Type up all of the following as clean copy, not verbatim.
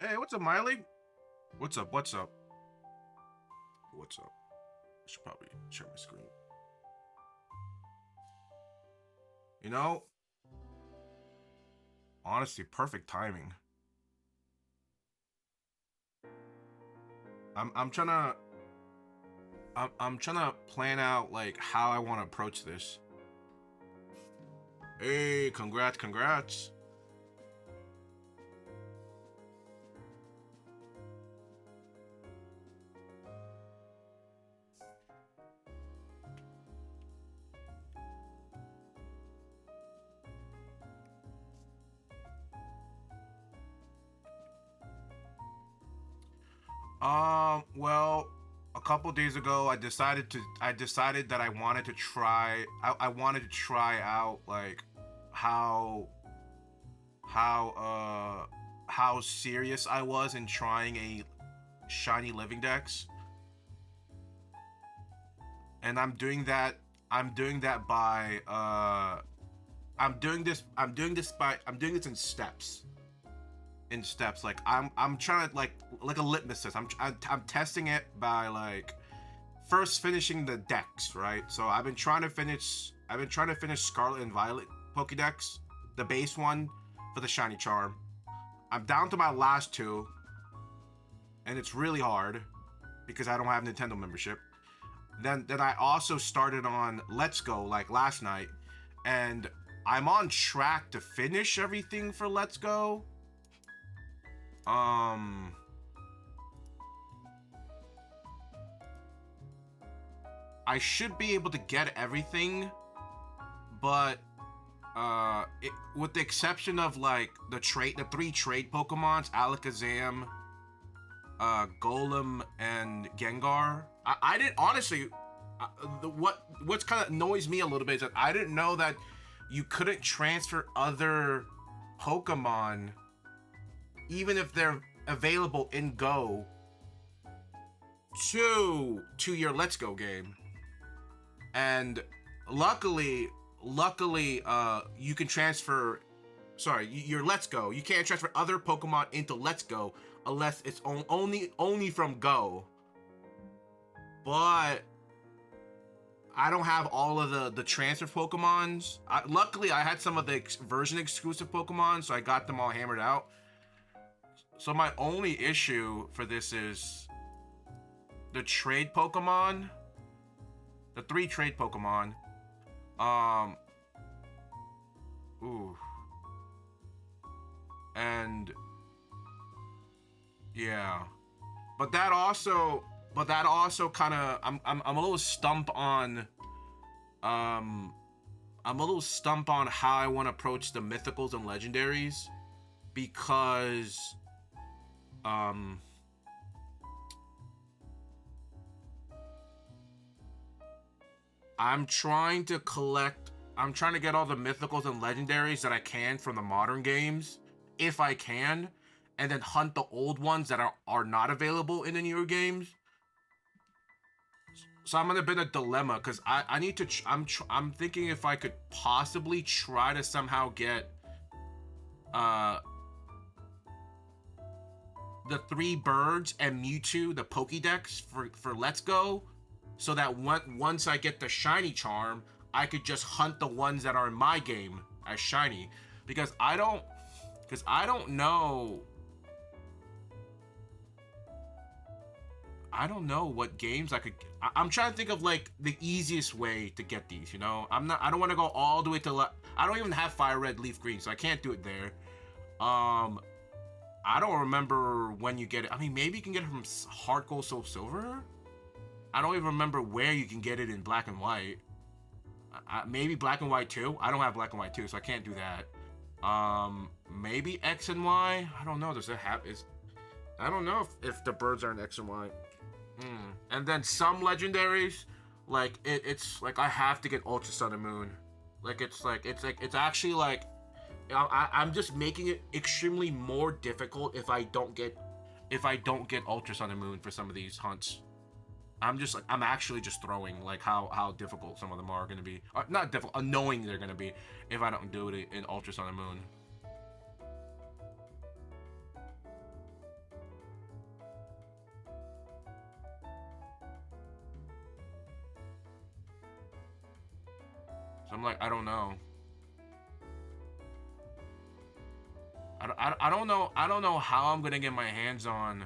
Hey, what's up, Miley? What's up? What's up? What's up? I should probably share my screen. You know, honestly, perfect timing. I'm trying to I'm trying to plan out like how I want to approach this. Hey, congrats, congrats. Well, a couple days ago, I decided that I wanted to try. I wanted to try out like how how how serious I was in trying a shiny living dex, and I'm doing that by I'm doing this in steps. In steps, like I'm trying to like a litmus test. I'm testing it by like first finishing the decks, right? So I've been trying to finish Scarlet and Violet Pokédex, the base one for the shiny charm. I'm down to my last two, and it's really hard because I don't have Nintendo membership. Then I also started on Let's Go like last night, and I'm on track to finish everything for Let's Go. Um, I should be able to get everything, but with the exception of like the three trade Pokemons, Alakazam, Golem, and Gengar. I didn't honestly. What's kind of annoys me a little bit is that I didn't know that you couldn't transfer other Pokemon, even if they're available in Go, to your Let's Go game. And luckily, you can transfer. Sorry, your Let's Go. You can't transfer other Pokemon into Let's Go unless it's only from Go. But I don't have all of the transfer Pokemons. Luckily, I had some of the version exclusive Pokemon, so I got them all hammered out. So my only issue for this is the trade Pokemon, the three trade Pokemon. Um, ooh, and yeah, but that also kind of I'm a little stump on um I'm a little stump on how I want to approach the mythicals and legendaries because um I'm trying to get all the mythicals and legendaries that I can from the modern games, if I can, and then hunt the old ones that are not available in the newer games. So I'm in a bit of a dilemma because I need to. I'm thinking if I could possibly try to somehow get uh the three birds and Mewtwo, the Pokédex for Let's Go, so that once I get the shiny charm, I could just hunt the ones that are in my game as shiny. Because I don't know. I don't know what games I could. I'm trying to think of like the easiest way to get these. You know, I'm not. I don't want to go all the way to. I don't even have Fire Red, Leaf Green, so I can't do it there. Um, I don't remember when you get it. I mean, maybe you can get it from Heart Gold, Soul Silver. I don't even remember where you can get it in Black and White. Maybe Black and White too. I don't have Black and White too, so I can't do that. Maybe X and Y. I don't know. Does it have? Is I don't know if the birds are in X and Y. And then some legendaries, like it's like I have to get Ultra Sun and Moon. It's actually like I'm just making it extremely more difficult if I don't get Ultra Sun and Moon for some of these hunts. I'm actually just throwing like how difficult some of them are gonna be. Not difficult, annoying they're gonna be if I don't do it in Ultra Sun and Moon. I'm like, I don't know. I don't know. I don't know how I'm gonna get my hands on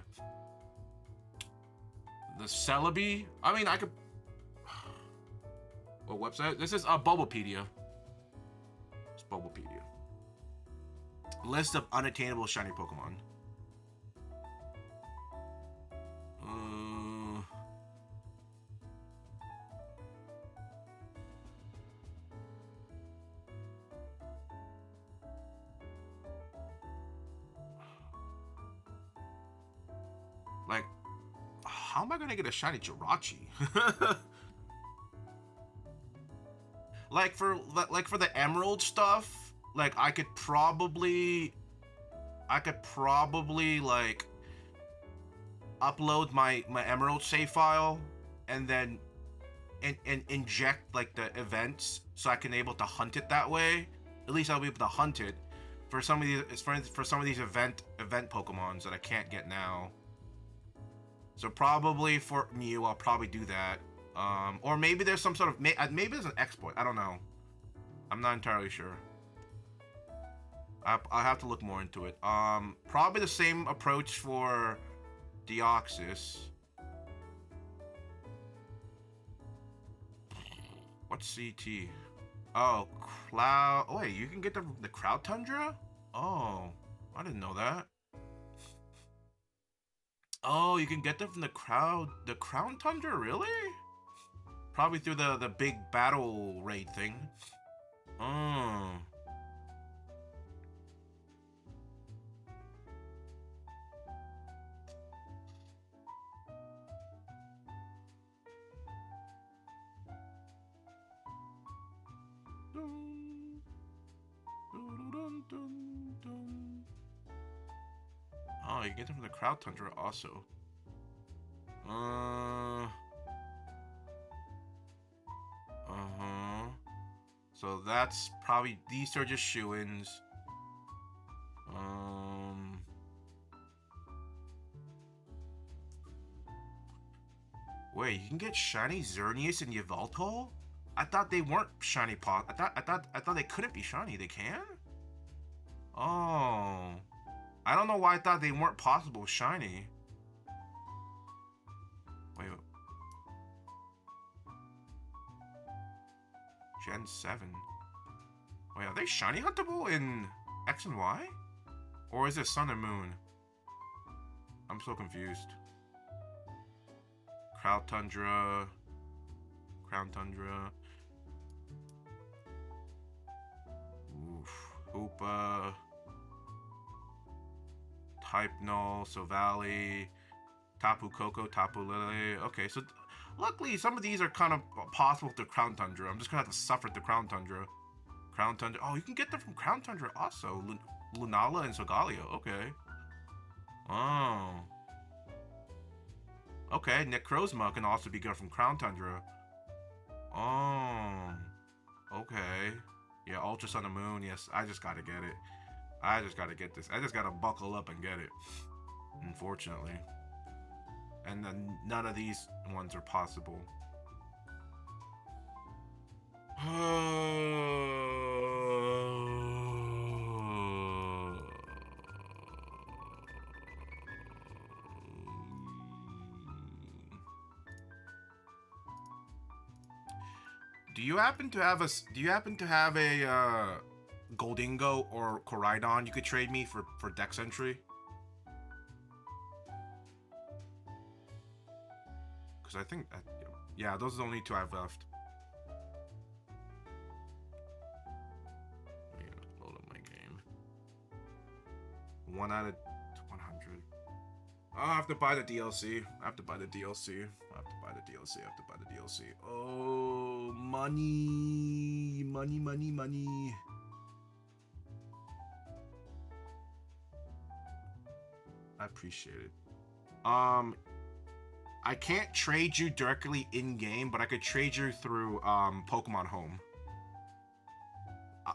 the Celebi. I mean, I could. What website? This is Bulbapedia. It's Bulbapedia. List of unattainable shiny Pokemon. Like, how am I gonna get a shiny Jirachi? like for the Emerald stuff, like I could probably like upload my Emerald save file and then and inject like the events so I can able to hunt it that way. At least I'll be able to hunt it for some of these for some of these event Pokemons that I can't get now. So probably for Mew, I'll probably do that. Or maybe there's some sort of maybe there's an exploit. I don't know. I'm not entirely sure. I'll have to look more into it. Probably the same approach for Deoxys. What's CT? Oh, Cloud. Oh, wait, you can get the Crowd Tundra? Oh, I didn't know that. Oh, you can get them from the Crown Tundra, really? Probably through the big battle raid thing. Oh. Oh, you can get them from the Crowd Tundra also. So that's probably, these are just shoo-ins. Wait, you can get shiny Xerneas and Yveltal? I thought they weren't shiny I thought they couldn't be shiny. They can? Oh. I don't know why I thought they weren't possible shiny. Wait. Gen 7. Wait, are they shiny huntable in X and Y? Or is it Sun and Moon? I'm so confused. Crown Tundra. Oof. Hoopa. Hypnol, Silvally, Tapu Koko, Tapu Lele. Okay, so luckily some of these are kind of possible with the Crown Tundra. I'm just gonna have to suffer the Crown Tundra. Crown Tundra. Oh, you can get them from Crown Tundra also. Lunala and Solgaleo. Okay. Oh. Okay, Necrozma can also be good from Crown Tundra. Oh. Okay. Yeah, Ultra Sun and Moon. Yes, I just gotta get it. I just gotta get this. I just gotta buckle up and get it. Unfortunately. And then none of these ones are possible. Do you happen to have a Goldingo or Koraidon you could trade me for Dex entry? Because I think yeah, those are the only two I've left. Let me load up my game. 1 out of 100. Oh, I have to buy the DLC. Oh, money. I appreciate it. I can't trade you directly in game, but I could trade you through Pokemon Home.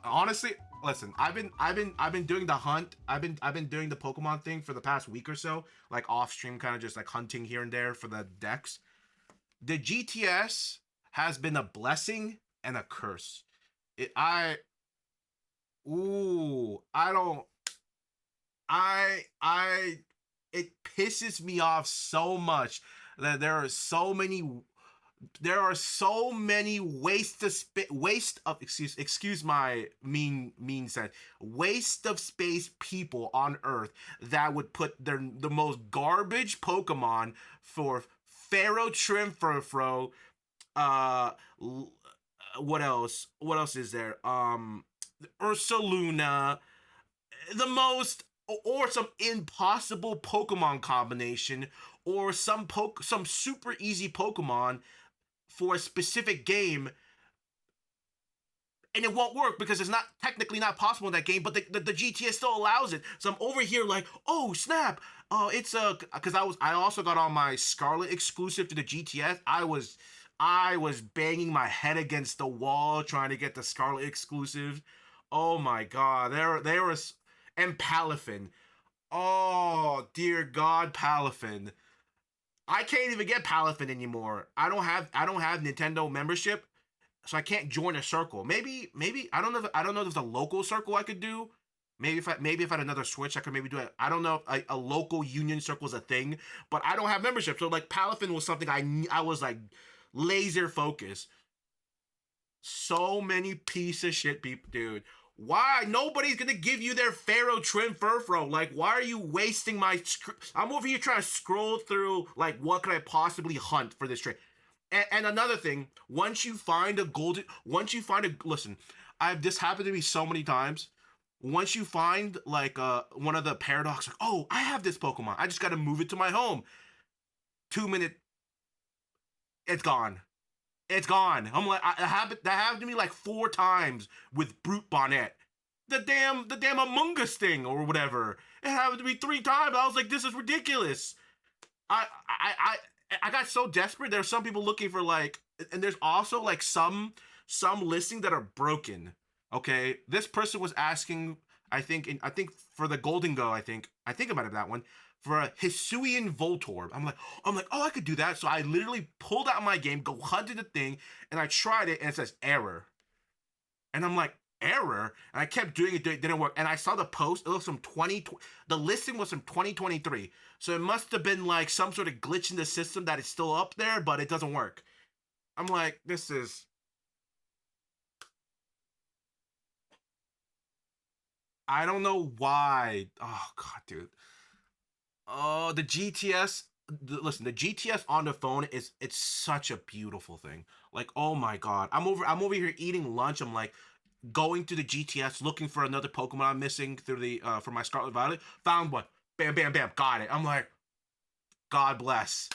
Honestly, listen, I've been doing the hunt. I've been doing the Pokemon thing for the past week or so, like off stream, kind of just like hunting here and there for the decks. The GTS has been a blessing and a curse, Ooh, I don't. I. It pisses me off so much that there are so many waste of excuse my mean sense waste of space people on Earth that would put the most garbage Pokemon for Pharaoh Trim Furfro. Uh, what else? What else is there? Ursaluna, the most, or some impossible Pokemon combination, or some super easy Pokemon for a specific game, and it won't work because it's not technically not possible in that game, but the GTS still allows it. So I'm over here like, oh snap, it's because I also got on my Scarlet exclusive to the GTS. I was banging my head against the wall trying to get the Scarlet exclusive. Oh my god, there was, and Palafin. Oh dear God, Palafin. I can't even get Palafin anymore. I don't have Nintendo membership, so I can't join a circle. Maybe I don't know if there's a local circle I could do. Maybe if I had another Switch, I could maybe do it. I don't know if a local union circle is a thing, but I don't have membership. So like Palafin was something I was like laser focused. So many piece of shit people, dude. Why nobody's gonna give you their Pharaoh Trim Furfro? Like, why are you wasting my? I'm over here trying to scroll through. Like, what could I possibly hunt for this trade? And another thing, listen, I've this happened to me so many times. Once you find like one of the paradox, like, oh, I have this Pokemon, I just got to move it to my home. 2 minute, it's gone. It's gone. I'm like, that happened to me like 4 times with Brute Bonnet. The damn Among Us thing or whatever. It happened to me 3 times. I was like, this is ridiculous. I got so desperate. There's some people looking for like, and there's also like some listings that are broken. Okay, this person was asking. I think for the Golden Go. I think it might have that one for a Hisuian Voltorb. I'm like, oh, I could do that. So I literally pulled out my game, go hunted the thing, and I tried it, and it says error. And I'm like, error? And I kept doing it, it didn't work. And I saw the post, it was from the listing was from 2023. So it must have been like some sort of glitch in the system that is still up there, but it doesn't work. I'm like, this is, I don't know why. Oh, God, dude. Oh, the GTS. Listen, the GTS on the phone it's such a beautiful thing. Like, oh my God, I'm over here eating lunch. I'm like going to the GTS looking for another Pokemon I'm missing through the for my Scarlet Violet. Found one. Bam, bam, bam. Got it. I'm like, God bless.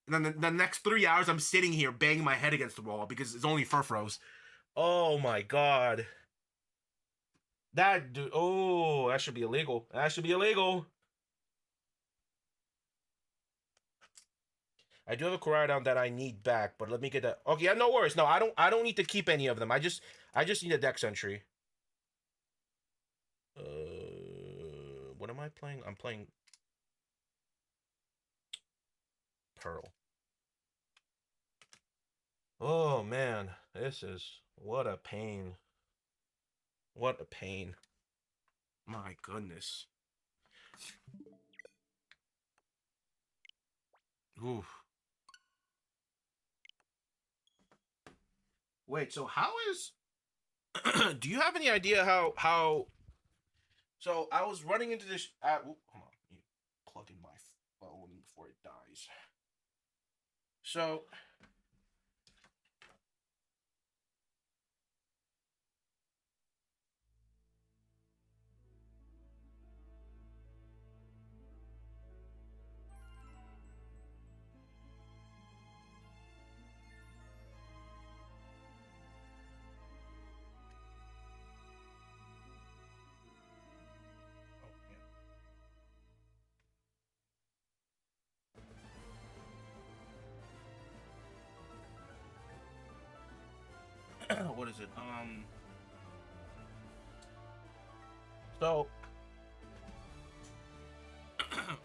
And then the next 3 hours, I'm sitting here banging my head against the wall because it's only Furfros. Oh my God, that dude. Oh, that should be illegal. That should be illegal. I do have a Koraidon that I need back, but let me get that. Okay, yeah, no worries. No, I don't need to keep any of them. I just need a dex entry. What am I playing? I'm playing Pearl. Oh man, this is what a pain. What a pain. My goodness. Oof. Wait, so how is do you have any idea how so I was running into this hold on. You plug in my phone before it dies. So oh, yeah. What is it? So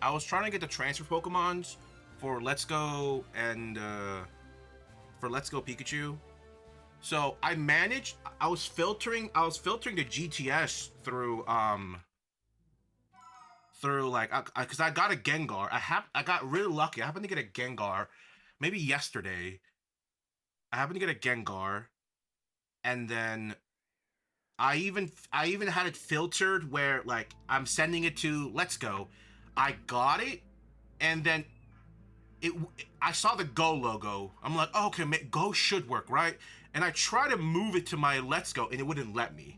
I was trying to get the transfer Pokemons for Let's Go and for Let's Go Pikachu, So I managed. I was filtering. I was filtering the GTS through like because I got a Gengar. I got really lucky. I happened to get a Gengar, maybe yesterday. I happened to get a Gengar, and then I even had it filtered where like I'm sending it to Let's Go. I got it, and then it I saw the Go logo. I'm like, oh, okay, Go should work, right? And I tried to move it to my Let's Go, and it wouldn't let me.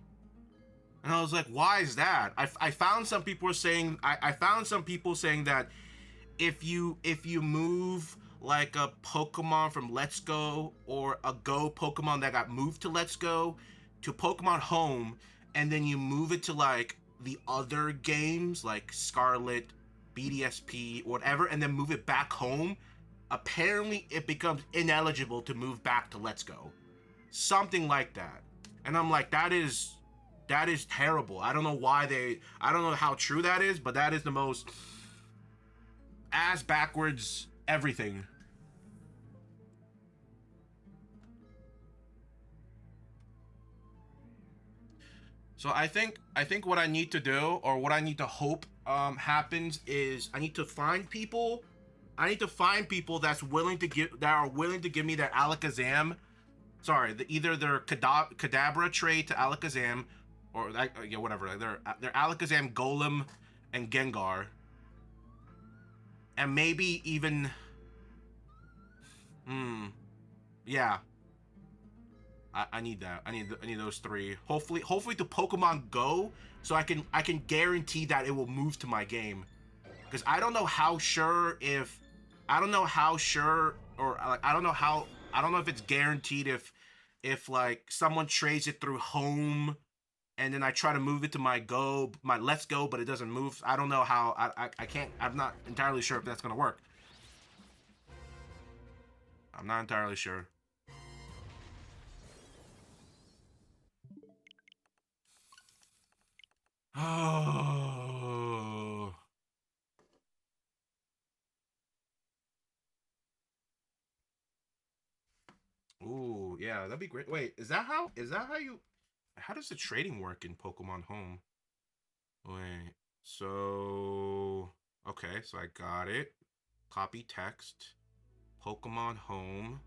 And I was like, why is that? I found some people were saying I found some people saying that if you move like a Pokemon from Let's Go or a Go Pokemon that got moved to Let's Go to Pokemon Home, and then you move it to like the other games like Scarlet, BDSP, whatever, and then move it back home, apparently it becomes ineligible to move back to Let's Go. Something like that. And I'm like, that is terrible. I don't know why I don't know how true that is, but that is the most ass backwards everything. So I think what I need to do, or what I need to hope happens, is I need to find people. I need to find people that are willing to give me their Alakazam. Sorry, either their Kadabra trade to Alakazam, or that, yeah, whatever. Like their Alakazam, Golem, and Gengar, and maybe even, yeah. I need that. I need those three. Hopefully to Pokemon Go, so I can guarantee that it will move to my game. Because I don't know how sure, or like I don't know if it's guaranteed if like someone trades it through Home, and then I try to move it to my Let's Go, but it doesn't move. I don't know how. I can't. I'm not entirely sure if that's gonna work. I'm not entirely sure. Oh. Ooh, yeah, that'd be great. Wait, how does the trading work in Pokemon Home? Wait. So okay, so I got it. Copy text. Pokemon Home.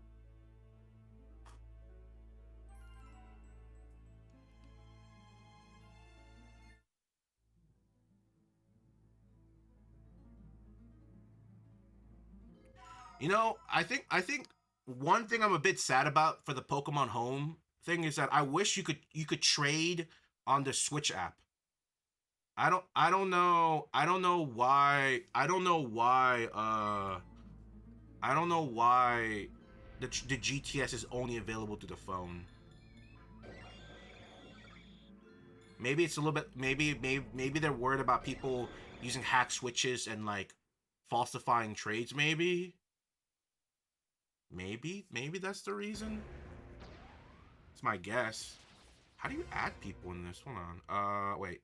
I think one thing I'm a bit sad about for the Pokemon Home thing is that I wish you could trade on the Switch app. I don't know why the GTS is only available to the phone. Maybe it's a little bit. Maybe they're worried about people using hack switches and like falsifying trades. Maybe that's the reason. It's my guess. How do you add people in this? Hold on. Wait.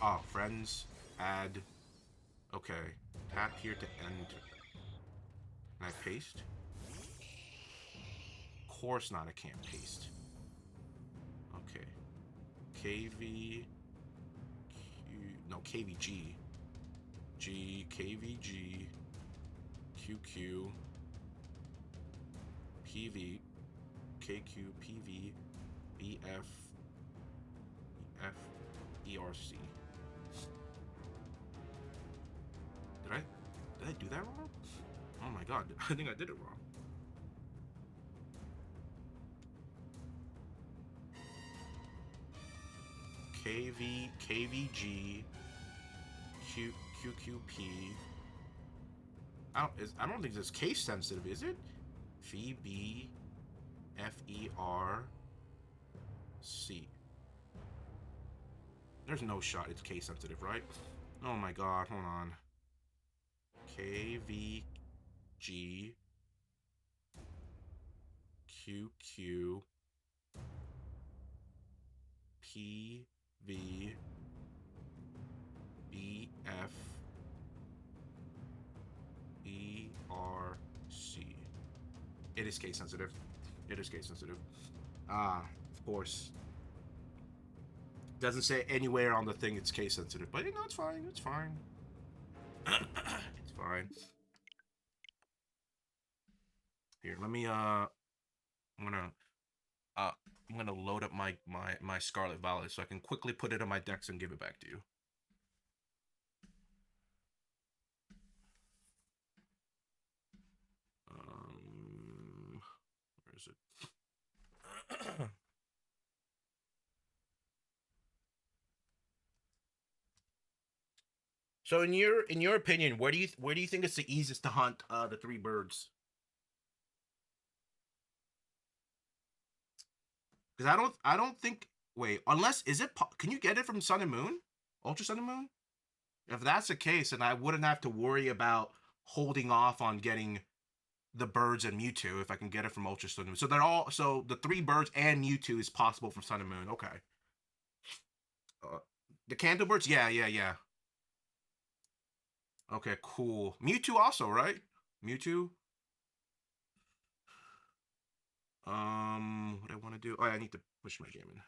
Oh, friends. Add. Okay. Tap here to enter. Can I paste? Of course not. I can't paste. Okay. KV. No, KVG. KVG. QQ. PV. KQ. PV. BF. ERC. Did I do that wrong? Oh my god, I think I did it wrong. KVG QQP. I don't think it's case sensitive, is it? VB FERC. There's no shot it's case sensitive, right? Oh my god, hold on. KVG QQ PV BF ERC. It is case sensitive. It is case sensitive. Ah, of course. Doesn't say anywhere on the thing it's case sensitive, but you know, it's fine. It's fine. It's fine. Here, let me I'm gonna uh I'm gonna load up my Scarlet Violet so I can quickly put it in my decks and give it back to you. Where is it? So in your opinion, where do you think it's the easiest to hunt the three birds? Because I don't think, wait, unless is it can you get it from Sun and Moon, Ultra Sun and Moon? If that's the case, then I wouldn't have to worry about holding off on getting the birds and Mewtwo if I can get it from Ultra Sun and Moon. So the three birds and Mewtwo is possible from Sun and Moon. Okay. Uh, the Candle Birds, yeah, yeah, yeah. Okay, cool. Mewtwo also, right? Mewtwo. What I want to do? Oh, I need to push my game in.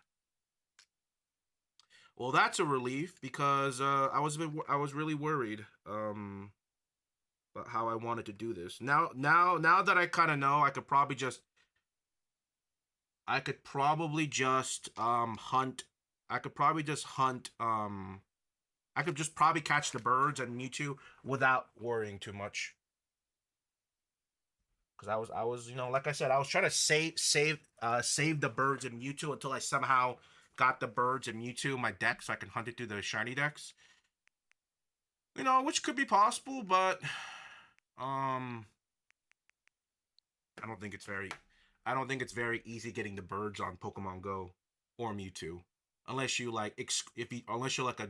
Well, that's a relief because I was really worried about how I wanted to do this. Now that I kind of know, I could probably just hunt. I could probably just hunt. I could just probably catch the birds and Mewtwo without worrying too much. Because I was like I said, I was trying to save the birds and Mewtwo until I somehow got the birds and Mewtwo in my deck so I can hunt it through the shiny decks. Which could be possible, but um, I don't think it's very, I don't think it's very easy getting the birds on Pokemon Go or Mewtwo, unless you like unless you're like a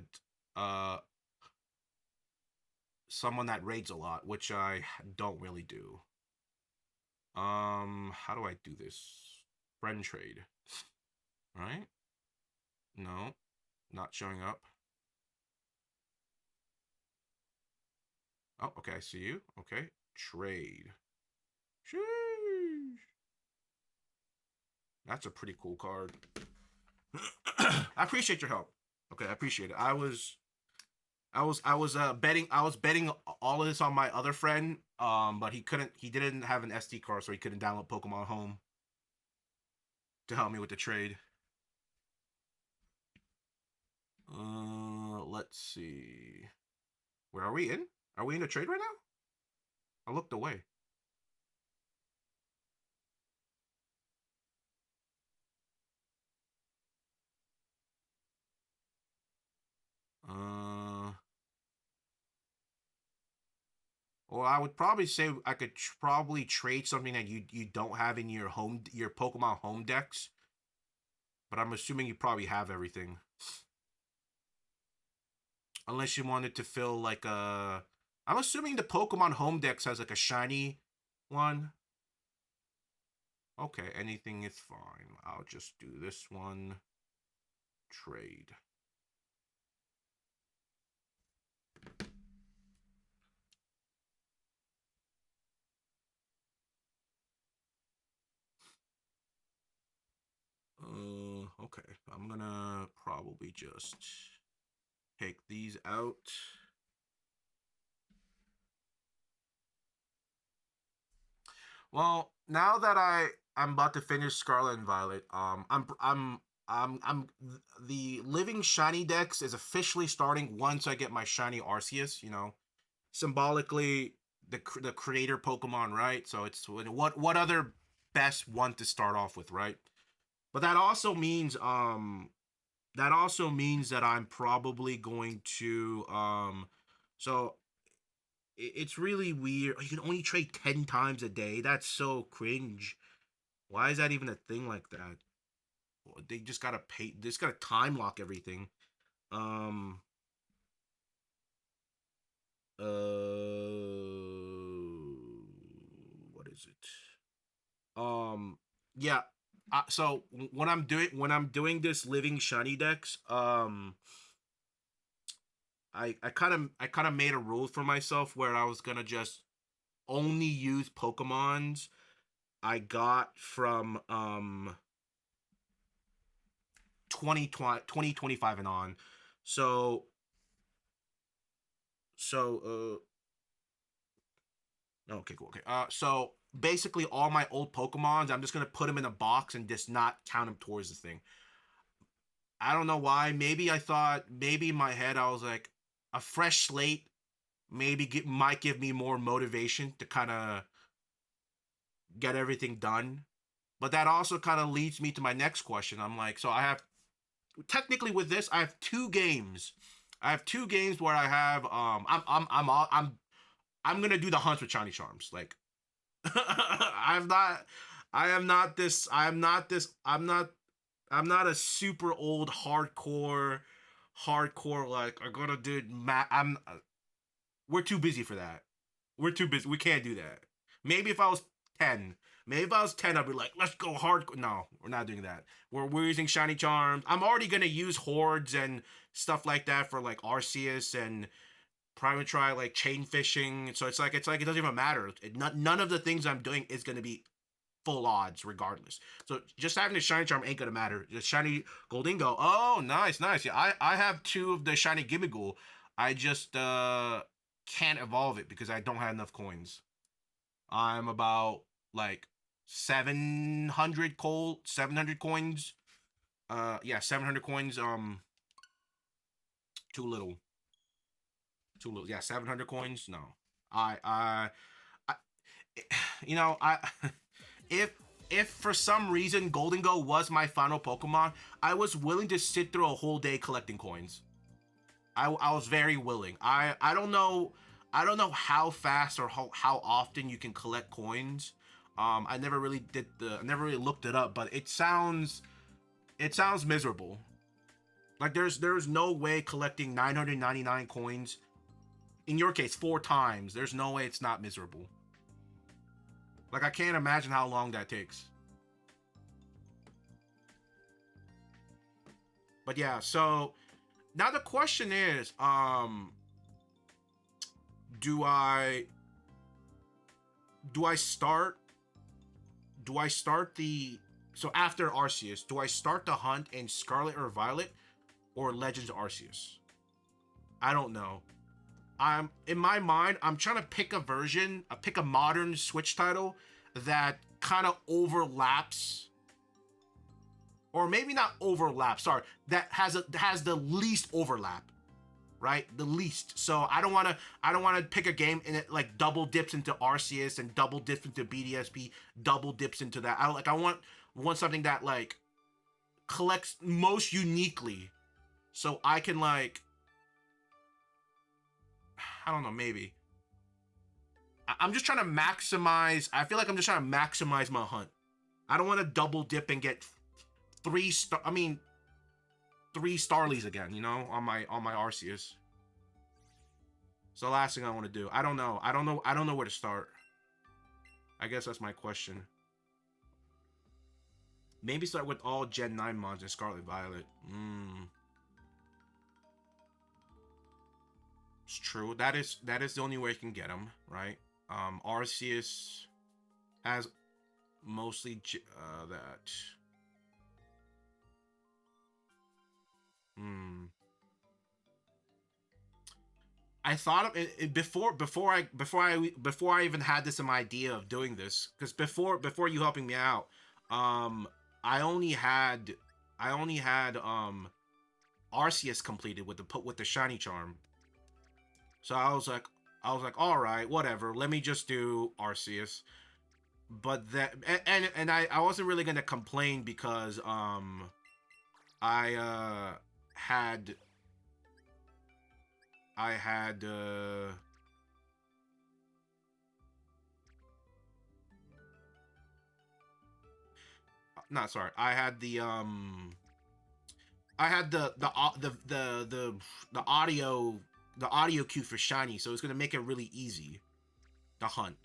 someone that raids a lot, which I don't really do. How do I do this? Friend trade, right? No, not showing up. Oh, okay, I see you. Okay, trade. Sheesh. That's a pretty cool card. I appreciate your help. Okay, I appreciate it. I was betting all of this on my other friend, but he didn't have an SD card, so he couldn't download Pokemon Home to help me with the trade. Let's see. Where are we in? Are we in a trade right now? I looked away. Uh, well, I would probably say I could probably trade something that you don't have in your Pokemon home decks, but I'm assuming you probably have everything. Unless you wanted to fill like a. I'm assuming the Pokemon home decks has like a shiny one. Okay, anything is fine. I'll just do this one. Trade. Okay. I'm gonna probably just take these out. Well, now that I'm about to finish Scarlet and Violet, I'm the Living Shiny Dex is officially starting once I get my shiny Arceus. Symbolically the creator Pokemon, right? So it's what other best one to start off with, right? But that also means that I'm probably going to so it's really weird. You can only trade 10 times a day. That's so cringe. Why is that even a thing like that? They just gotta pay. They just gotta time lock everything. Um. What is it? Yeah. So when I'm doing this living shiny decks, I kind of made a rule for myself where I was gonna just only use Pokemons I got from 2025 and on. So so okay, cool. Okay. So basically all my old Pokemons, I'm just gonna put them in a box and just not count them towards the thing. I don't know why. Maybe I thought, maybe in my head I was like, a fresh slate might give me more motivation to kind of get everything done. But that also kind of leads me to my next question. I'm like, so I have technically with this, I have two games. I have two games where I have I'm gonna do the hunt with shiny charms. Like I'm not I am not this I'm not this I'm not a super old hardcore like I'm gonna do I'm we're too busy for that. We're too busy. We can't do that. Maybe if I was 10, maybe if I was 10, I'd be like, let's go hardcore. No, we're not doing that. We're using shiny charms. I'm already gonna use hordes and stuff like that for like Arceus and Prime Try like chain fishing. So it's like it doesn't even matter. None of the things I'm doing is gonna be full odds regardless. So just having the shiny charm ain't gonna matter. The shiny Goldingo. Oh, nice, nice. Yeah, I have two of the shiny Gimmighoul. I just can't evolve it because I don't have enough coins. I'm about like 700 coins. Yeah, 700 coins. Too little. Too little. Yeah, 700 coins. No, I you know, I if if for some reason Golden Go was my final Pokemon, I was willing to sit through a whole day collecting coins. I was very willing. I don't know how fast or how often you can collect coins. I never really looked it up, but it sounds miserable. Like there's no way collecting 999 coins in your case 4 times. There's no way it's not miserable. Like I can't imagine how long that takes. But yeah, so now the question is, do I do I start do I start the so after Arceus, do I start the hunt in Scarlet or Violet or Legends Arceus? I don't know. I'm in my mind, I'm trying to pick a modern Switch title that kind of overlaps, or maybe not overlap. Sorry, that has the least overlap, right? The least. So I don't want to pick a game and it like double dips into Arceus and double dips into BDSP, double dips into that. I want something that like collects most uniquely, so I can like I don't know maybe I'm just trying to maximize. I feel like I'm just trying to maximize my hunt. I don't want to double dip and get 3 star. I mean 3 Starlies again. You know, on my Arceus. So the last thing I want to do. I don't know. I don't know where to start. I guess that's my question. Maybe start with all Gen 9 mods in Scarlet Violet. It's true. That is the only way you can get them, right? Arceus has mostly that. Hmm. I thought of it before I even had this idea of doing this, because before you helping me out, um, I only had I only had Arceus completed with the shiny charm. So I was like, all right, whatever. Let me just do Arceus. But that and I wasn't really gonna complain because I had I had not sorry. I had the audio cue for shiny, so it's gonna make it really easy to hunt.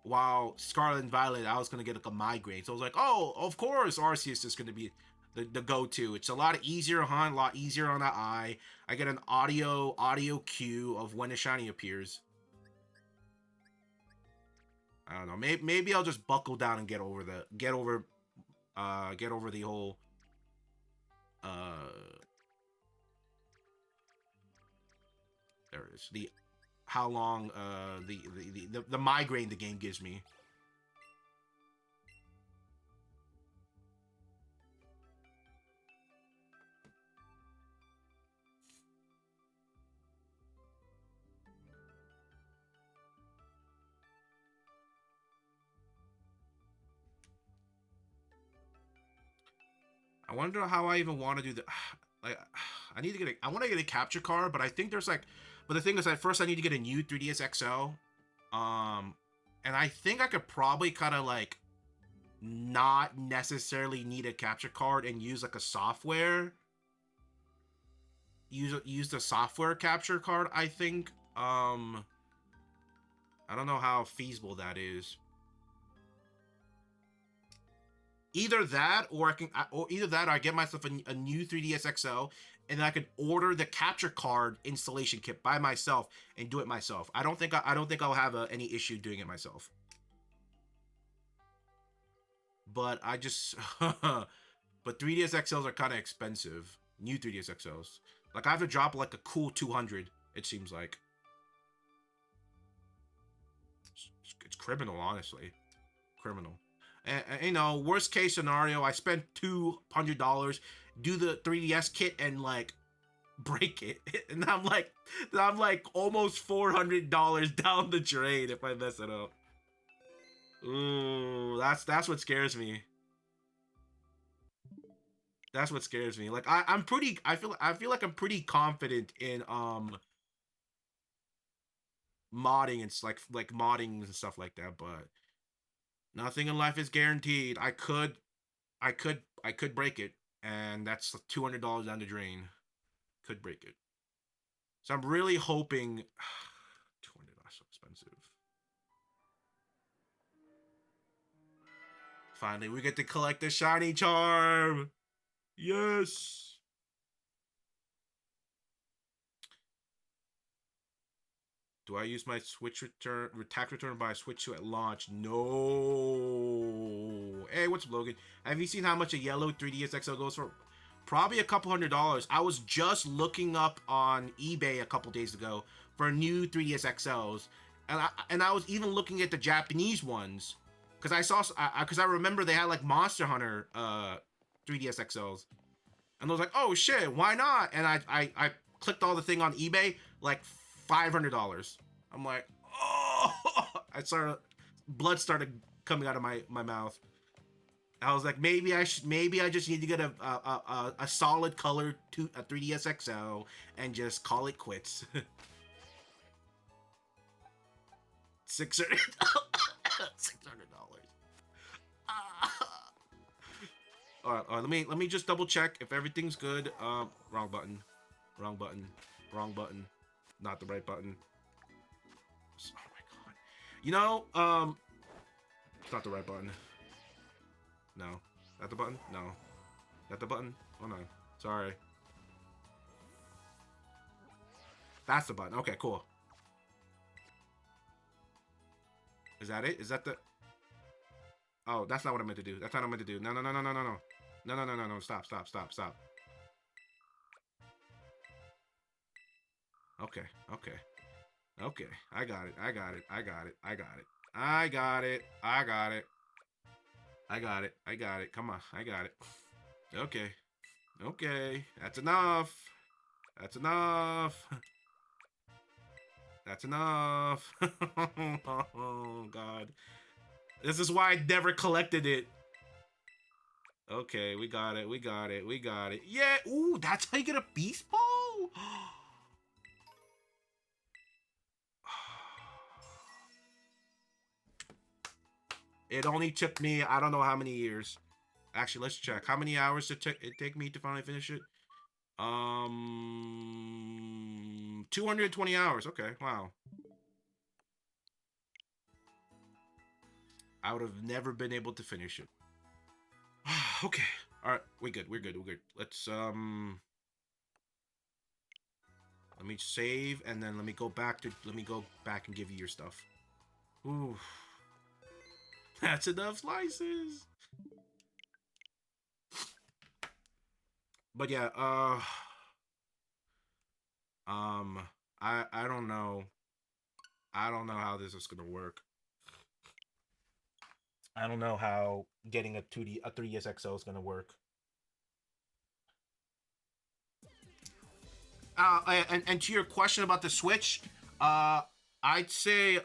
While Scarlet and Violet, I was gonna get like a migraine. So I was like, oh, of course, Arceus is gonna be the go-to. It's a lot easier to hunt, a lot easier on the eye. I get an audio cue of when a shiny appears. I don't know. Maybe I'll just buckle down and get over the whole. There it is. The how long the migraine the game gives me. I wonder how I even want to do the. Like, I need to get I want to get a capture card, but I think there's like, but the thing is, at first I need to get a new 3DS XL, and I think I could probably kind of like not necessarily need a capture card and use like a software. Use the software capture card. I think. I don't know how feasible that is. Either that, or I get myself a new 3DS XL, and then I can order the capture card installation kit by myself and do it myself. I don't think I'll have any issue doing it myself. But I just, but 3DS XLs are kind of expensive. New 3DS XLs, like I have to drop like a cool 200. It seems like it's criminal, honestly, criminal. And, you know, worst case scenario, I spent $200, do the 3DS kit, and like break it, and I'm like almost $400 down the drain if I mess it up. Ooh, that's what scares me. That's what scares me. Like I'm pretty. I feel like I'm pretty confident in modding and like modding and stuff like that, but nothing in life is guaranteed. I could break it, and that's $200 down the drain. Could break it. So I'm really hoping. $200 so expensive. Finally, we get to collect the shiny charm. Yes. Do I use my Switch return, tax return by Switch to at launch? No. Hey, what's up, Logan? Have you seen how much a yellow 3DS XL goes for? Probably a couple $100s. I was just looking up on eBay a couple days ago for new 3DS XLs, and I was even looking at the Japanese ones because I remember they had like Monster Hunter 3DS XLs, and I was like, oh shit, why not? And I clicked all the thing on eBay, like $500. I'm like, oh, blood started coming out of my mouth. I was like, maybe I just need to get a solid color to a 3DS XL and just call it quits. $600. All right, let me just double check if everything's good. Wrong button, wrong button, wrong button, not the right button. Oh my god, you know, it's not the right button. No, not the button. No, not the button. Oh no, sorry. That's the button. Okay, cool. Is that it? Is that the? Oh, that's not what I meant to do. That's not what I meant to do. No, no, no, no, no, no, no. No, no, no, no, no. Stop, stop, stop, stop. Okay, okay. Okay. I got it. I got it. I got it. I got it. I got it. I got it. I got it. I got it. Come on. I got it. Okay. Okay. That's enough. That's enough. That's enough. Oh, God. This is why I never collected it. Okay, we got it. We got it. We got it. Yeah. Ooh, that's how you get a beast ball? It only took me, I don't know how many years. Actually, let's check. How many hours did it take me to finally finish it? 220 hours. Okay, wow. I would have never been able to finish it. Okay. All right, we're good. We're good. We're good. Let's let me save, and then let me go back and give you your stuff. Ooh. That's enough slices. But yeah, um, I don't know. I don't know how this is gonna work. I don't know how getting a 3DS XL is gonna work. And to your question about the Switch, uh, I'd say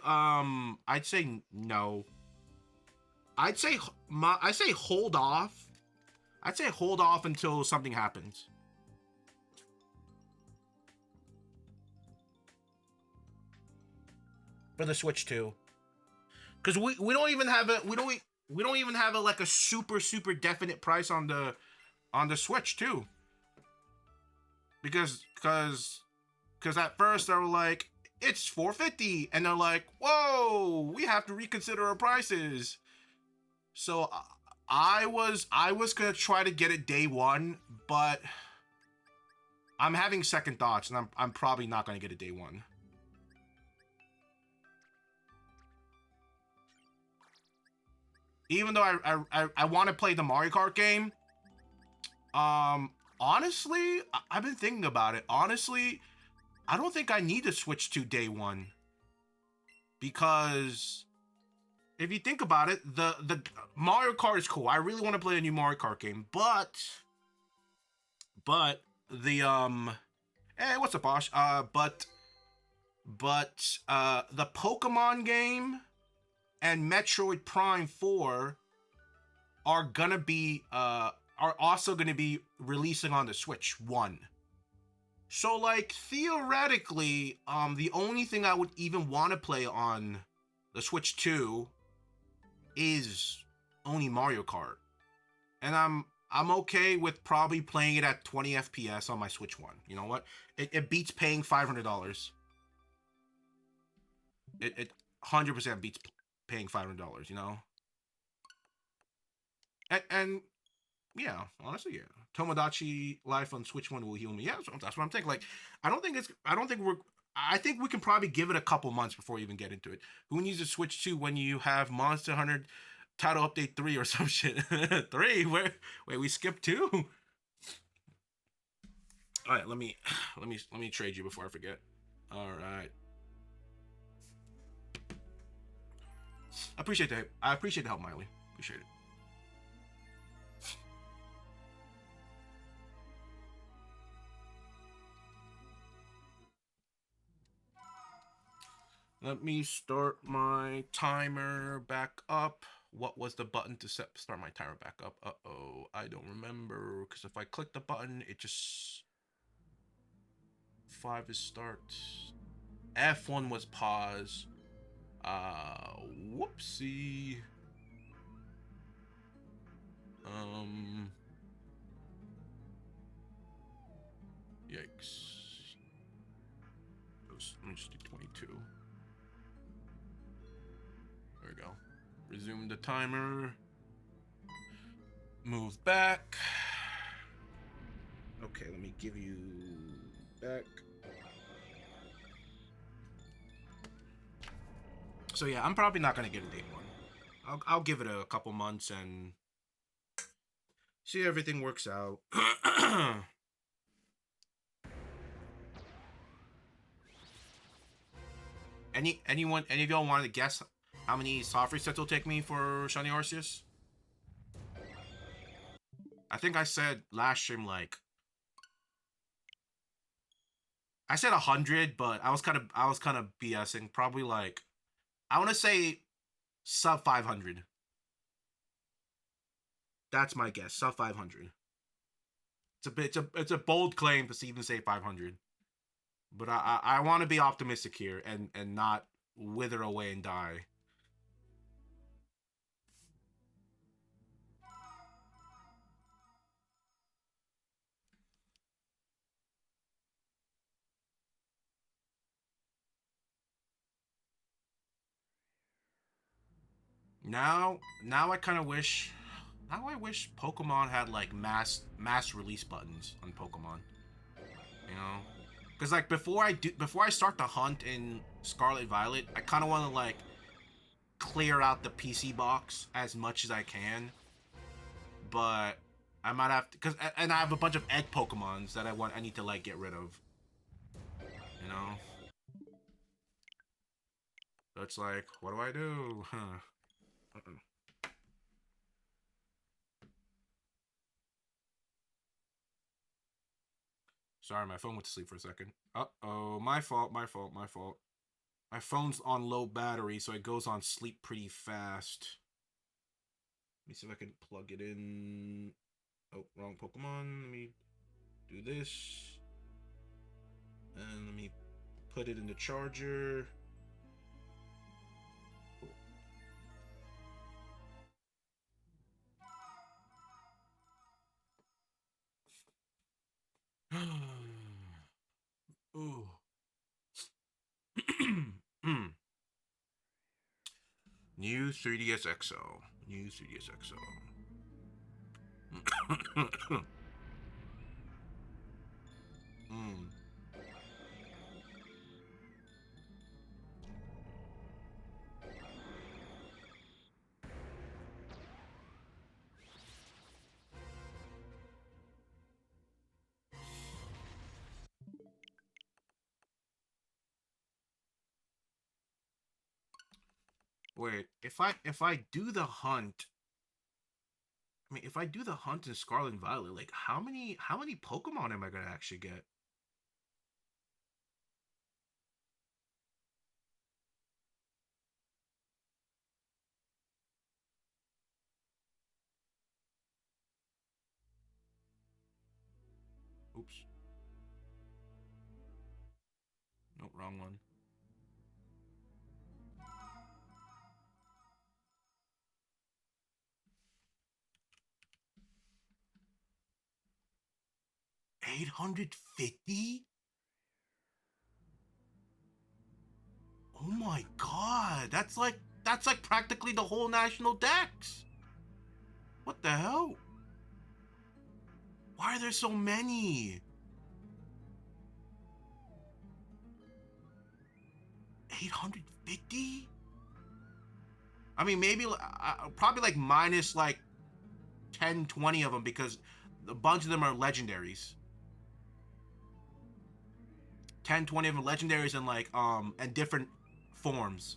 no. I say hold off. I'd say hold off until something happens for the Switch 2. Because we don't even have a we don't even have a like a super definite price on the Switch too. Because at first they were like it's 450 and they're like whoa we have to reconsider our prices. So I was gonna try to get it day one, but I'm having second thoughts and I'm probably not gonna get it day one. Even though I want to play the Mario Kart game, honestly, I've been thinking about it. Honestly, I don't think I need to switch to day one because if you think about it, the Mario Kart is cool. I really want to play a new Mario Kart game, but the hey, what's up, Bosh? But the Pokemon game and Metroid Prime 4 are gonna be are also gonna be releasing on the Switch 1. So like theoretically, the only thing I would even want to play on the Switch 2 is only Mario Kart. And I'm okay with probably playing it at 20 FPS on my Switch 1. You know what? It beats paying $500. It 100% beats paying $500, you know? And yeah, honestly, yeah. Tomodachi Life on Switch 1 will heal me. Yeah, that's what I'm thinking. Like, I don't think we're, I think we can probably give it a couple months before we even get into it. Who needs to Switch 2 when you have Monster Hunter Title Update 3 or some shit? 3? Wait, we skipped 2? All right, let me trade you before I forget. All right. I appreciate the help, Miley. Appreciate it. Let me start my timer back up. What was the button to start my timer back up? Uh-oh, I don't remember. Because if I click the button, it just... 5 is start. F1 was pause. Whoopsie. Um... Yikes. Let me just do 22. There we go. Resume the timer. Move back. Okay, let me give you back. So yeah, I'm probably not gonna get a day one. I'll give it a couple months and see if everything works out. Any of y'all wanted to guess how many soft resets it'll take me for Shiny Arceus? I think I said last stream like I said 100, but I was kind of BSing. Probably like I want to say sub 500. That's my guess. Sub 500. It's a bold claim to even say 500. But I want to be optimistic here and not wither away and die. Now I kind of wish. Now I wish Pokemon had like mass release buttons on Pokemon. You know, because like before I start the hunt in Scarlet Violet, I kind of want to like clear out the PC box as much as I can. But I might have to, and I have a bunch of egg Pokemons that I need to like get rid of. You know. So it's like, what do I do? Huh. Sorry, my phone went to sleep for a second. Uh-oh, my fault, my fault, my fault. My phone's on low battery, so it goes on sleep pretty fast. Let me see if I can plug it in. Oh, wrong Pokemon. Let me do this. And let me put it in the charger. Ooh. New 3DS XO. New 3DS XO. mm. Wait, if I do the hunt, I mean, if I do the hunt in Scarlet and Violet, like how many Pokemon am I gonna actually get? Oops. Nope, wrong one. 850? Oh my god, that's like practically the whole national dex. What the hell? Why are there so many? 850? I mean, maybe probably like minus like 10, 20 of them because a bunch of them are legendaries. 10, 20 of them are legendaries and like and different forms.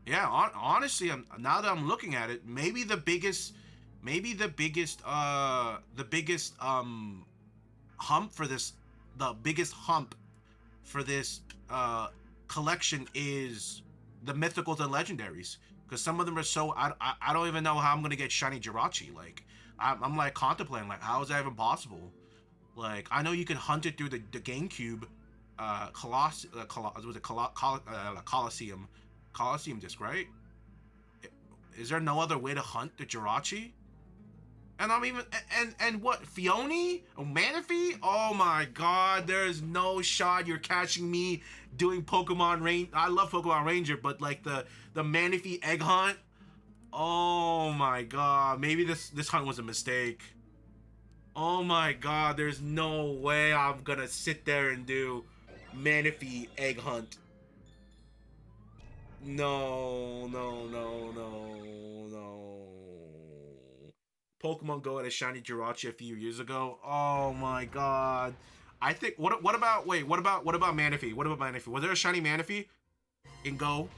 Yeah, honestly, now that I'm looking at it, maybe the biggest hump for this, the biggest hump for this collection is the mythicals and legendaries, because some of them are so I don't even know how I'm gonna get shiny Jirachi. Like I'm like contemplating like how is that even possible? Like I know you can hunt it through the GameCube, was it Coliseum disc, right? Is there no other way to hunt the Jirachi? And I'm even and what Fione? Oh, Manaphy? Oh my god, there's no shot you're catching me doing Pokemon Rain. I love Pokemon Ranger, but like the Manaphy egg hunt. Oh my god, maybe this hunt was a mistake. Oh my god, there's no way I'm gonna sit there and do Manaphy egg hunt. No, no, no, no, no. Pokemon Go had a shiny Jirachi a few years ago. Oh my god. I think what about wait, what about Manaphy? What about Manaphy? Was there a shiny Manaphy in Go?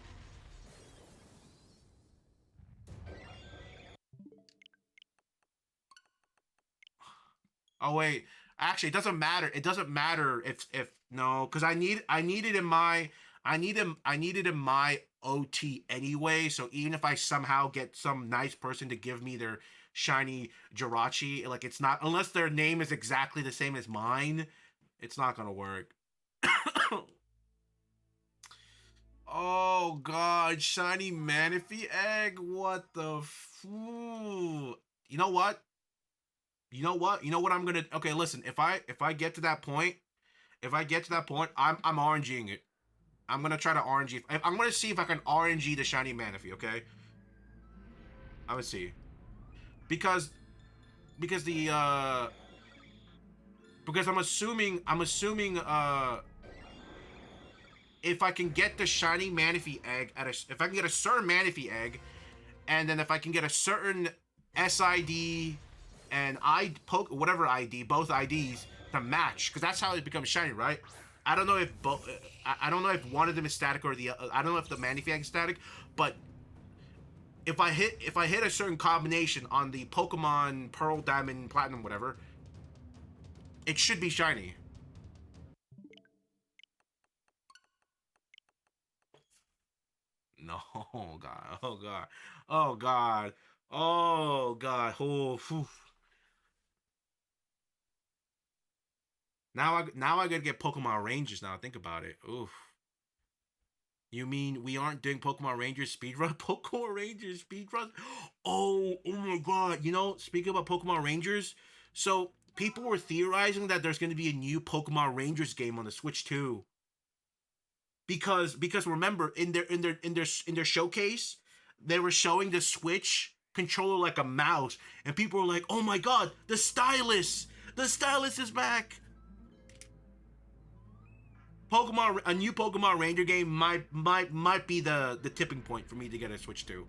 Oh wait. Actually, it doesn't matter. It doesn't matter if no, because I need it in my OT anyway. So even if I somehow get some nice person to give me their shiny Jirachi, like it's not unless their name is exactly the same as mine, it's not gonna work. Oh god, shiny Manaphy egg. What the fool? You know what? You know what? You know what I'm gonna. Okay, listen. If I get to that point, if I get to that point, I'm RNGing it. I'm gonna try to RNG. I'm gonna see if I can RNG the shiny Manaphy. Okay, I would see because because the because I'm assuming if I can get the shiny Manaphy egg if I can get a certain Manaphy egg, and then if I can get a certain SID and whatever ID, both IDs to match, because that's how it becomes shiny, right? I don't know if both. I don't know if one of them is static or the. I don't know if the Manaphy egg is static, but if I hit a certain combination on the Pokemon Pearl, Diamond, Platinum, whatever, it should be shiny. No, oh god, oh god, oh god, oh god, oh. Phew. Now I gotta get Pokemon Rangers. Now think about it. Oof. You mean we aren't doing Pokemon Rangers speedrun? Pokemon Rangers speedrun? Oh my god. You know, speaking about Pokemon Rangers, so people were theorizing that there's going to be a new Pokemon Rangers game on the Switch too. Because remember in their showcase, they were showing the Switch controller like a mouse, and people were like, "Oh my god, the stylus! The stylus is back!" A new Pokemon Ranger game might be the tipping point for me to get a Switch 2.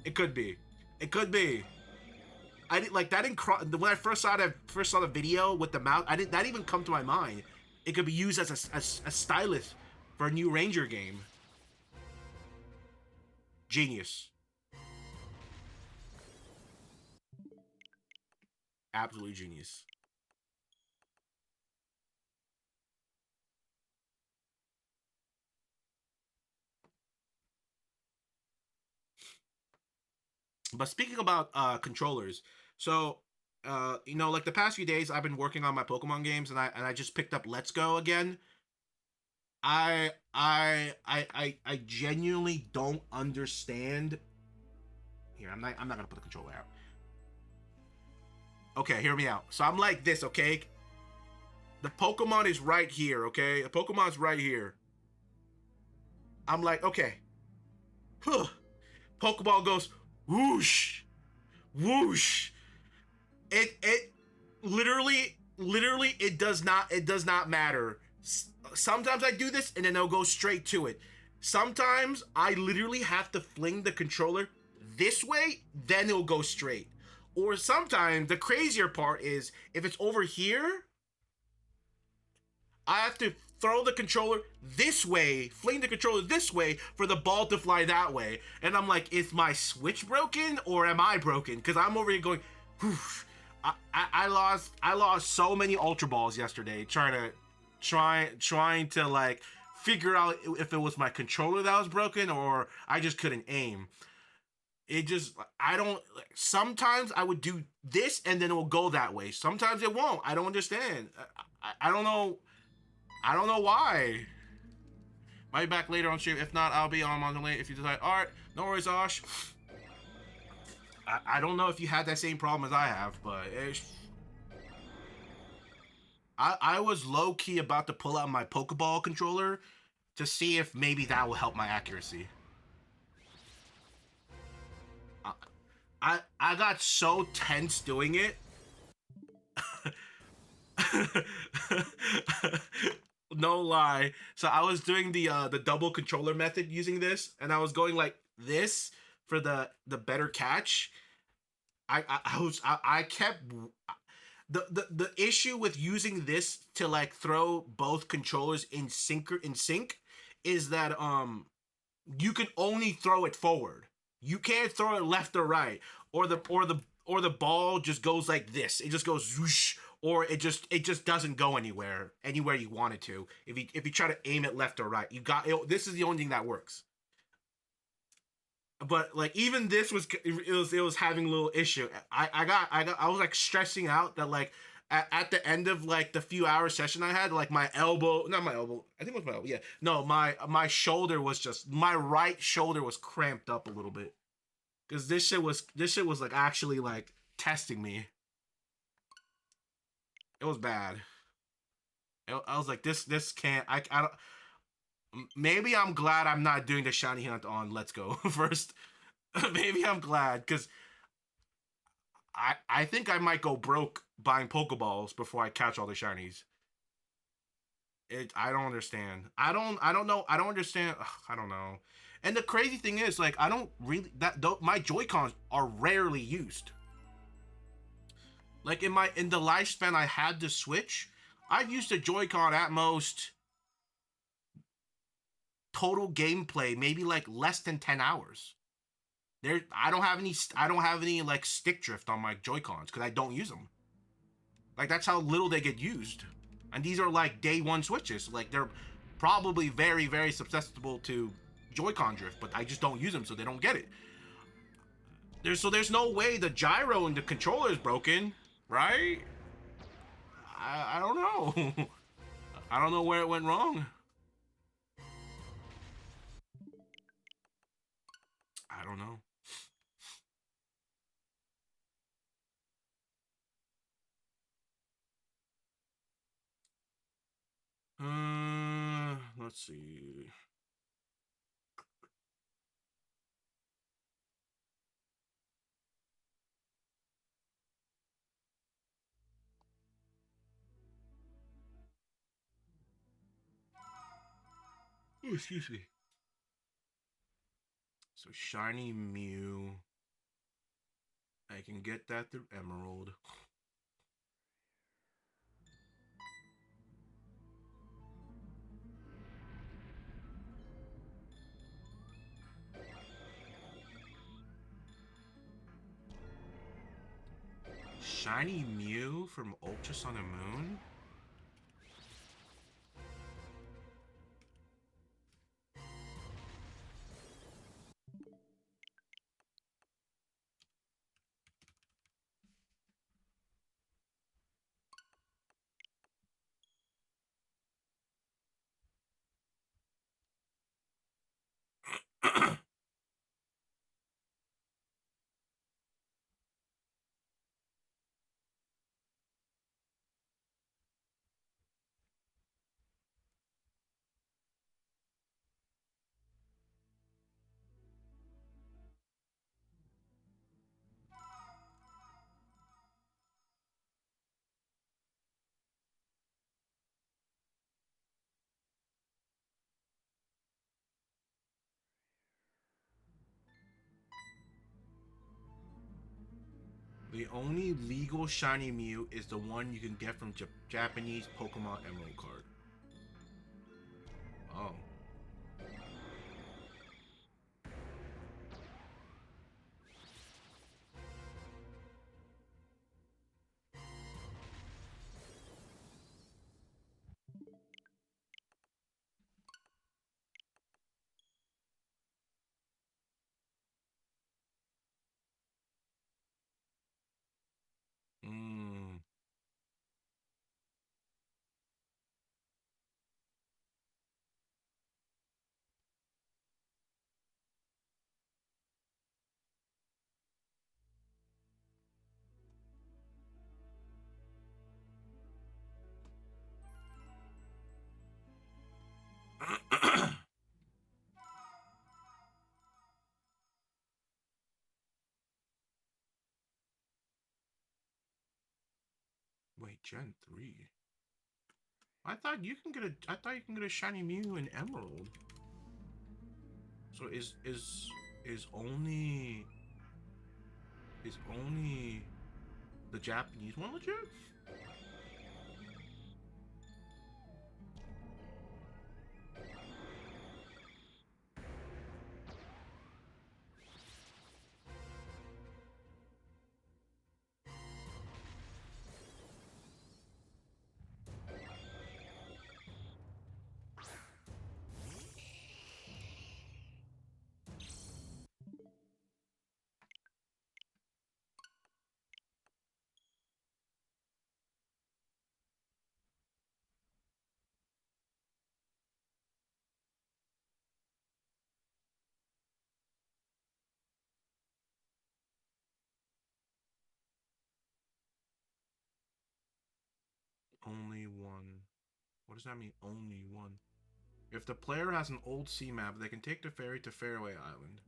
It could be. It could be. I didn't like that. When I first saw the video with the mouse, I didn't that even come to my mind. It could be used as a stylus for a new Ranger game. Genius. Absolutely genius. But speaking about controllers, so like the past few days, I've been working on my Pokemon games, and I just picked up Let's Go again. I genuinely don't understand. Here, I'm not gonna put the controller out. Okay, hear me out. So I'm like this, okay? The Pokemon is right here, okay? The Pokemon's right here. I'm like, okay. Huh. Pokeball goes whoosh, whoosh. It literally it does not matter. Sometimes I do this and then it'll go straight to it. Sometimes I literally have to fling the controller this way, then it'll go straight. Or sometimes the crazier part is if it's over here, I have to throw the controller this way, fling the controller this way for the ball to fly that way. And I'm like, is my Switch broken or am I broken? Because I'm over here going, whew. I lost so many Ultra Balls yesterday trying to like figure out if it was my controller that was broken or I just couldn't aim. It just I don't sometimes I would do this and then it will go that way. Sometimes it won't. I don't understand. I don't know. I don't know why. Might be back later on stream. If not, I'll be on Monday if you decide. All right, no worries, Osh. I don't know if you had that same problem as I have, but I was low key about to pull out my Pokeball controller to see if maybe that will help my accuracy. I got so tense doing it. No lie. So I was doing the double controller method using this, and I was going like this for the better catch. I kept the issue with using this to like throw both controllers in sync is that you can only throw it forward. You can't throw it left or right, or the ball just goes like this. It just goes whoosh, or it just doesn't go anywhere you want it to. If you try to aim it left or right, you got it, this is the only thing that works. But like even this it was having a little issue. I was like stressing out that like at the end of like the few hour session I had, like my elbow, not my elbow, I think it was my elbow, yeah, no, my shoulder was just my right shoulder was cramped up a little bit because this shit was like actually like testing me. It was bad. I was like this can't I don't. Maybe I'm glad I'm not doing the shiny hunt on Let's Go first. Maybe I'm glad because I think I might go broke buying Pokeballs before I catch all the shinies. I don't understand. I don't know. I don't understand. Ugh, I don't know. And the crazy thing is, like, I don't really my Joy Cons are rarely used. Like in the lifespan I had the Switch, I've used a Joy-Con at most total gameplay maybe like less than 10 hours. There, I don't have any like stick drift on my Joy-Cons because I don't use them. Like that's how little they get used, and these are like day one Switches. Like they're probably very susceptible to Joy-Con drift, but I just don't use them, so they don't get it. There's no way the gyro and the controller is broken, right? I don't know. I don't know where it went wrong. I don't know. Let's see. Oh, excuse me. So shiny Mew. I can get that through Emerald. Shiny Mew from Ultra Sun and Moon? The only legal shiny Mew is the one you can get from Japanese Pokemon Emerald card. Oh. Mm. Wait, Gen 3? I thought you can get a shiny Mew in Emerald. So is only is only the Japanese one legit? Only one. What does that mean? Only one. If the player has an old sea map, they can take the ferry to Fairway Island.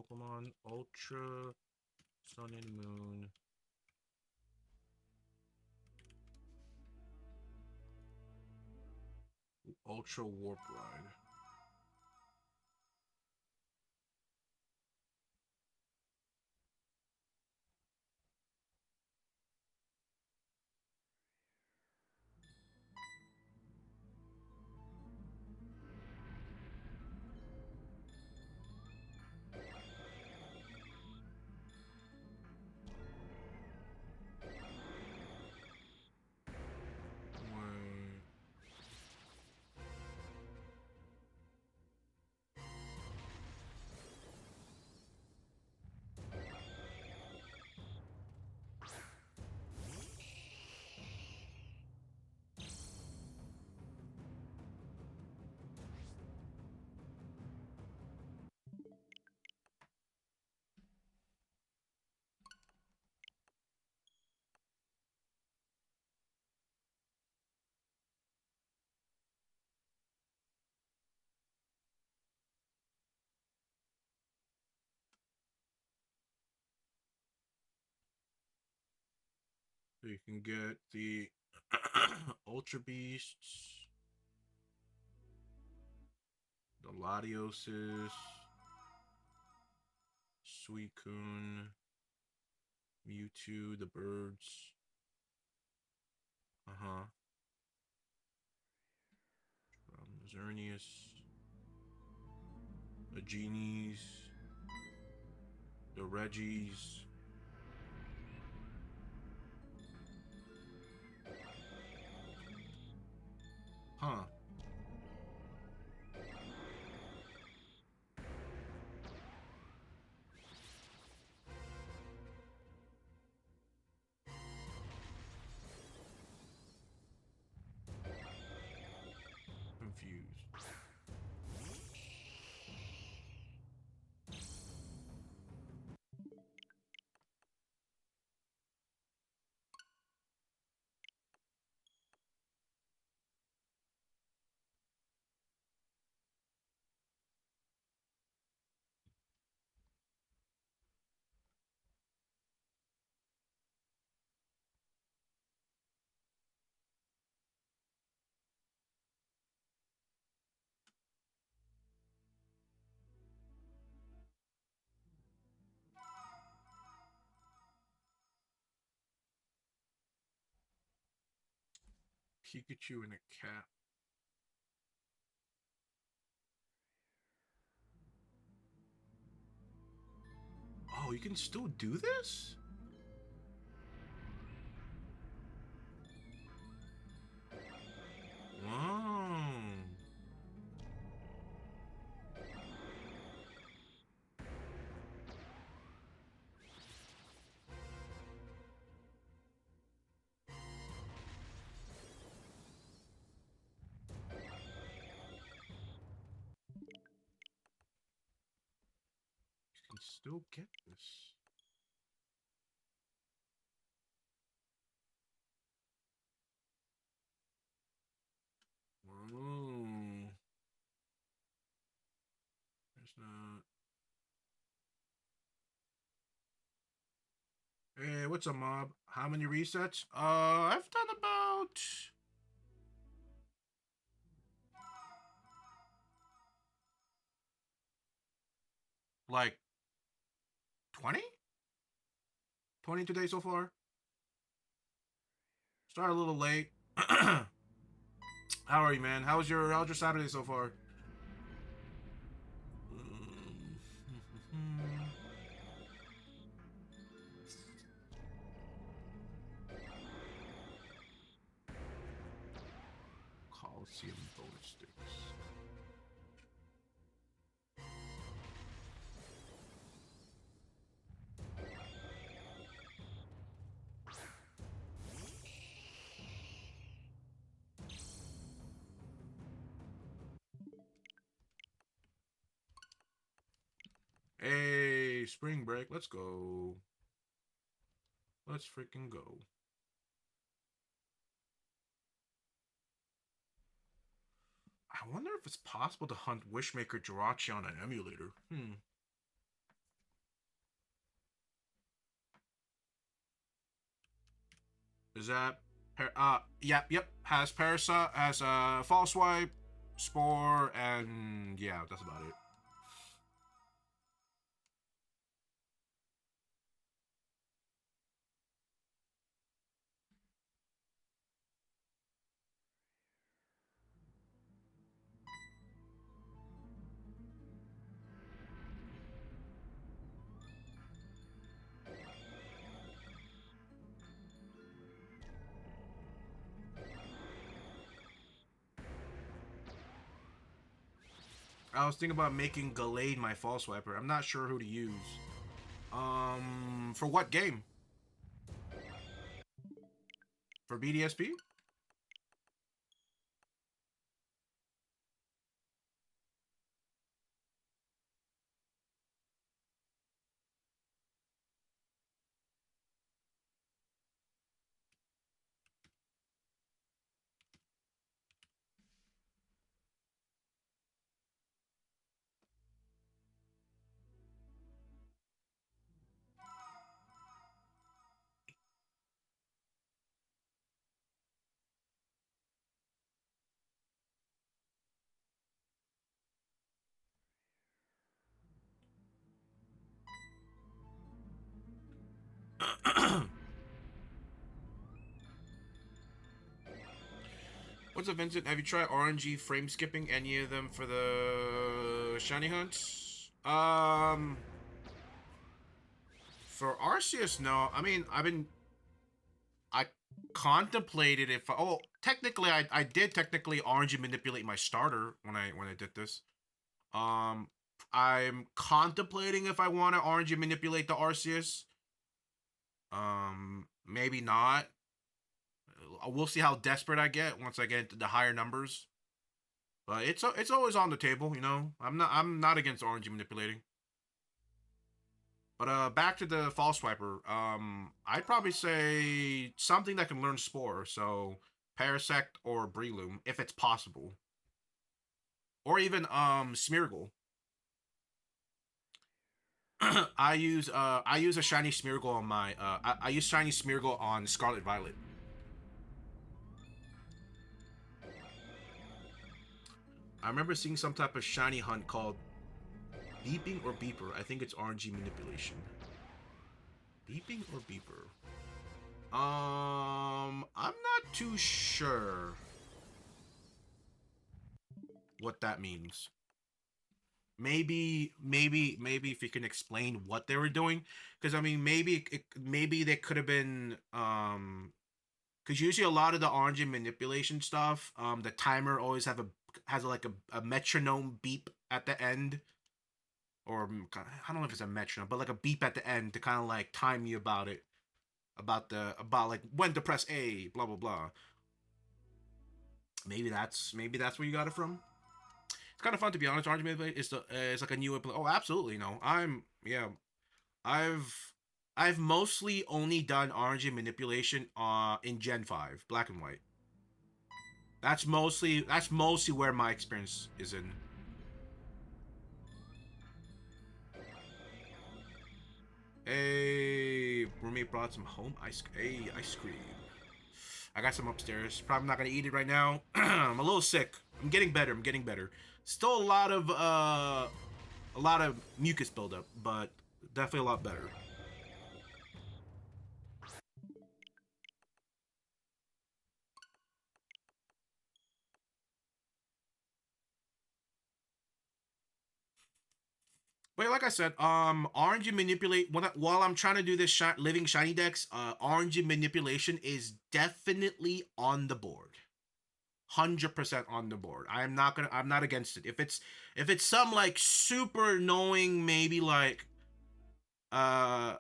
Pokemon Ultra Sun and Moon. Ultra Warp Ride. So you can get the Ultra Beasts, the Latioses, Suicune, Mewtwo, the birds. Uh-huh. Xerneas, the Genies, the Reggies. Huh. Confused. Pikachu and a cat. Oh, you can still do this? Wow. You can still get this. Whoa. There's not. Hey, what's up, mob? How many resets? I've done about like 20? 20 today so far. Started a little late. How are you, man? How's your Saturday so far? Coliseum bonus sticks. Hey, spring break. Let's go. Let's freaking go. I wonder if it's possible to hunt Wishmaker Jirachi on an emulator. Is that yep. Has Parasite, has Fall Swipe, Spore, and yeah, that's about it. I was thinking about making Gallade my Fall Swiper. I'm not sure who to use. For what game? For BDSP? What's up, Vincent? Have you tried RNG frame skipping any of them for the shiny hunts? For Arceus, no. I mean, I contemplated if oh, technically, I did technically RNG manipulate my starter when I did this. Um, I'm contemplating if I want to RNG manipulate the Arceus. Maybe not. We'll see how desperate I get once I get into the higher numbers. But it's always on the table, you know. I'm not against RNG manipulating. But back to the false swiper. I'd probably say something that can learn Spore, so Parasect or Breloom, if it's possible, or even Smeargle. I use a shiny Smeargle on my I use shiny Smeargle on Scarlet Violet. I remember seeing some type of shiny hunt called beeping or beeper. I think it's RNG manipulation. Beeping or beeper? I'm not too sure what that means. Maybe if you can explain what they were doing, because I mean, maybe they could have been because usually a lot of the RNG manipulation stuff, the timer always has like a metronome beep at the end, or I don't know if it's a metronome, but like a beep at the end to kind of like time you about it, about like when to press A, blah blah blah. Maybe that's where you got it from. It's kind of fun to be honest. RNG manipulation is like a new. Oh, absolutely no. Yeah. I've I've mostly only done RNG manipulation in Gen 5, black and white. That's mostly where my experience is in. Hey, roommate brought some home ice cream. I got some upstairs. Probably not gonna eat it right now. I'm a little sick. I'm getting better. I'm getting better. Still a lot of mucus buildup, but definitely a lot better. But like I said, RNG manipulate while I'm trying to do this living shiny decks. RNG manipulation is definitely on the board, 100% on the board. I'm not against it. If it's some like super annoying, maybe uh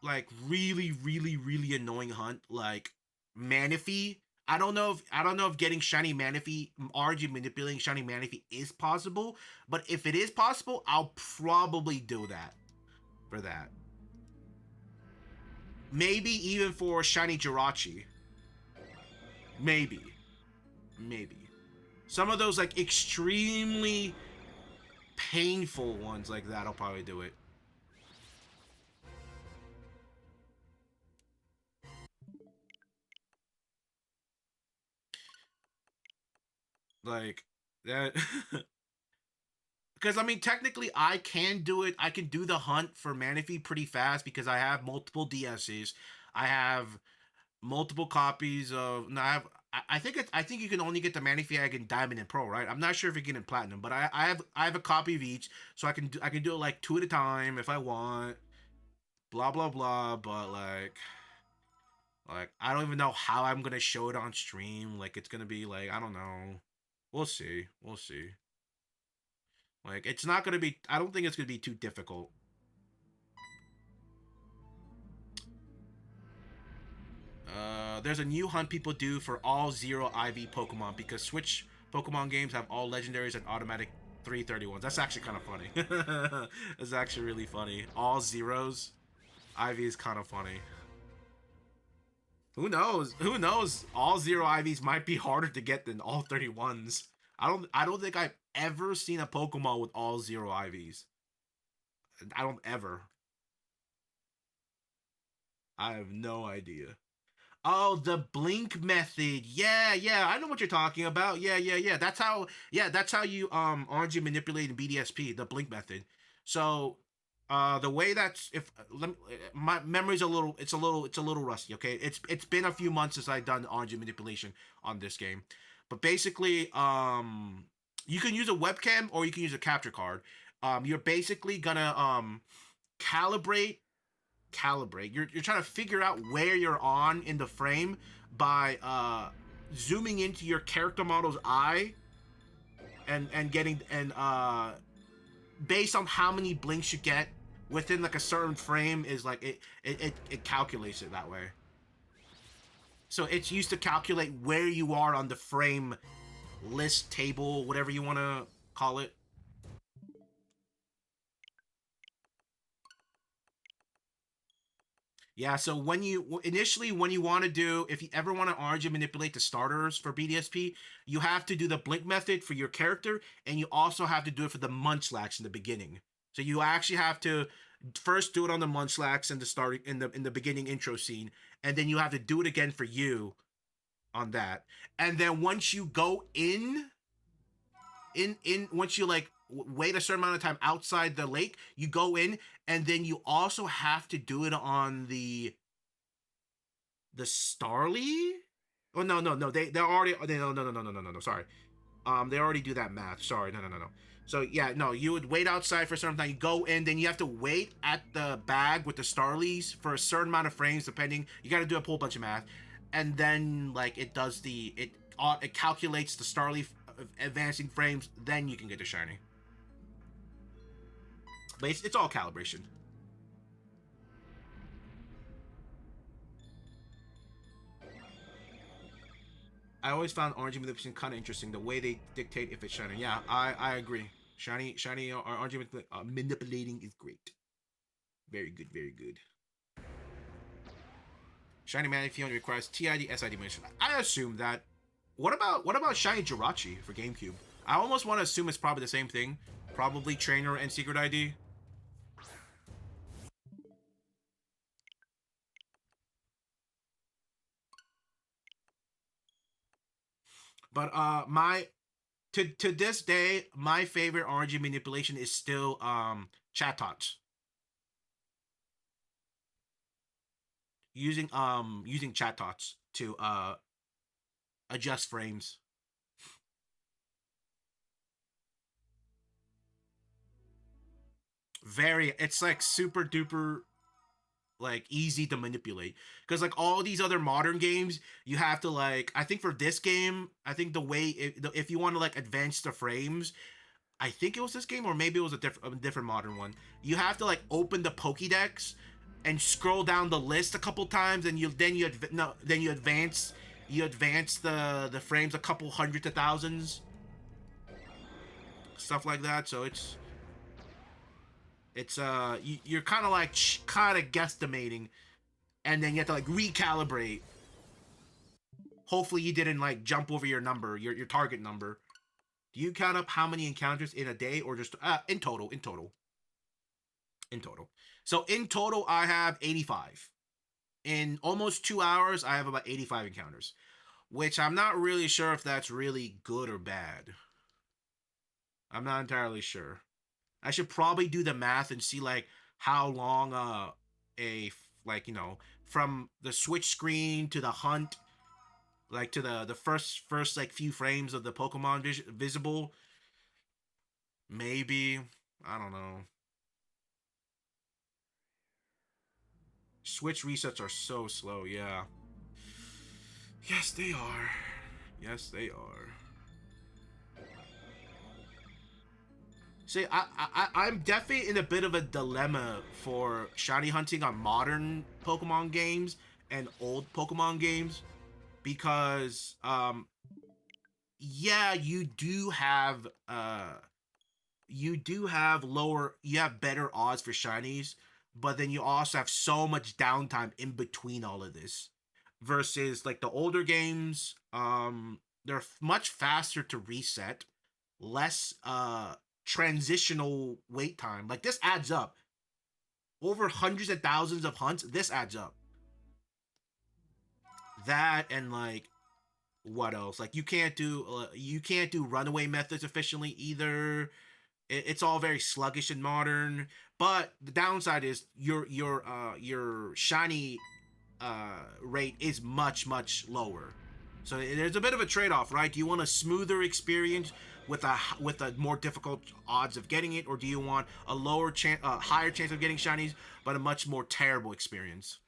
like really really really annoying hunt like Manaphy. I don't know if getting shiny Manaphy, RG manipulating shiny Manaphy is possible, but if it is possible, I'll probably do that for that. Maybe even for shiny Jirachi. Maybe. Maybe. Some of those like extremely painful ones like that, I'll probably do it. Like that. Because I mean, technically, I can do it. I can do the hunt for Manaphy pretty fast because I have multiple DSs. I have multiple copies of. No, I have. I think it's. I think you can only get the Manaphy egg in Diamond and Pro, right? I'm not sure if you get in Platinum, but I have. I have a copy of each, so I can do. I can do it like two at a time if I want. Blah blah blah. But like I don't even know how I'm gonna show it on stream. Like it's gonna be like I don't know. We'll see. We'll see. Like it's not gonna be. I don't think it's gonna be too difficult. There's a new hunt people do for all zero IV Pokemon because Switch Pokemon games have all legendaries and automatic 331s. That's actually kind of funny. That's actually really funny. All zeros. IV is kind of funny. Who knows? Who knows? All zero IVs might be harder to get than all 31s. I don't think I've ever seen a Pokemon with all zero IVs. I don't ever. I have no idea. Oh, the blink method. Yeah, yeah, I know what you're talking about. Yeah, yeah, yeah. That's how you RNG manipulate in BDSP, the blink method. So, the way that's if let me, my memory's a little it's a little rusty, okay? It's been a few months since I've done RNG manipulation on this game. But basically, you can use a webcam or you can use a capture card. You're basically gonna calibrate you're trying to figure out where you're on in the frame by zooming into your character model's eye and getting and based on how many blinks you get within like a certain frame is like it calculates it that way. So it's used to calculate where you are on the frame list table, whatever you want to call it. Yeah, so when you initially when you want to do if you ever want to RNG manipulate the starters for BDSP, you have to do the blink method for your character, and you also have to do it for the Munchlax in the beginning. So you actually have to first do it on the Munchlax in the starting in the beginning intro scene, and then you have to do it again for you on that. And then once you go in once you like wait a certain amount of time outside the lake, you go in, and then you also have to do it on the Starly. Oh no no no they're already no sorry they already do that math. Sorry, no. So yeah, no, you would wait outside for a certain time. You go in, then you have to wait at the bag with the Starlies for a certain amount of frames, depending. You got to do a whole bunch of math, and then like it does it calculates the Starly advancing frames. Then you can get the shiny. But it's all calibration. I always found orange manipulation kind of interesting. The way they dictate if it's shiny. Yeah, I agree. Shiny or orange manipulating is great. Very good, very good. Shiny Manaphy requires TID SID mission. I assume that. What about Shiny Jirachi for GameCube? I almost want to assume it's probably the same thing. Probably trainer and secret ID. But my to this day, my favorite RNG manipulation is still chat tots. Using chat tots to adjust frames. Very it's like super duper like easy to manipulate because like all these other modern games you have to like I think for this game I think the way if you want to like advance the frames I think it was this game or maybe it was a different modern one you have to like open the Pokédex and scroll down the list a couple times and you advance the frames a couple hundred to thousands stuff like that so you're kind of like kind of guesstimating and then you have to like recalibrate. Hopefully you didn't like jump over your number, your target number. Do you count up how many encounters in a day or just in total? In total. So in total I have 85. In almost 2 hours I have about 85 encounters. which I'm not really sure if that's really good or bad. I'm not entirely sure. I should probably do the math and see like how long like from the switch screen to the hunt, like to the first like few frames of the Pokemon visible. Maybe, I don't know. Switch resets are so slow. Yeah. Yes, they are. Yes, they are. See, I'm definitely in a bit of a dilemma for shiny hunting on modern Pokemon games and old Pokemon games because yeah, you have better odds for shinies, but then you also have so much downtime in between all of this versus like the older games. They're much faster to reset, less transitional wait time. Like this adds up over hundreds of thousands of hunts. This adds up. That and like what else? Like you can't do runaway methods efficiently either. It's all very sluggish and modern. But the downside is your shiny rate is much lower. So there's a bit of a trade-off, right? Do you want a smoother experience with a more difficult odds of getting it, or do you want a higher chance of getting shinies, but a much more terrible experience?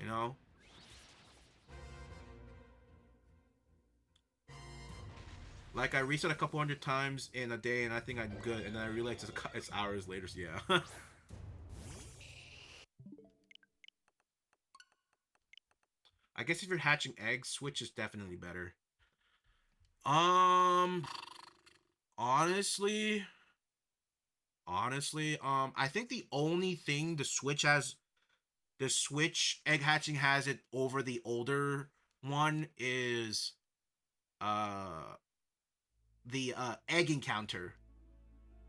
You know. Like I reset a couple hundred times in a day, and I think I'm good. And then I realized it's hours later. So yeah. I guess if you're hatching eggs, Switch is definitely better. Um, honestly, I think the only thing the Switch egg hatching has it over the older one is uh the egg encounter.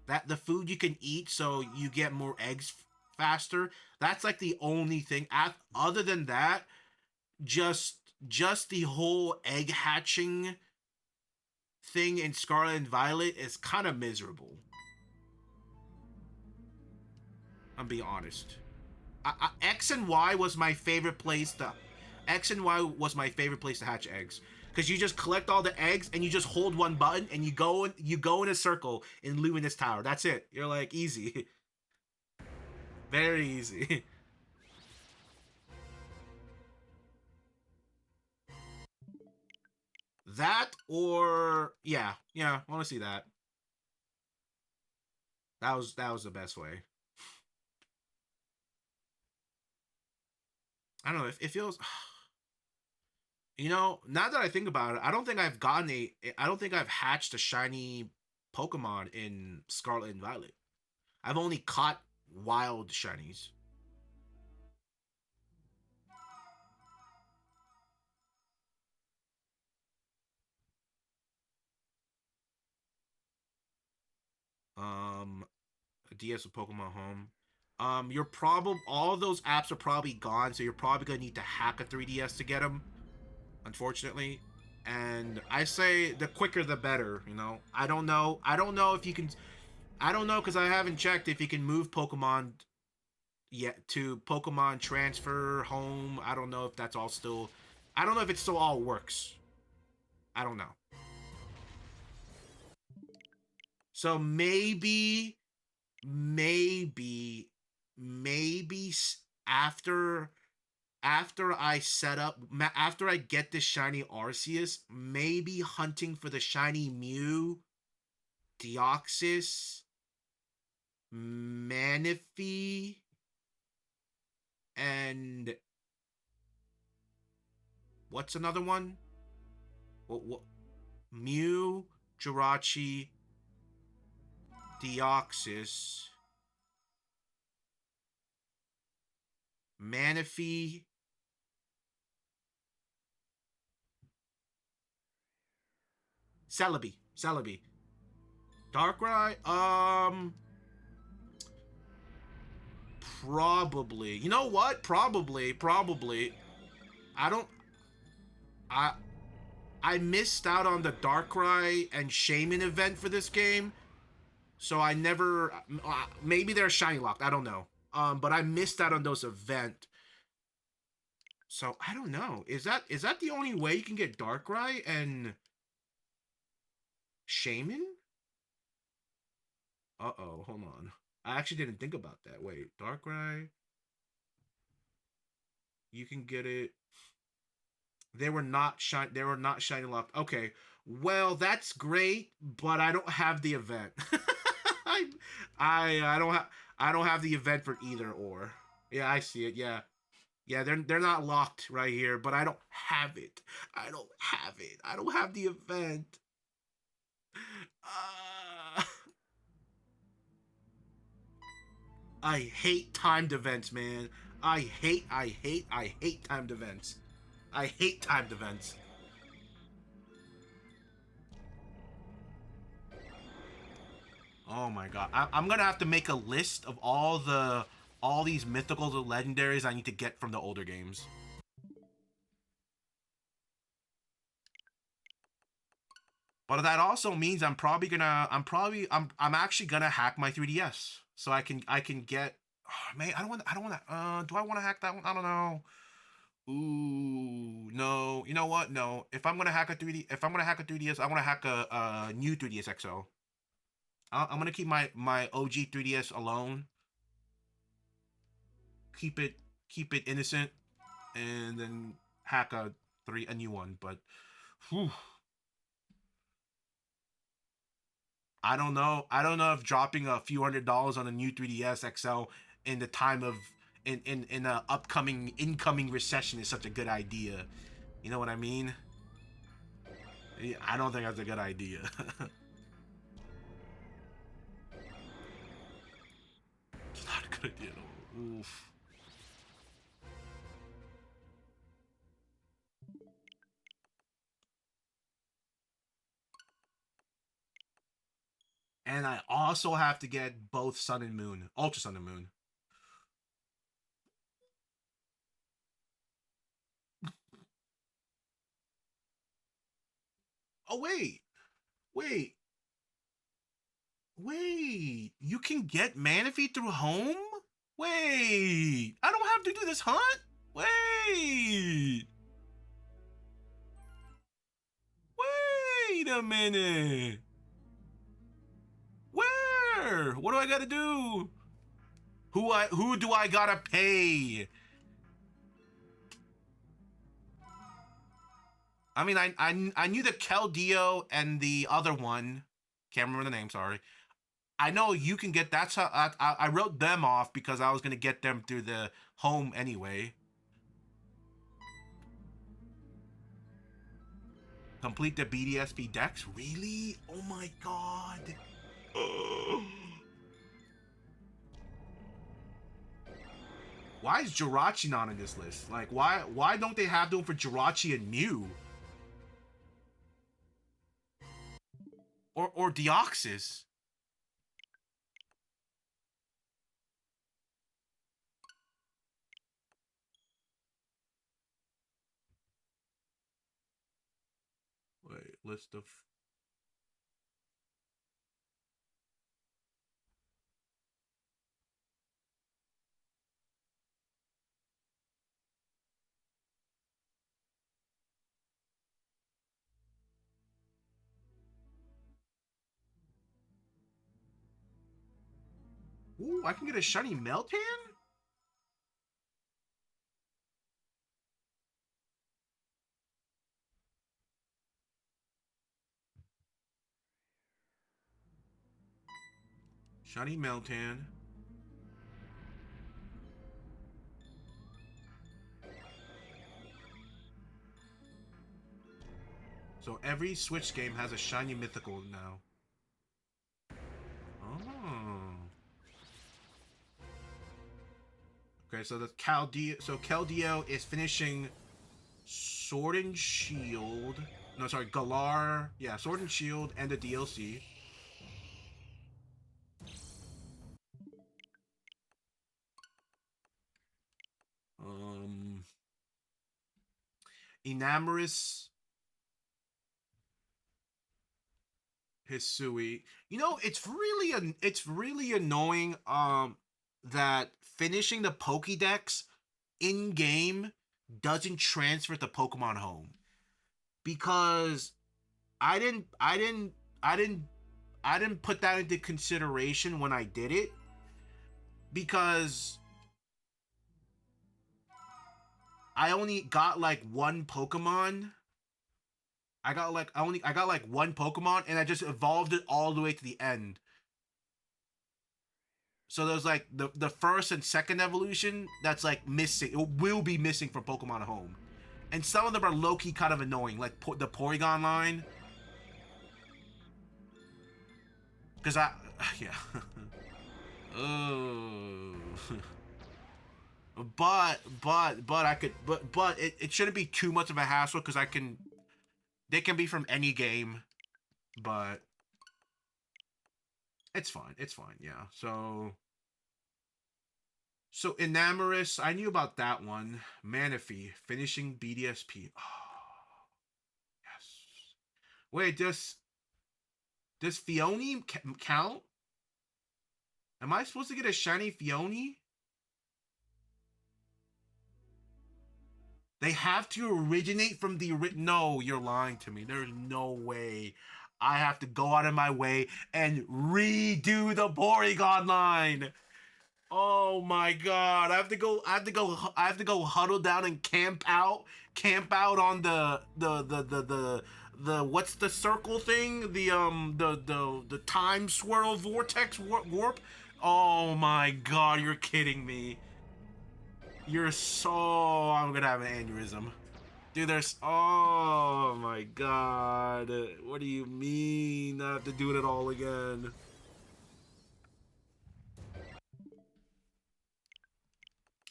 That the food you can eat so you get more eggs faster. That's like the only thing. Other than that, just just the whole egg hatching thing in Scarlet and Violet is kind of miserable. I'm being honest. X and Y was my favorite place to X and Y was my favorite place to hatch eggs because you just collect all the eggs and you just hold one button and you go in a circle in Luminous Tower. That's it. You're like easy, very easy. That or yeah, I want to see that. That was the best way. I don't know. It feels. Now that I think about it, I don't think I've hatched a shiny Pokemon in Scarlet and Violet. I've only caught wild shinies. Um, DS of Pokemon Home. You're probably all those apps are probably gone, so you're probably gonna need to hack a 3DS to get them. Unfortunately, and I say the quicker the better. I don't know. I don't know if you can. I don't know because I haven't checked if you can move Pokemon yet to Pokemon Transfer Home. I don't know if that's all still. I don't know if it still all works. I don't know. So maybe, maybe after after I get this shiny Arceus, maybe hunting for the shiny Mew, Deoxys, Manaphy, and what's another one? What Mew, Jirachi, Deoxys, Manaphy, Celebi. Darkrai, probably. You know what? Probably. I don't. I missed out on the Darkrai and Shaman event for this game, so I never. Maybe they're shiny locked. I don't know. But I missed out on those event. So I don't know. Is that the only way you can get Darkrai and Shaman? Uh-oh, hold on. I actually didn't think about that. Wait, Darkrai. You can get it. They were not shiny locked. Okay. Well, that's great, but I don't have the event. I I don't have the event for either or. Yeah, I see it. Yeah. Yeah, they're not locked right here, but I don't have it. I don't have it. I don't have the event. Uh, I hate timed events, man. I hate timed events. I hate timed events. Oh my god. I'm gonna have to make a list of all these mythicals or legendaries I need to get from the older games. But that also means I'm actually gonna hack my 3DS so I can get. Oh, man, I don't want to. Do I want to hack that one? I don't know. Ooh, no. You know what? No. If I'm gonna hack a 3DS, I want to hack a new 3DS XL. I'm gonna keep my OG 3DS alone. Keep it innocent, and then hack a new one. But, whew, I don't know. I don't know if dropping a few $100s on a new 3DS XL in the time of in a upcoming incoming recession is such a good idea. You know what I mean? Yeah, I don't think that's a good idea. It's not a good idea at all. Oof. And I also have to get both Sun and Moon, Ultra Sun and Moon. Oh wait, wait! You can get Manaphy through home? Wait, I don't have to do this hunt. Wait, wait a minute. Where? What do I gotta do? Who do I gotta pay? I mean, I knew the Keldeo and the other one. Can't remember the name. Sorry. I know you can get. That's how I wrote them off because I was gonna get them through the home anyway. Complete the BDSP decks? Really? Oh my god. Why is Jirachi not on this list? Like, why don't they have them for Jirachi and Mew? Or Deoxys? Wait, list of. Ooh, I can get a shiny Meltan? Shiny Meltan. So every Switch game has a shiny mythical now. Oh. Okay, so the Keldeo is finishing Sword and Shield. No, sorry, Galar. Yeah, Sword and Shield and the DLC. Um, Enamorous Hisui. You know, it's really annoying that finishing the Pokédex in game doesn't transfer to Pokemon Home, because I didn't I didn't I didn't I didn't put that into consideration when I did it, because I only got like one Pokemon. I got like one Pokemon, and I just evolved it all the way to the end. So there's like the first and second evolution that's like missing. It will be missing from Pokemon Home, and some of them are low key kind of annoying, like the Porygon line. Because I, yeah. Oh. but I could, but it shouldn't be too much of a hassle, because I can. They can be from any game, but it's fine. It's fine. Yeah. So Enamorous, I knew about that one. Manaphy, finishing BDSP. Oh, yes. Wait, does Fione count? Am I supposed to get a shiny Fione? They have to originate from the no, you're lying to me. There's no way I have to go out of my way and redo the Porygon line. Oh my god. I have to go huddle down and camp out on the what's the circle thing? The time swirl vortex warp. Oh my god, you're kidding me. You're so I'm gonna have an aneurysm. Dude, there's oh my god. What do you mean I have to do it all again?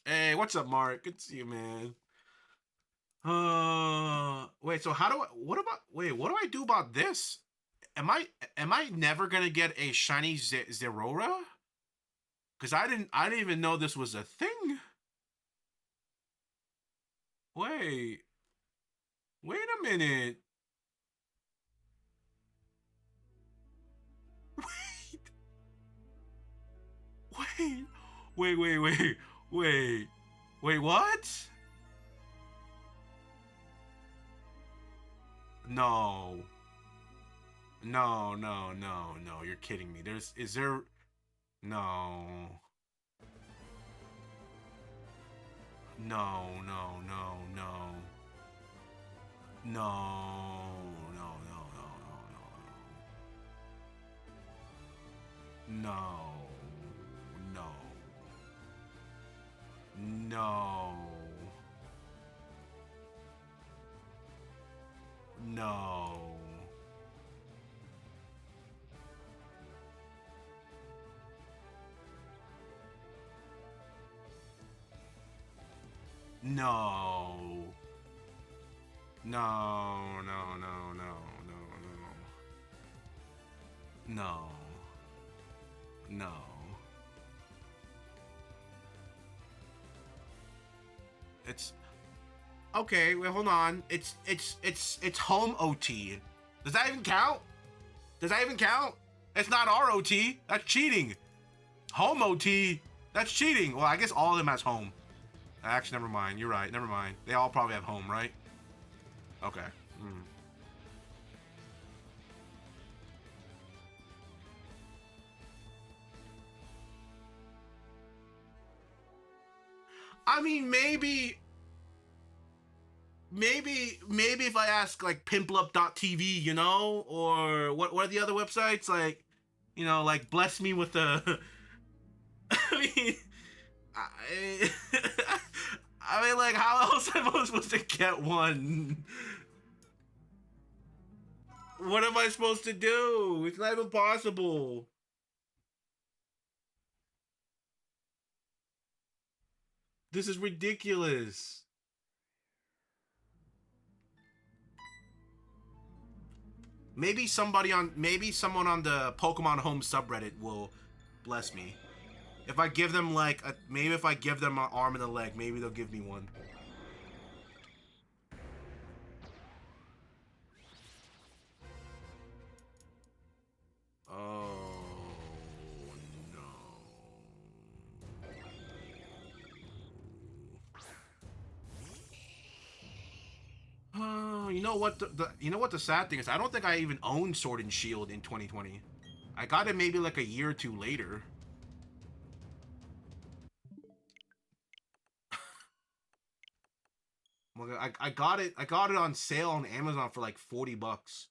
Hey, what's up, Mark? Good to see you, man. Wait, so how do I what do I do about this? Am I never gonna get a shiny Zerora? Cause I didn't even know this was a thing. Wait, wait a minute. Wait, wait, wait, wait, wait, wait, what? No. No, no, no, no. You're kidding me. Is there, no. No, no, no, no. No, no, no, no, no, no. No. No. No. No. No, no, no, no, no, no. No. No. It's okay, wait, hold on. It's home OT. Does that even count? Does that even count? It's not our OT. That's cheating. Home OT. That's cheating. Well, I guess all of them has home. Actually, never mind. You're right. Never mind. They all probably have home, right? Okay. Mm. I mean, maybe if I ask like pimplup.tv, you know, or what are the other websites, like, you know, like bless me with the I mean I, I mean, like, how else am I supposed to get one? What am I supposed to do? It's not even possible. This is ridiculous. Maybe someone on the Pokemon Home subreddit will bless me. If I give them like maybe if I give them an arm and a leg, maybe they'll give me one. Oh no. You know what you know what the sad thing is? I don't think I even owned Sword and Shield in 2020. I got it maybe like a year or two later. I got it. I got it on sale on Amazon for like $40.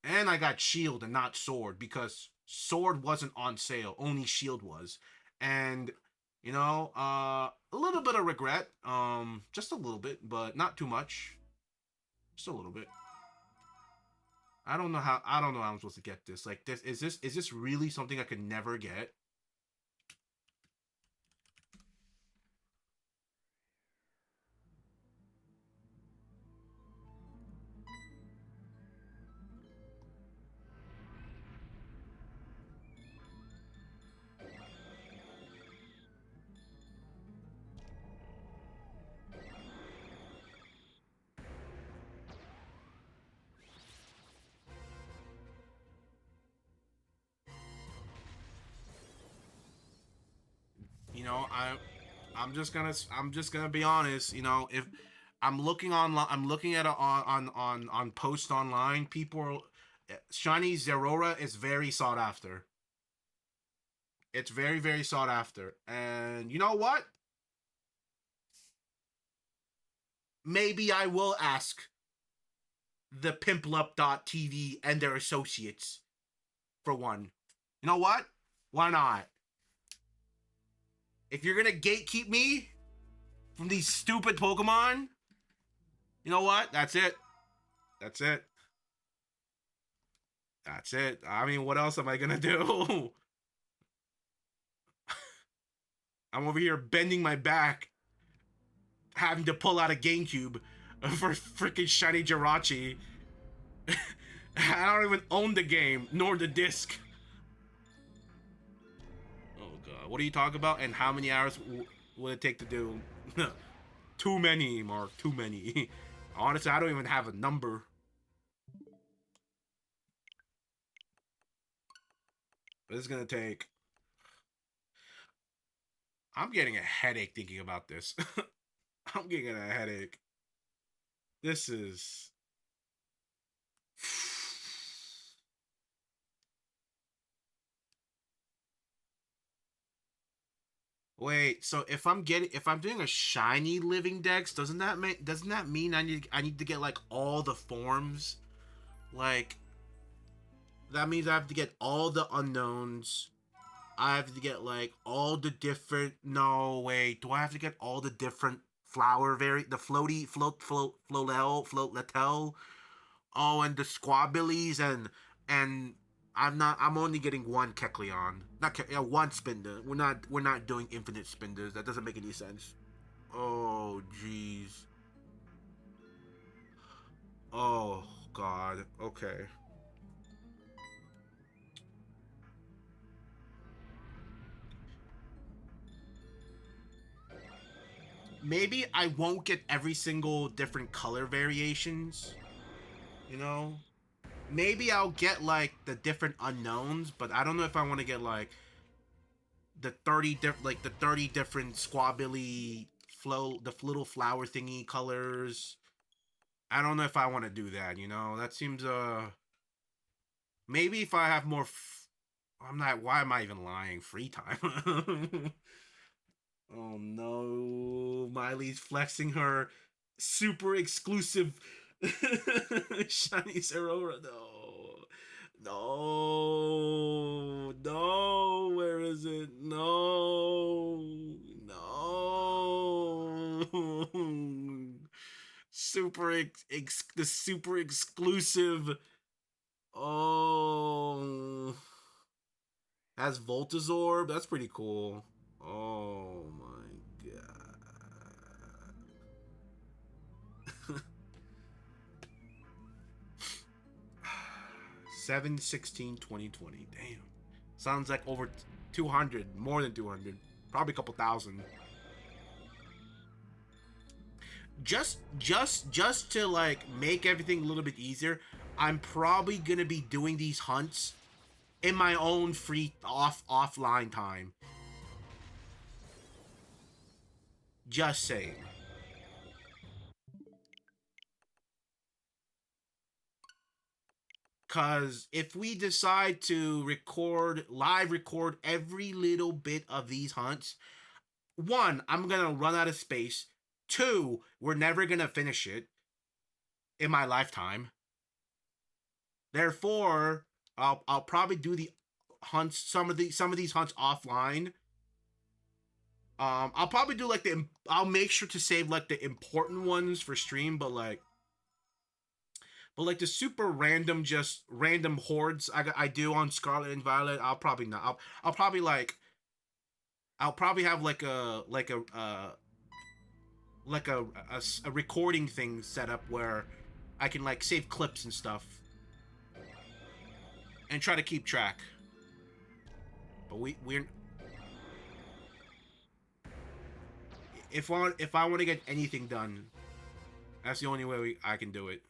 And I got Shield and not Sword because Sword wasn't on sale. Only Shield was. And you know, a little bit of regret. Just a little bit, but not too much. Just a little bit. I don't know how I'm supposed to get this. Like is this really something I could never get? You know, I'm just gonna be honest. You know, if I'm looking online, I'm looking at it on posts online. People, shiny Zerora is very sought after. It's very sought after, and you know what? Maybe I will ask the TV and their associates for one. You know what? Why not? If you're gonna gatekeep me from these stupid Pokemon, you know what? That's it. That's it. That's it. I mean, what else am I gonna do? I'm over here bending my back, having to pull out a GameCube for freaking shiny Jirachi. I don't even own the game, nor the disc. Oh god, what are you talking about? And how many hours will it take to do? Too many, Mark. Too many. Honestly, I don't even have a number. This is gonna take. I'm getting a headache thinking about this. I'm getting a headache. This is. Wait, so if I'm doing a shiny living dex, doesn't that mean I need to get like all the forms? Like that means I have to get all the unknowns. I have to get like all the different. No, wait. Do I have to get all the different the floaty float latel? Oh, and the squabbilies and I'm only getting one Kecleon. Not yeah, one Spinder. We're not doing infinite Spinders. That doesn't make any sense. Oh jeez. Oh god. Okay. Maybe I won't get every single different color variations, you know? Maybe I'll get like the different unknowns, but I don't know if I want to get like the 30 different squabbly the little flower thingy colors. I don't know if I want to do that, you know? That seems maybe if I have more I'm not why am I even lying? Free time. Oh no, Miley's flexing her super exclusive shiny Aurora. No, no, no. Where is it? No, no. The super exclusive. Oh, has Voltazorb. That's pretty cool. Oh my god. 7/16/2020. Damn. Sounds like over 200, more than 200. Probably a couple thousand. just to like make everything a little bit easier, I'm probably gonna be doing these hunts in my own free offline time. Just saying. Cause if we decide to live record every little bit of these hunts, one, I'm gonna run out of space. Two, we're never gonna finish it in my lifetime. Therefore, I'll probably do the hunts, some of these hunts offline. I'll probably do like I'll make sure to save like the important ones for stream, but like the super random, just random hordes I do on Scarlet and Violet, I'll probably not. I'll probably like I'll probably have like a recording thing set up where I can like save clips and stuff and try to keep track. But we're if I want to get anything done, that's the only way I can do it.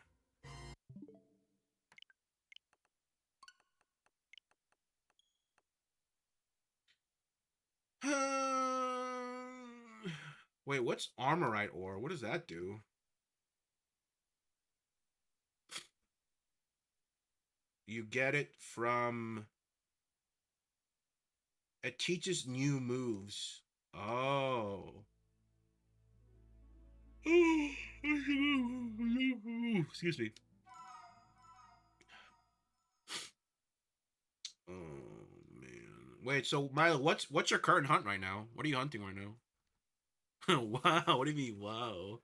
Wait, what's Armorite ore? What does that do? You get it from. It teaches new moves. Oh. Excuse me. Oh man. Wait, so Milo, what's your current hunt right now? What are you hunting right now? Wow, what do you mean, wow?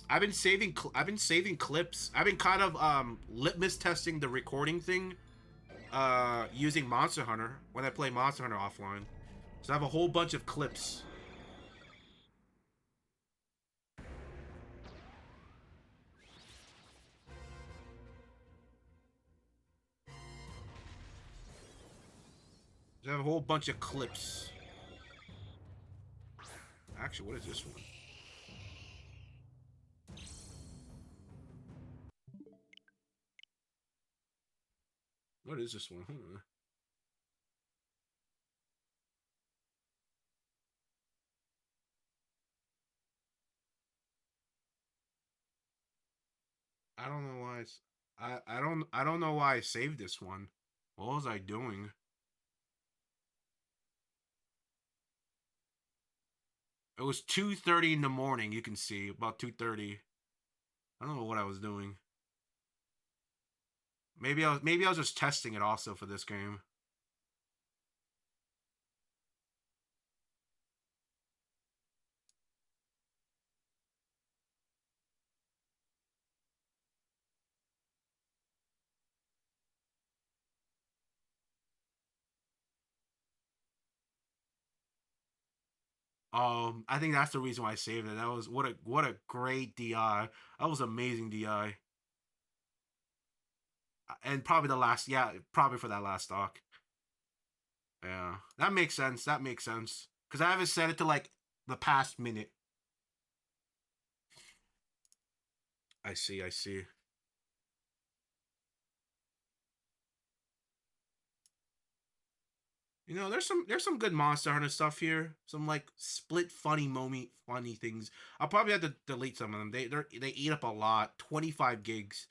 I've been saving clips. I've been kind of litmus testing the recording thing using Monster Hunter when I play Monster Hunter offline. So I have a whole bunch of clips. So I have a whole bunch of clips. Actually, what is this one? What is this one? I don't know why I don't know why I saved this one. What was I doing? It was 2:30 in the morning, you can see, about 2:30. I don't know what I was doing. Maybe I was just testing it also for this game. I think that's the reason why I saved it. That was what a great DI. That was amazing DI. And probably the last, yeah, probably for that last stock. Yeah, that makes sense. That makes sense. Because I haven't set it to like the past minute. I see. I see. You know, there's some good Monster Hunter stuff here. Some like split funny things. I'll probably have to delete some of them. They eat up a lot. 25 gigs.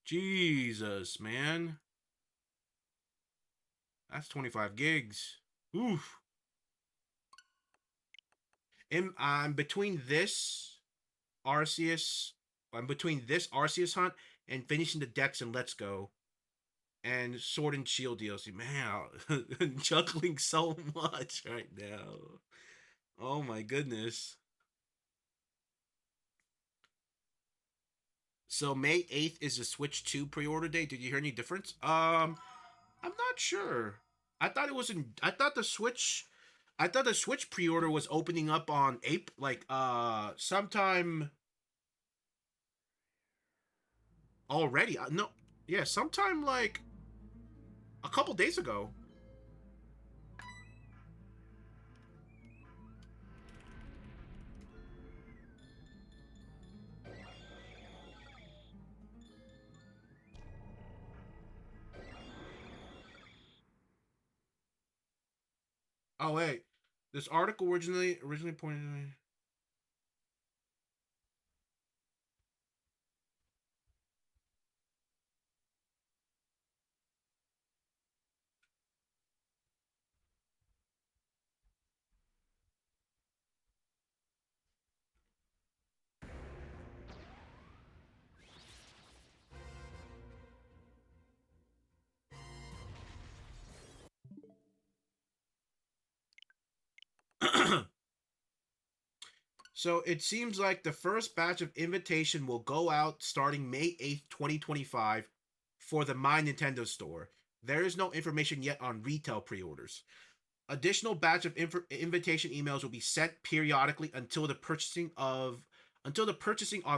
Jesus, man. That's 25 gigs. Oof. I'm between this Arceus. I'm between this Arceus hunt and finishing the decks and Let's Go and Sword and Shield DLC. Man, I'm juggling so much right now. Oh my goodness. So May 8th is the Switch 2 pre-order date. Did you hear any difference? I'm not sure. I thought the Switch pre-order was opening up on April, like sometime already. No, yeah, sometime like a couple days ago. Oh wait, this article originally pointed. So it seems like the first batch of invitation will go out starting May 8th, 2025 for the My Nintendo store. There is no information yet on retail pre-orders. Additional batch of invitation emails will be sent periodically until the purchasing on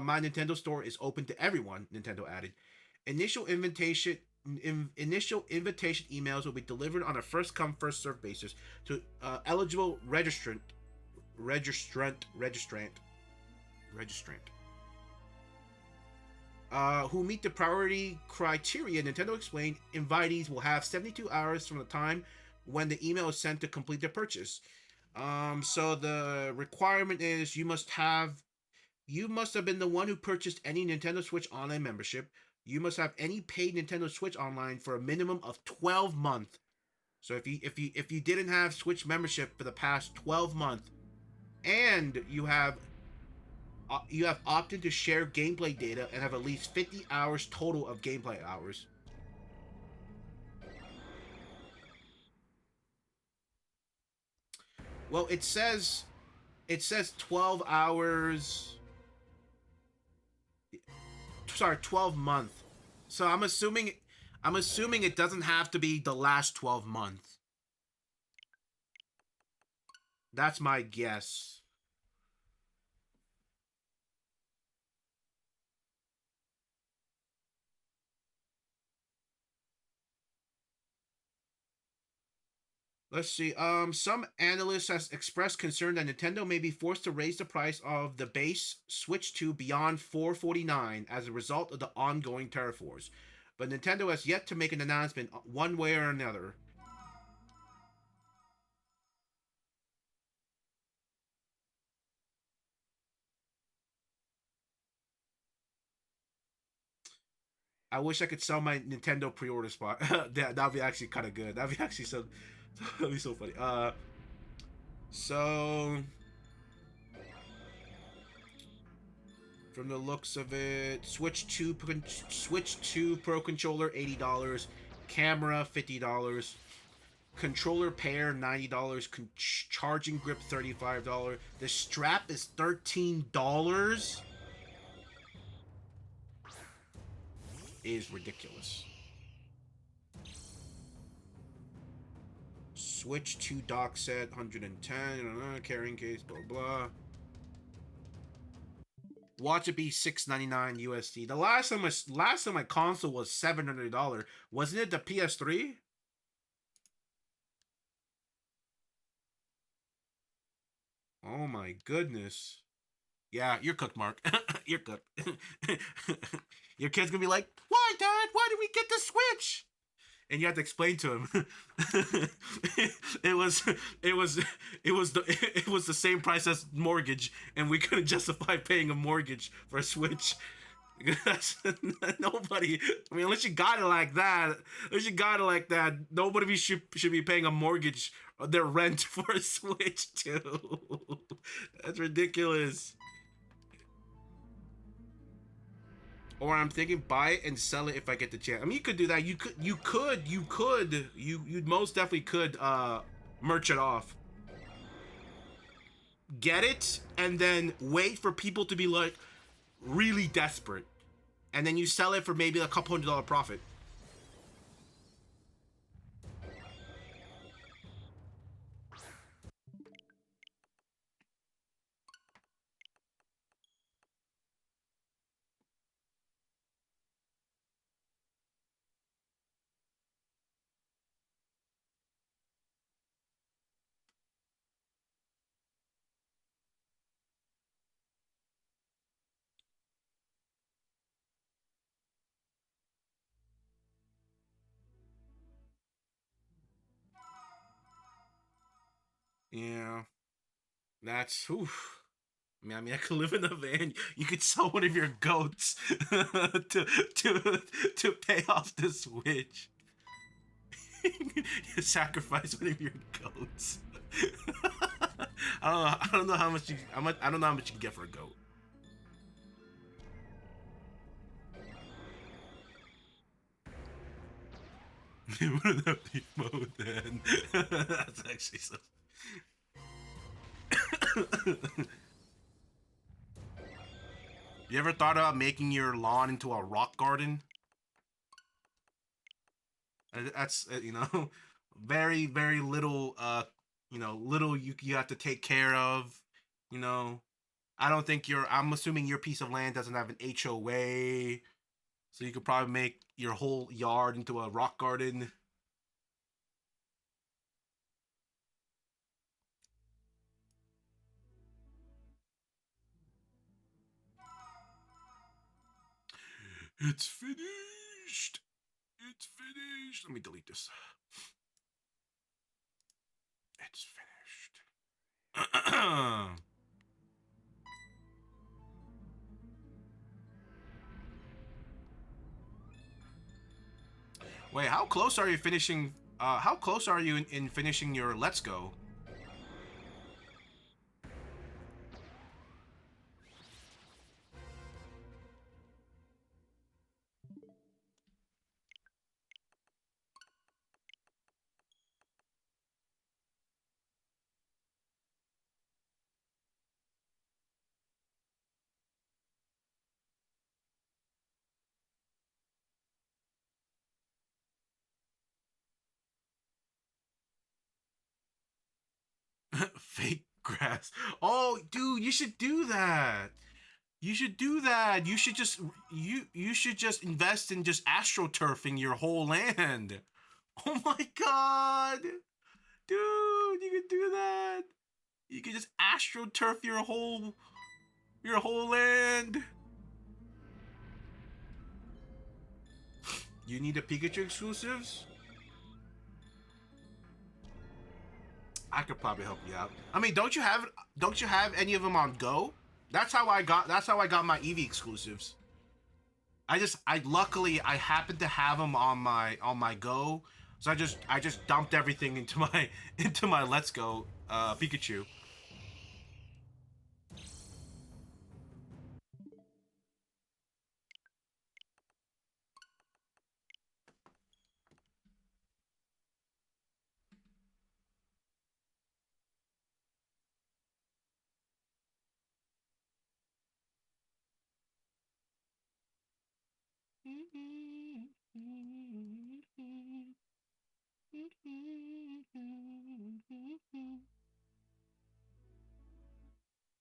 My Nintendo store is open to everyone, Nintendo added. Initial invitation emails will be delivered on a first come first served basis to eligible registrant who meet the priority criteria. Nintendo explained invitees will have 72 hours from the time when the email is sent to complete their purchase. So the requirement is you must have been the one who purchased any Nintendo Switch Online membership. You must have any paid Nintendo Switch Online for a minimum of 12 months. So if you didn't have Switch membership for the past 12 months, and you have opted to share gameplay data and have at least 50 hours total of gameplay hours. Well, it says 12 hours. Sorry, 12 month. So I'm assuming it doesn't have to be the last 12 months. That's my guess. Let's see. Some analysts has expressed concern that Nintendo may be forced to raise the price of the base Switch 2 beyond 449 as a result of the ongoing tariff wars. But Nintendo has yet to make an announcement one way or another. I wish I could sell my Nintendo pre-order spot. That'd be actually kind of good. That'd be actually so. That'd be so funny. So from the looks of it, Switch 2 Pro controller $80, camera $50, controller pair $90, charging grip $35. The strap is $13. Is ridiculous. Switch 2 dock set 110, carrying case, blah blah. Watch it be $699 USD. The last time my console was $700. Wasn't it the PS3? Oh my goodness. Yeah, you're cooked, Mark. You're cooked. Your kid's gonna be like, "Why, Dad? Why did we get the Switch?" And you have to explain to him. it was it was it was the same price as mortgage, and we couldn't justify paying a mortgage for a Switch. Nobody. I mean, unless you got it like that, nobody should be paying a mortgage or their rent for a Switch too. That's ridiculous. Or I'm thinking buy it and sell it if I get the chance. I mean, you could do that. You most definitely could merch it off. Get it and then wait for people to be like really desperate. And then you sell it for maybe a couple $100 profit. Yeah, that's oof. I mean, I could live in a van. You could sell one of your goats to to to pay off the Switch. You sacrifice one of your goats. I don't know. I don't know how much you. I don't know how much you can get for a goat. You wouldn't have the mode then. That's actually so. You ever thought about making your lawn into a rock garden? That's you know, very little little you have to take care of. You know, I don't think your I'm assuming your piece of land doesn't have an HOA, so you could probably make your whole yard into a rock garden. It's finished. It's finished. Let me delete this. It's finished. Wait, how close are you finishing? How close are you in finishing your Let's Go? Fake grass. Oh, dude, you should do that. You should do that. You should just invest in just astroturfing your whole land. Oh my god. Dude, you could do that. You could just astroturf your whole land. You need the Pikachu exclusives? I could probably help you out. I mean, don't you have any of them on Go? That's how I got my Eevee exclusives. I luckily I happened to have them on my Go, so I just dumped everything into my into my Let's Go Pikachu.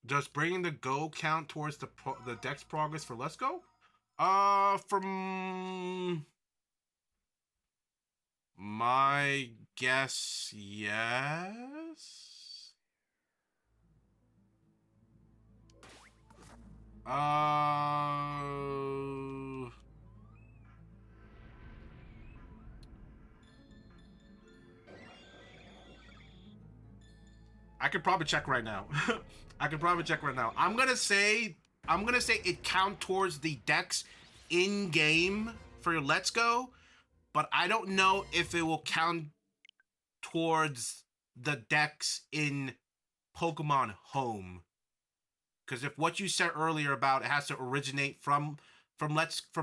Does bringing the Go count towards the Dex progress for Let's Go? From my guess, yes. Uh, I could probably check right now. I could probably check right now. I'm gonna say it count towards the Dex in game for your Let's Go, but I don't know if it will count towards the Dex in Pokemon Home. Because if what you said earlier about it has to originate from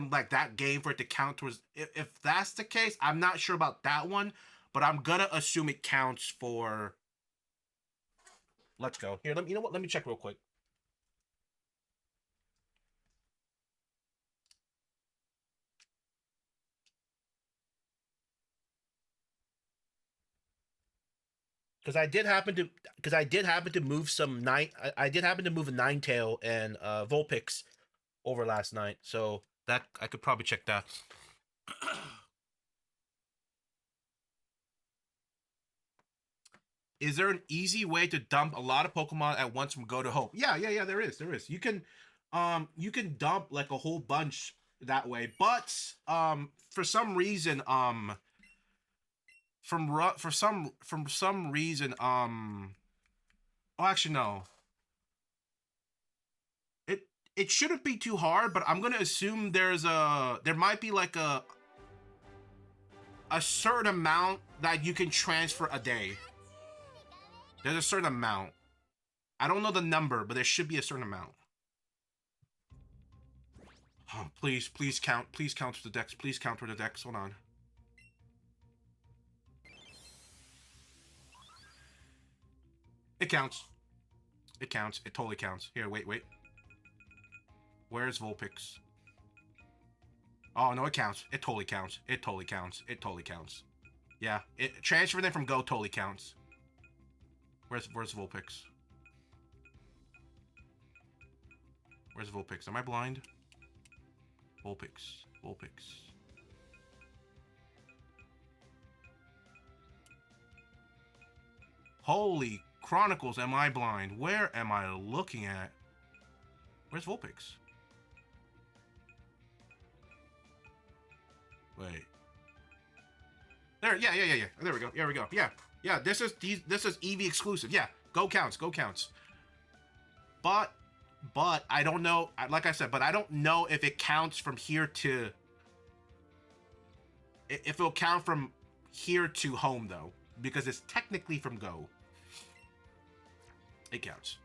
like that game for it to count towards, if that's the case, I'm not sure about that one, but I'm gonna assume it counts for Let's Go. Here, let me, you know what? Let me check real quick. Because I did happen to move some nine I did happen to move a Ninetale and Vulpix over last night, so that I could probably check that. Is there an easy way to dump a lot of Pokemon at once from Go to Home? Yeah. There is. You can dump like a whole bunch that way, but for some reason, for some reason, Oh, actually, no. It shouldn't be too hard, but I'm gonna assume there might be like a certain amount that you can transfer a day. There's a certain amount. I don't know the number, but there should be a certain amount. Oh, please count. Please count the decks. Please counter the decks. Hold on. It counts. It counts. It totally counts. Here, wait. Where's Vulpix? Oh, no, it counts. It totally counts. It totally counts. It totally counts. Yeah, transfer them from Go totally counts. Where's Vulpix? Where's Vulpix? Am I blind? Vulpix. Holy Chronicles, am I blind? Where am I looking at? Where's Vulpix? Wait. There, yeah. There we go. Yeah. This is EV exclusive. Yeah, go counts. But I don't know. Like I said, but I don't know if it counts from here to. If it'll count from here to home though, because it's technically from Go. It counts.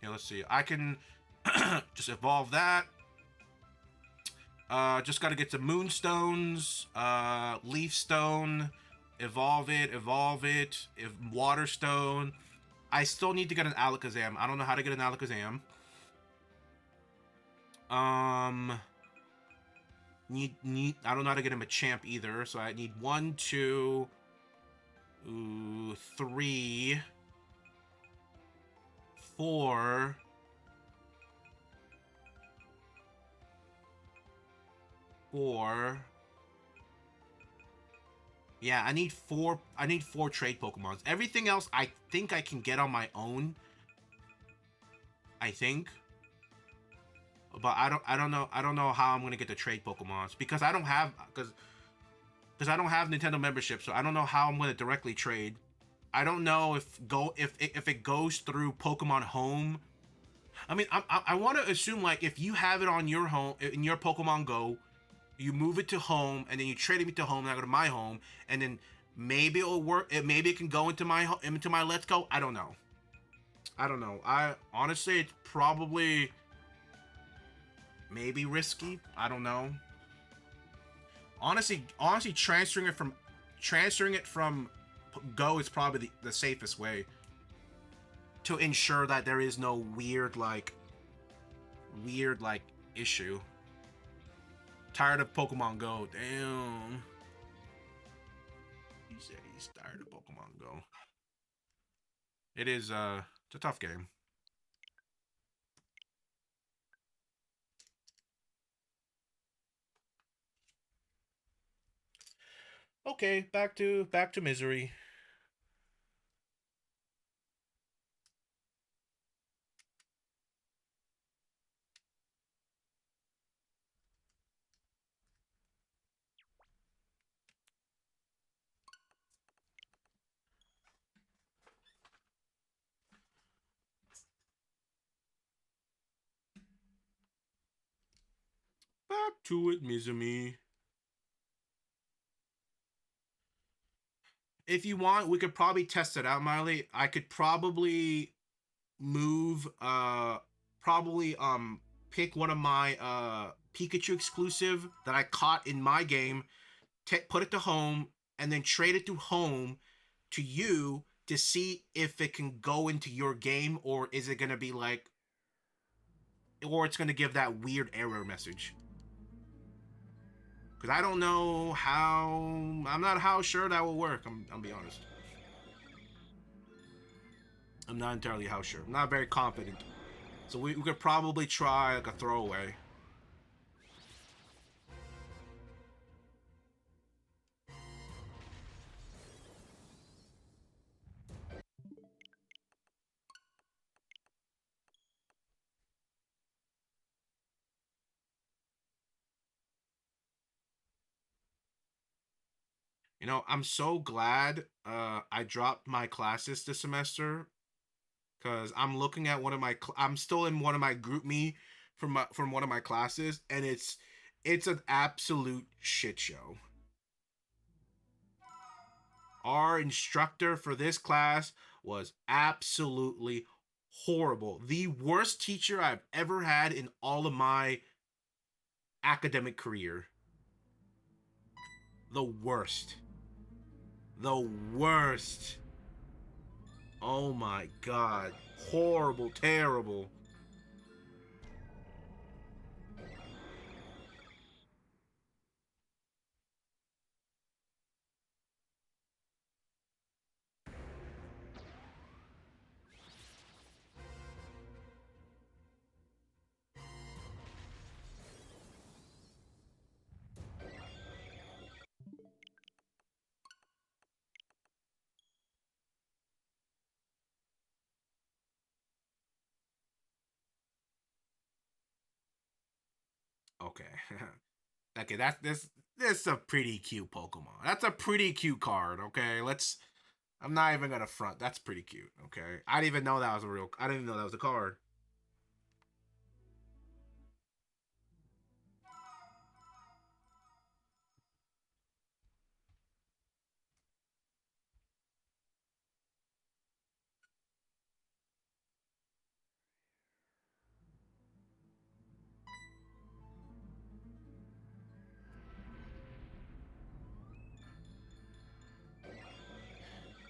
Yeah, let's see. I can just evolve that. Just gotta get some Moonstones, Leaf Stone, evolve it, Water Stone. I still need to get an Alakazam. I don't know how to get an Alakazam. Need I don't know how to get him a champ either, so I need 1, 2, 3, 4. Yeah, I need 4 trade Pokemons. Everything else I think I can get on my own. I think. But I don't know how I'm gonna get the trade Pokemons because I don't have Nintendo membership, so I don't know how I'm gonna directly trade. I don't know if it goes through Pokemon Home. I mean, I want to assume like if you have it on your home in your Pokemon Go, you move it to home and then you trade it to home, and I go to my home, and then maybe it'll work. Maybe it can go into my Let's Go. I don't know. I honestly, it's probably maybe risky. I don't know. Honestly, transferring it from Go is probably the safest way to ensure that there is no weird issue. Tired of Pokemon Go. Damn. He said he's tired of Pokemon Go. It is it's a tough game. Okay, back to misery. Back to it, Mizumi. If you want, we could probably test it out, Miley. I could probably move pick one of my Pikachu exclusive that I caught in my game, put it to home, and then trade it to home to you to see if it can go into your game, or is it gonna be like, or it's gonna give that weird error message. Because I don't know how. I'm not how sure that will work. I'll be honest. I'm not entirely how sure. I'm not very confident. So we could probably try like a throwaway. You know, I'm so glad I dropped my classes this semester because I'm looking at one of my I'm still in one of my group me from one of my classes, and it's an absolute shit show. Our instructor for this class was absolutely horrible. The worst teacher I've ever had in all of my academic career. The worst. The worst. Oh my god. Horrible, terrible. Okay. Okay, that's this is a pretty cute Pokemon. That's a pretty cute card, okay? Let's I'm not even gonna front. That's pretty cute, okay? I didn't even know that was a real I didn't even know that was a card.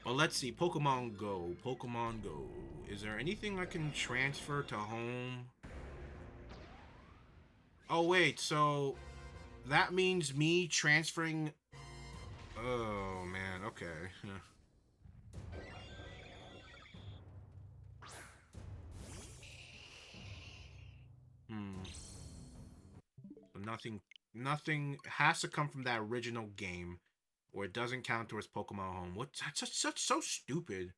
But let's see, Pokemon Go. Pokemon Go. Is there anything I can transfer to home? Oh wait, so that means me transferring. Oh man, okay. Hmm. So nothing has to come from that original game, or it doesn't count towards Pokemon Home. What? That's so stupid.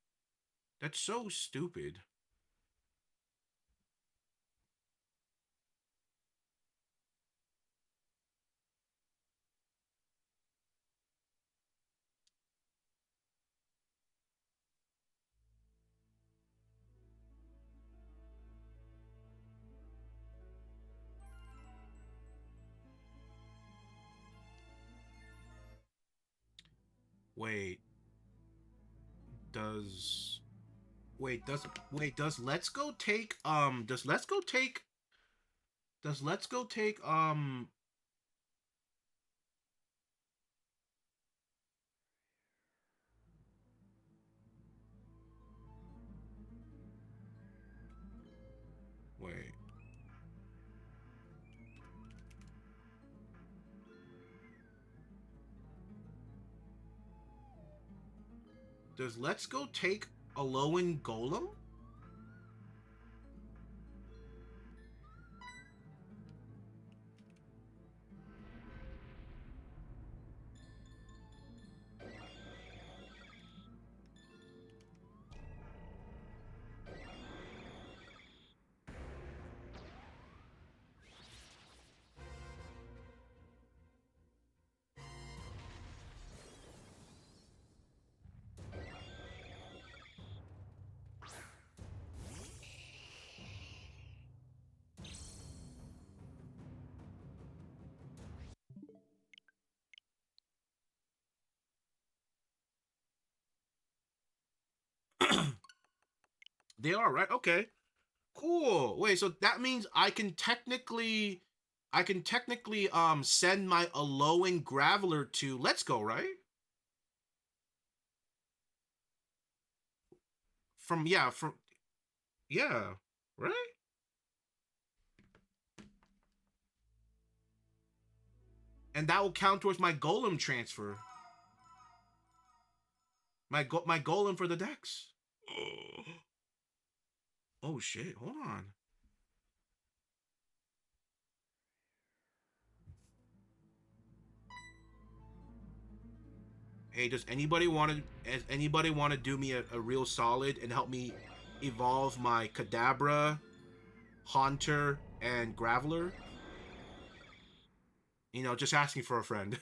That's so stupid. Wait, does does Let's Go take does Let's Go take wait does Let's Go take Alolan Golem? They are, right? Okay. Cool. Wait, so that means I can technically send my Alolan Graveler to Let's Go, right? From yeah, right? And that will count towards my Golem transfer. My Golem for the Dex. Oh shit, hold on. Hey, does anybody want to do me a real solid and help me evolve my Kadabra, Haunter, and Graveler? You know, just asking for a friend.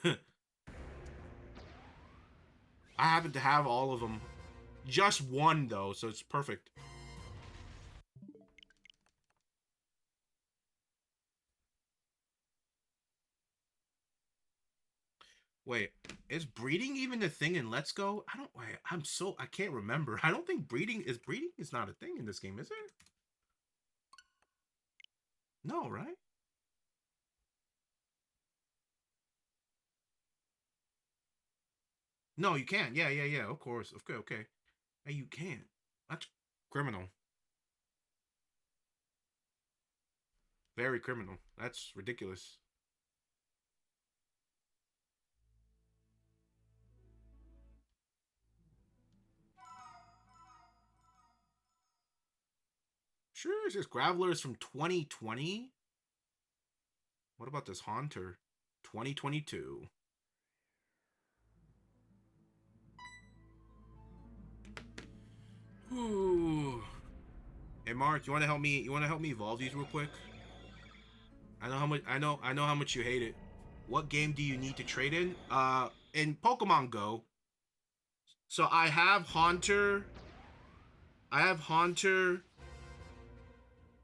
I happen to have all of them. Just one, though, so it's perfect. Wait, is breeding even a thing in Let's Go? I don't. Wait, I can't remember. I don't think breeding is not a thing in this game, is it? No, right? No, you can't. Yeah, yeah, yeah. Of course. Okay, okay. Hey, you can't. That's criminal. Very criminal. That's ridiculous. Sure, it's just Graveler is from 2020. What about this Haunter? 2022. Ooh. Hey Mark, you want to help me? You want to help me evolve these real quick? I know how much. I know how much you hate it. What game do you need to trade in? In Pokemon Go. So I have Haunter. I have Haunter,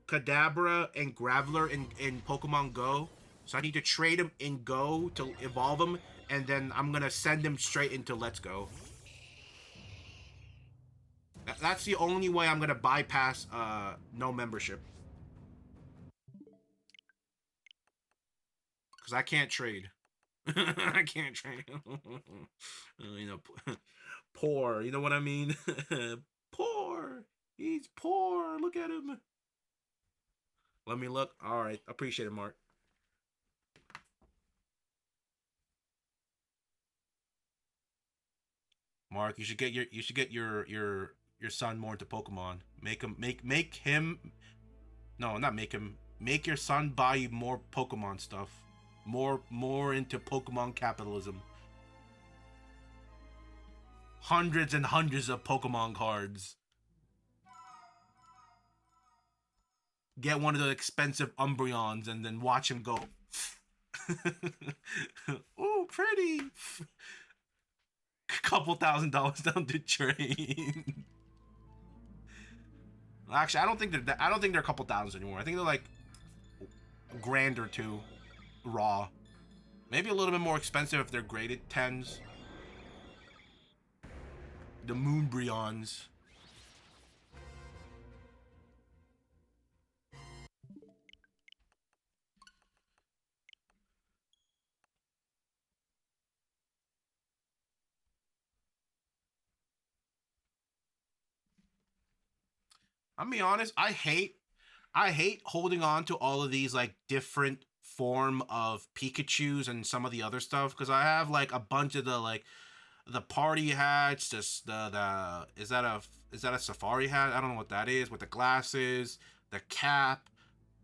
Kadabra, and Graveler in Pokemon Go. So I need to trade them in Go to evolve them, and then I'm gonna send them straight into Let's Go. That's the only way I'm gonna bypass no membership, because I can't trade. I can't trade. You know, poor. You know what I mean? Poor. He's poor. Look at him. Let me look. All right, appreciate it, Mark. Mark, you should get your son more into Pokemon. Make him no, not make him. Make your son buy more Pokemon stuff. More into Pokemon capitalism. Hundreds and hundreds of Pokemon cards. Get one of the expensive Umbreons and then watch him go. Ooh, pretty. Couple $1,000 down the drain. Actually, I don't think they're a couple thousands anymore. I think they're like a grand or two raw. Maybe a little bit more expensive if they're graded tens. The Moonbreons. I'll be honest, I hate holding on to all of these like different form of Pikachu's and some of the other stuff, because I have like a bunch of the like the party hats, just the is that a safari hat? I don't know what that is, with the glasses, the cap,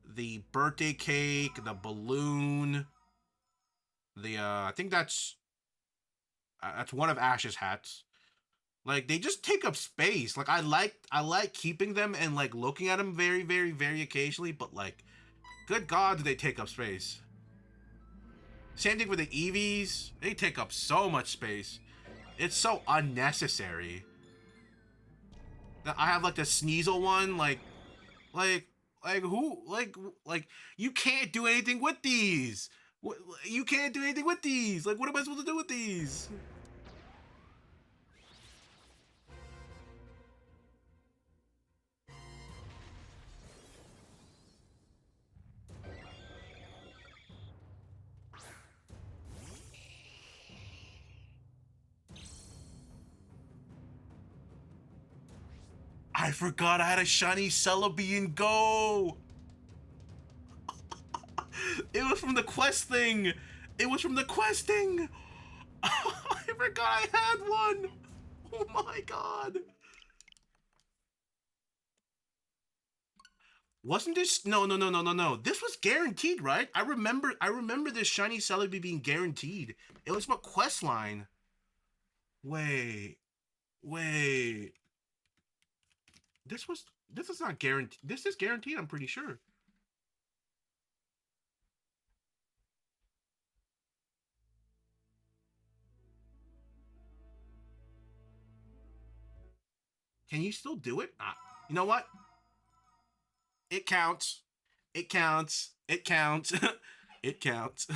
the birthday cake, the balloon, the I think that's one of Ash's hats. Like they just take up space. Like I like keeping them and like looking at them very very occasionally, but like good god do they take up space. Same thing with the Eevees. They take up so much space. It's so unnecessary. I have like the Sneasel one, like who like you can't do anything with these. You can't do anything with these. Like what am I supposed to do with these? I forgot I had a shiny Celebi in Go. It was from the quest thing. It was from the quest thing. I forgot I had one. Oh my god. Wasn't this no. This was guaranteed, right? I remember this shiny Celebi being guaranteed. It was my quest line. Wait. Wait. This is not guaranteed. This is guaranteed, I'm pretty sure. Can you still do it? You know what? It counts. It counts. It counts. It counts.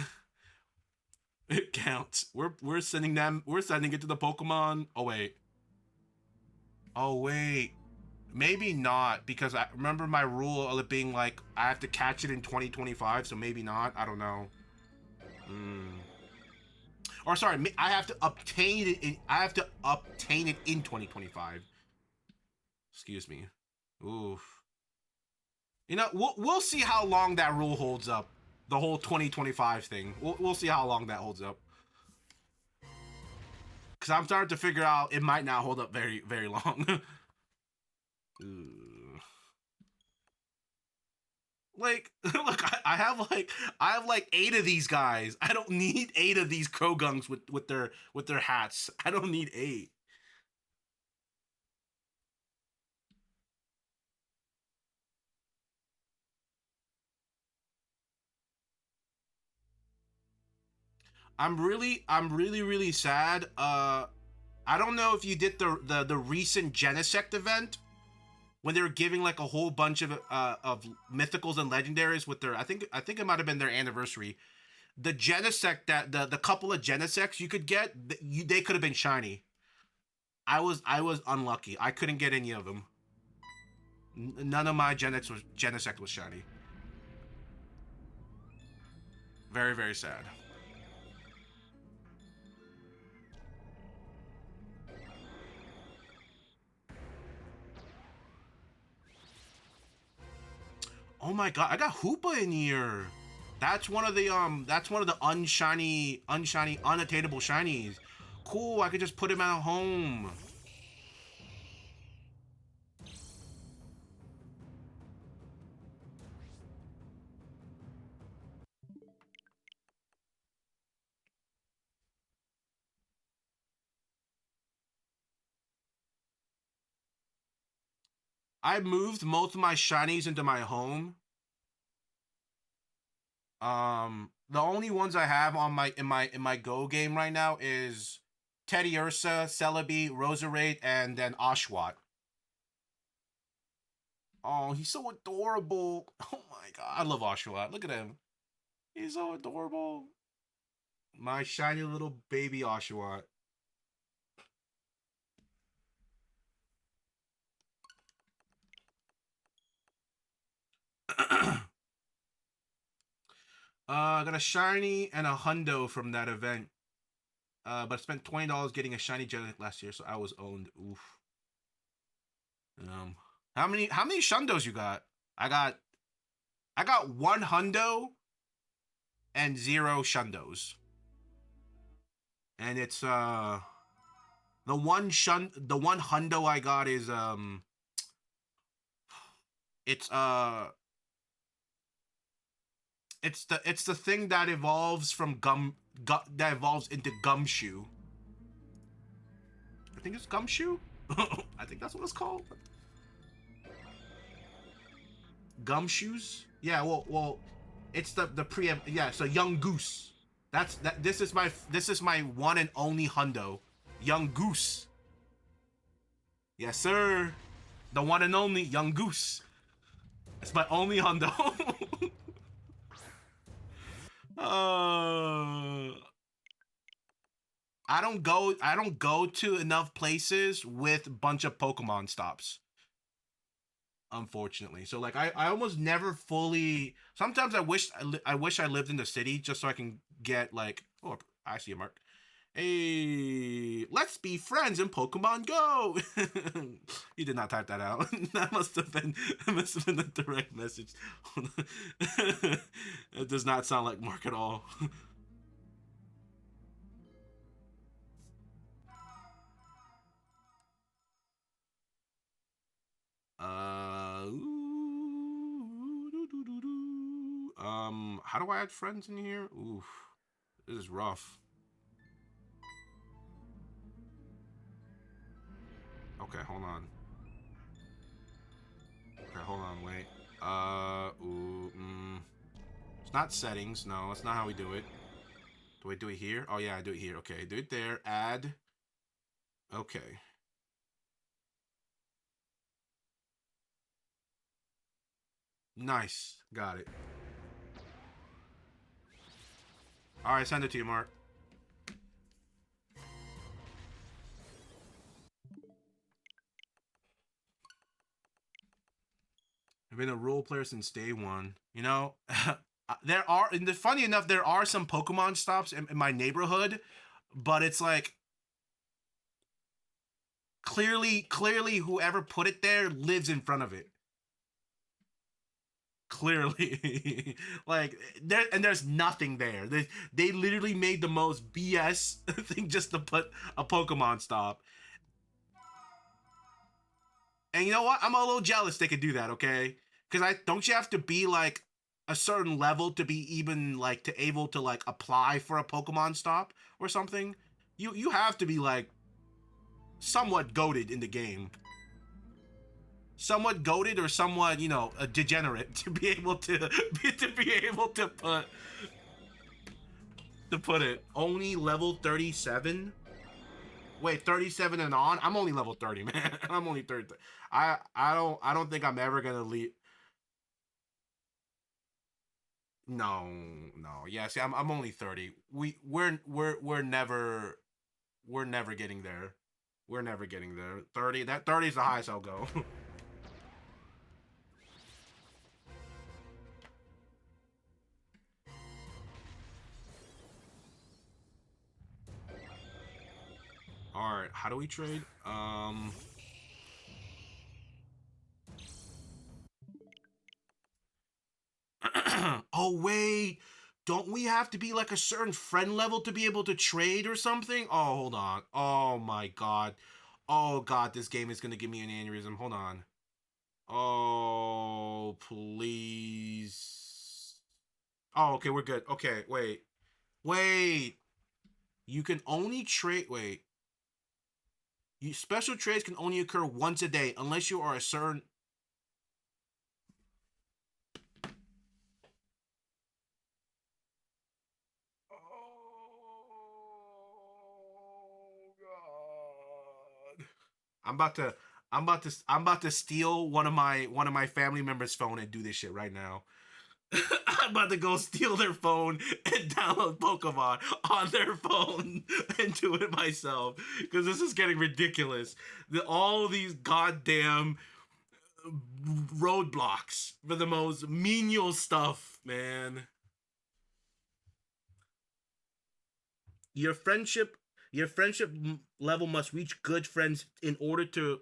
It counts. We're sending them. We're sending it to the Pokemon. Oh wait. Oh wait. Maybe not, because I remember my rule of it being like I have to catch it in 2025, so maybe not. I don't know. Or sorry, I have to obtain it. I have to obtain it in 2025. Excuse me. Oof. You know, we'll see how long that rule holds up. The whole 2025 thing. We'll see how long that holds up. Because I'm starting to figure out it might not hold up very, very long. Like, look, I have like 8 of these guys. I don't need 8 of these Krogunks with their hats. I don't need 8. I'm really sad. I don't know if you did the recent Genesect event when they were giving like a whole bunch of mythicals and legendaries with their I think it might have been their anniversary. The Genesect that the couple of Genesects you could get, they could have been shiny. I was unlucky. I couldn't get any of them. None of my Genesect was shiny. Very, very sad. Oh my god, I got Hoopa in here. That's one of the unshiny, unattainable shinies. Cool, I could just put him at home. I moved most of my shinies into my home. The only ones I have on my Go game right now is Teddy Ursa, Celebi, Roserade, and then Oshawott. Oh, he's so adorable. Oh my god, I love Oshawott. Look at him. He's so adorable. My shiny little baby Oshawott. I got a shiny and a hundo from that event. But I spent $20 getting a shiny Genetic last year, so I was owned. Oof. How many shundos you got? I got one hundo and 0 shundos. And it's the one hundo I got is it's it's the thing that evolves from that evolves into Gumshoe. I think it's Gumshoe. I think that's what it's called. Gumshoes. Yeah. Well, it's the pre. Yeah. So Young Goose. This is my one and only hundo, Young Goose. Yes, sir. The one and only Young Goose. It's my only hundo. uh, I don't go to enough places with a bunch of Pokemon stops. Unfortunately, so like I almost never fully. Sometimes I wish I lived in the city just so I can get like, oh, I see a mark. Hey, let's be friends in Pokemon Go. You did not type that out. That must have been a direct message. It does not sound like Mark at all. How do I add friends in here? Oof, this is rough. Okay, hold on. Okay, hold on, wait. It's not settings. No, that's not how we do it. Do I do it here? Oh yeah, I do it here. Okay, do it there. Add. Okay. Nice. Got it. Alright, send it to you, Mark. I've been a role player since day one. You know, there are, and funny enough, there are some Pokemon stops in my neighborhood, but it's like clearly whoever put it there lives in front of it. Clearly, like there's nothing there. They literally made the most BS thing just to put a Pokemon stop. And you know what? I'm a little jealous they could do that, okay? Because I don't you have to be like a certain level to be even like to able to like apply for a Pokemon stop or something? You have to be like somewhat goated in the game. Somewhat goated or somewhat, you know, a degenerate to be able to be able to put it. Only level 37? Wait, 37 and on? I'm only level 30, man. I'm only 30. I don't think I'm ever gonna leave. No, no. Yeah, see, I'm only 30. We're never getting there. We're never getting there. 30, that 30 is the highest I'll go. All right, how do we trade? Oh wait, don't we have to be like a certain friend level to be able to trade or something? Oh, hold on. Oh my god. Oh god, this game is gonna give me an aneurysm. Hold on. Oh, please. Oh, okay, we're good. Okay, wait. Wait. You can only trade. Wait. Special trades can only occur once a day unless you are a certain. Oh god. I'm about to I'm about to steal one of my family members' phone and do this shit right now. I'm about to go steal their phone and download Pokemon on their phone and do it myself because this is getting ridiculous. All these goddamn roadblocks for the most menial stuff, man. Your friendship your friendship level must reach good friends in order to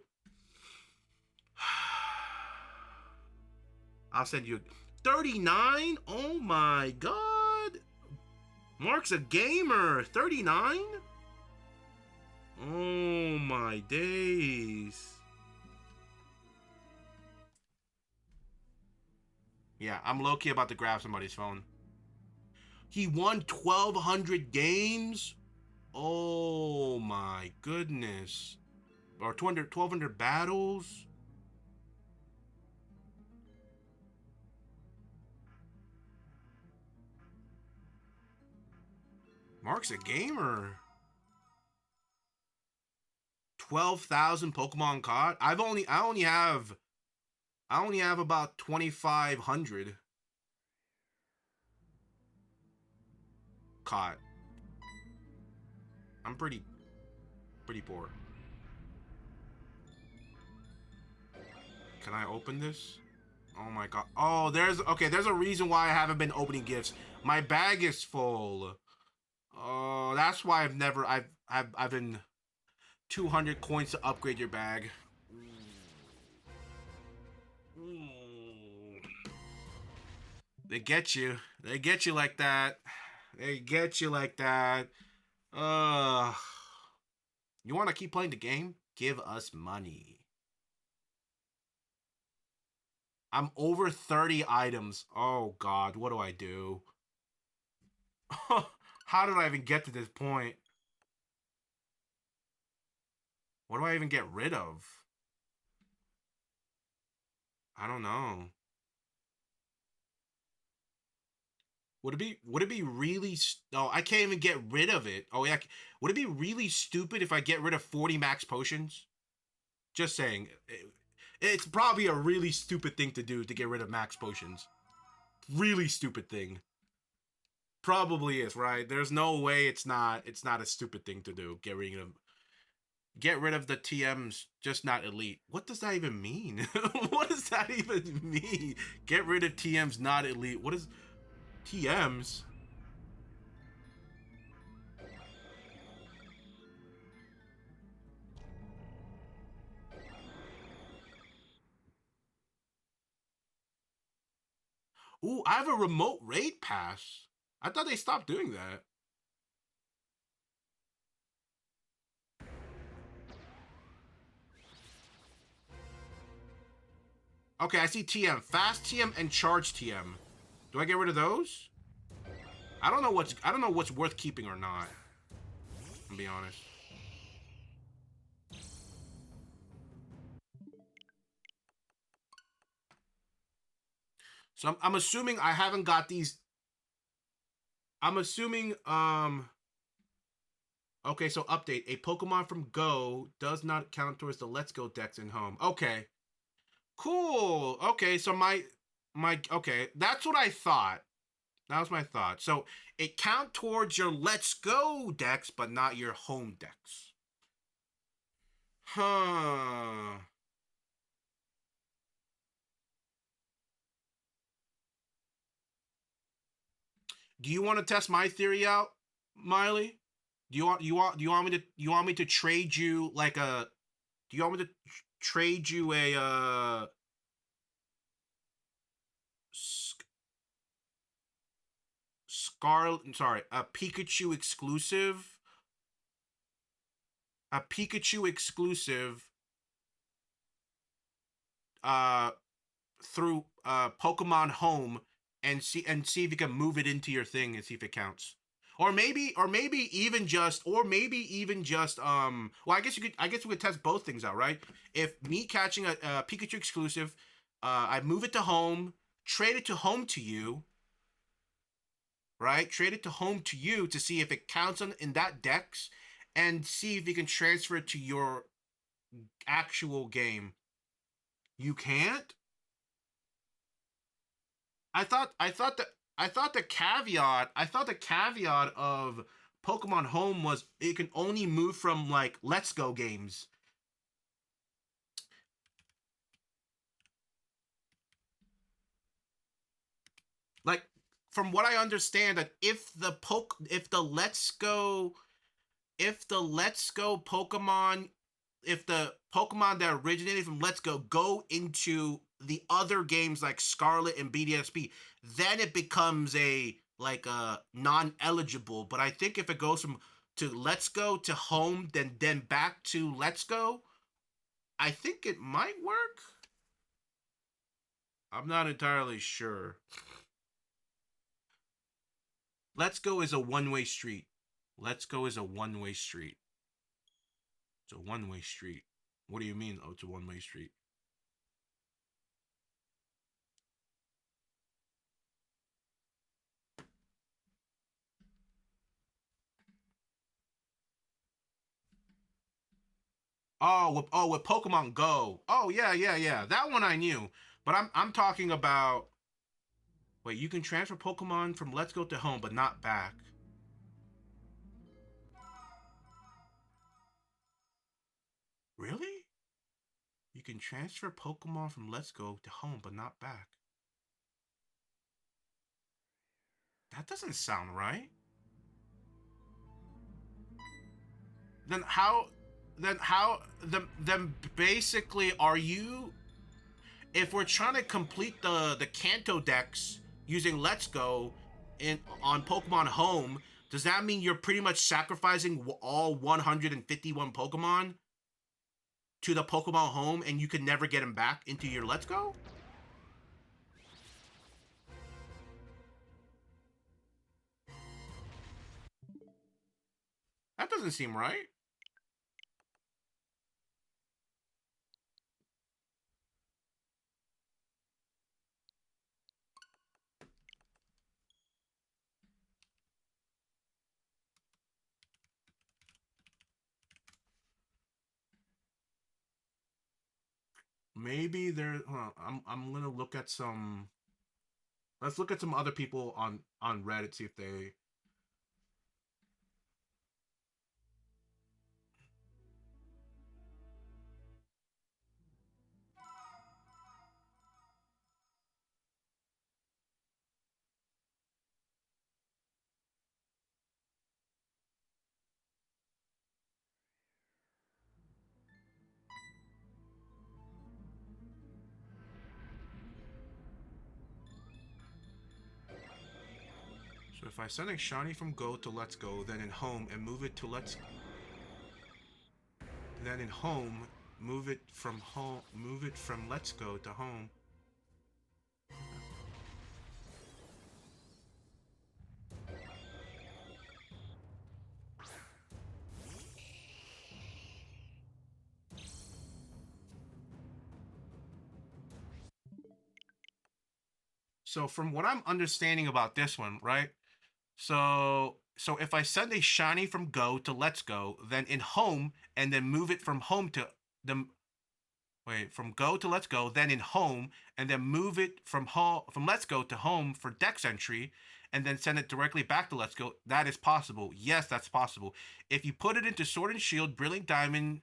I'll send you 39? Oh my god. Mark's a gamer. 39? Oh my days. Yeah, I'm low-key about to grab somebody's phone. He won 1,200 games? Oh my goodness. Or 1,200 battles? Mark's a gamer. 12,000 Pokemon caught? I only have about 2,500 caught. I'm pretty poor. Can I open this? Oh my god. Oh, there's a reason why I haven't been opening gifts. My bag is full. Oh, that's why I've been 200 coins to upgrade your bag. They get you. They get you like that. They get you like that. Uh, you want to keep playing the game? Give us money. I'm over 30 items. Oh god, what do I do? How did I even get to this point? What do I even get rid of? I don't know. Would it be really oh, I can't even get rid of it. Oh yeah, would it be really stupid if I get rid of 40 max potions? Just saying. It's probably a really stupid thing to do to get rid of max potions. Really stupid thing. Probably is, right? There's no way it's not a stupid thing to do. Get rid of the TMs, just not elite. What does that even mean? What does that even mean? Get rid of TMs, not elite. What is TMs? Ooh, I have a remote raid pass. I thought they stopped doing that. Okay, I see TM. Fast TM and charge TM. Do I get rid of those? I don't know what's worth keeping or not. I'll be honest. So I'm assuming I haven't got these. I'm assuming okay, so update. A Pokemon from Go does not count towards the Let's Go decks in home. Okay. Cool. Okay, so my okay, that's what I thought. That was my thought. So it count towards your Let's Go decks, but not your home decks. Huh. Do you want to test my theory out, Miley? Do you want me to trade you like a do you want me to trade you a Scarlet sorry, a Pikachu exclusive uh through Pokemon Home and see if you can move it into your thing and see if it counts. Or maybe even just well I guess we could test both things out, right? If me catching a Pikachu exclusive, I move it to home, trade it to home to you, right? Trade it to home to you to see if it counts in that dex and see if you can transfer it to your actual game. You can't? I thought the caveat of Pokemon Home was it can only move from like Let's Go games. Like from what I understand that if the Let's Go Pokemon if the Pokemon that originated from Let's go into the other games like Scarlet and BDSP, then it becomes a like a non-eligible. But I think if it goes from to Let's Go to home, then back to Let's Go, I think it might work. I'm not entirely sure. Let's Go is a one-way street. Let's Go is a one-way street. It's a one-way street. What do you mean? Oh, it's a one-way street. With Pokemon Go. Oh yeah. That one I knew. But I'm talking about wait, you can transfer Pokemon from Let's Go to home, but not back. Really? You can transfer Pokemon from Let's Go to home, but not back. That doesn't sound right. Then how? Then basically, are you? If we're trying to complete the Kanto decks using Let's Go in on Pokemon Home, does that mean you're pretty much sacrificing all 151 Pokemon to the Pokemon Home, and you can never get them back into your Let's Go? That doesn't seem right. maybe there. I'm gonna look at some. Let's look at some other people on Reddit, see if they. So if I send a shiny from Go to Let's Go, then in Home and move it to Let's, then in Home move it from Let's Go to Home. So from what I'm understanding about this one, right? So if I send a shiny from Go to Let's Go, then in Home and then move it from Home to the from Go to Let's Go, then in Home and then move it from Let's Go to Home for Dex entry, and then send it directly back to Let's Go. That is possible. Yes, that's possible. If you put it into Sword and Shield, Brilliant Diamond,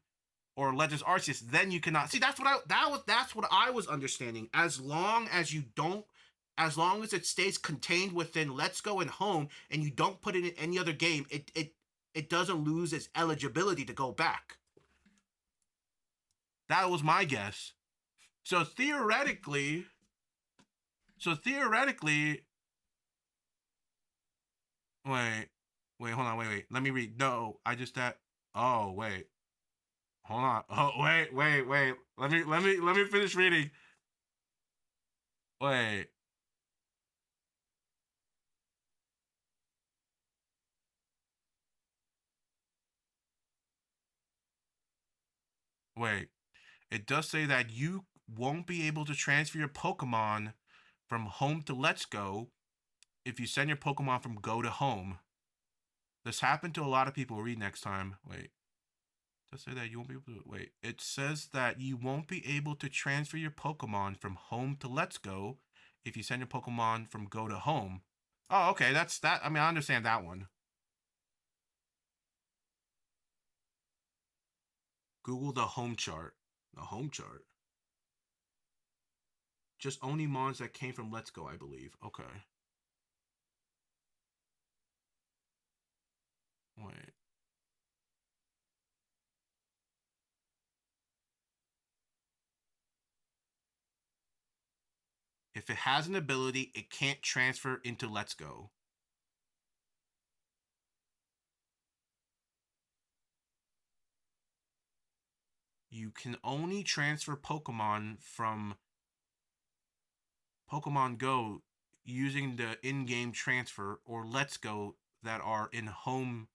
or Legends Arceus, then you cannot. See, that's what I was understanding. As long as it stays contained within Let's Go and Home, and you don't put it in any other game, it doesn't lose its eligibility to go back. That was my guess. So theoretically, so theoretically, wait, hold on, wait. Let me read. No, I just that. Oh, wait. Hold on. Oh, wait. Let me finish reading. Wait. Wait. It does say that you won't be able to transfer your Pokemon from Home to Let's Go if you send your Pokemon from Go to Home. This happened to a lot of people. Read next time. Wait. It does say that you won't be able to. Wait. It says that you won't be able to transfer your Pokemon from Home to Let's Go if you send your Pokemon from Go to Home. Oh, okay. That's that. I mean, I understand that one. Google the home chart. The home chart. Just only mons that came from Let's Go, I believe. Okay. Wait. If it has an ability, it can't transfer into Let's Go. You can only transfer Pokemon from Pokemon Go using the in-game transfer or Let's Go that are in home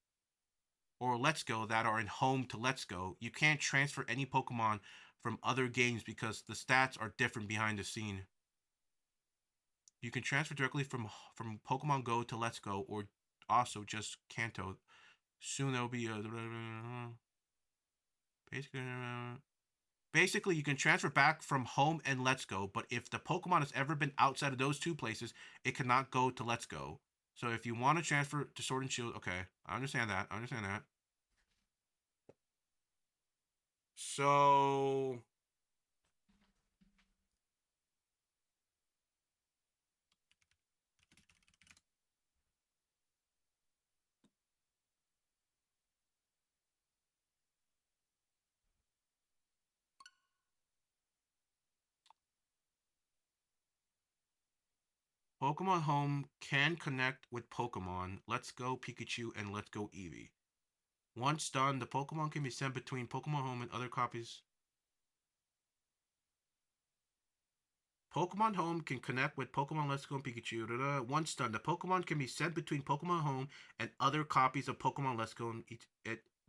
to Let's Go. You can't transfer any Pokemon from other games because the stats are different behind the scene. You can transfer directly from Pokemon Go to Let's Go, or also just Kanto. Soon there will be a basically you can transfer back from Home and Let's Go, but if the Pokemon has ever been outside of those two places, it cannot go to Let's Go. So if you want to transfer to Sword and Shield, okay, I understand that. So Pokemon Home can connect with Pokemon Let's Go Pikachu and Let's Go Eevee. Once done, the Pokemon can be sent between Pokemon Home and other copies. Pokemon Home can connect with Pokemon Let's Go and Pikachu. Once done, the Pokemon can be sent between Pokemon Home and other copies of Pokemon Let's Go and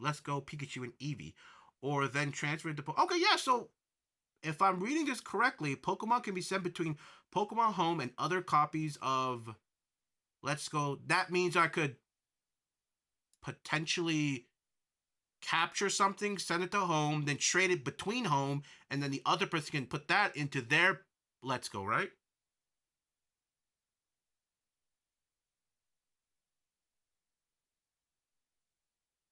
Let's Go Pikachu and Eevee, or then transferred to. Okay, yeah. So if I'm reading this correctly, Pokemon can be sent between Pokemon Home and other copies of Let's Go. That means I could potentially capture something, send it to home, then trade it between home, and then the other person can put that into their Let's Go, right?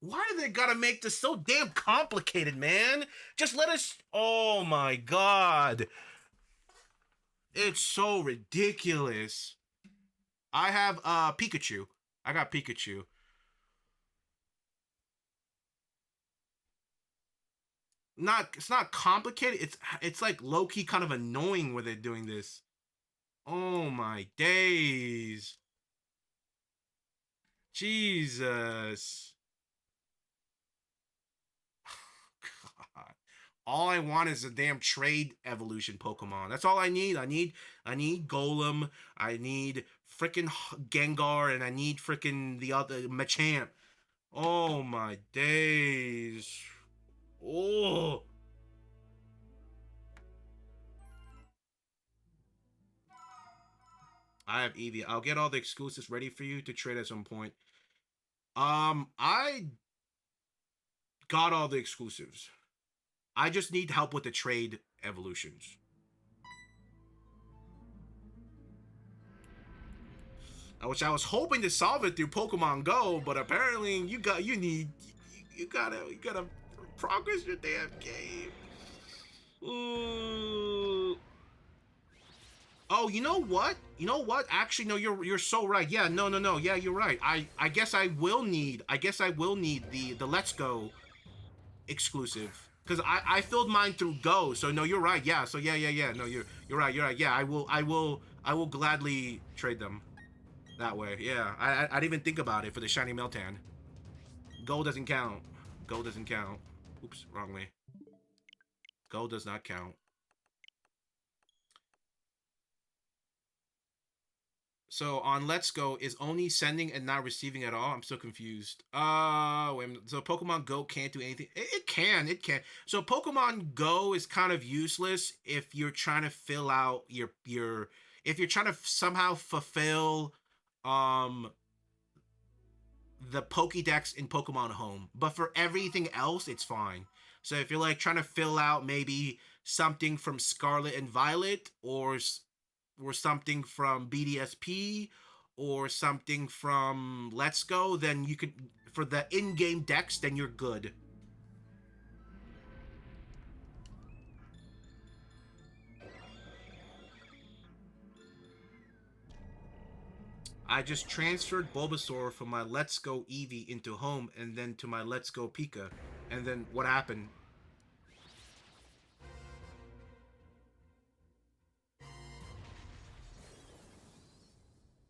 Why do they gotta make this so damn complicated, man? Just let us. Oh my god. It's so ridiculous. I have Pikachu. I got Pikachu. Not it's not complicated. It's like low key kind of annoying when they're doing this. Oh my days. Jesus. God. All I want is a damn trade evolution Pokemon. That's all I need. I need Golem. I need freaking Gengar, and I need freaking the other Machamp. Oh my days. Oh. I have Eevee. I'll get all the exclusives ready for you to trade at some point. I got all the exclusives. I just need help with the trade evolutions. Which I was hoping to solve it through Pokemon Go, but apparently you gotta progress your damn game. Ooh. Oh, you know what? You know what? Actually, no, you're so right. Yeah, no. Yeah, you're right. I guess I will need the Let's Go exclusive because I filled mine through Go. So no, you're right. Yeah. So yeah. No, you're right. You're right. Yeah, I will gladly trade them that way. Yeah. I didn't even think about it for the shiny Meltan. Go doesn't count. Go doesn't count. Oops, wrong way. Go does not count. So on Let's Go is only sending and not receiving at all. I'm so confused. Wait a minute. So Pokemon Go can't do anything. It can. It can. So Pokemon Go is kind of useless if you're trying to fill out your if you're trying to somehow fulfill um the Pokédex in Pokemon Home. But for everything else, it's fine. So if you're like trying to fill out maybe something from Scarlet and Violet or something from BDSP or something from Let's Go, then you could for the in-game decks, then you're good. I just transferred Bulbasaur from my Let's Go Eevee into home and then to my Let's Go Pika. And then what happened?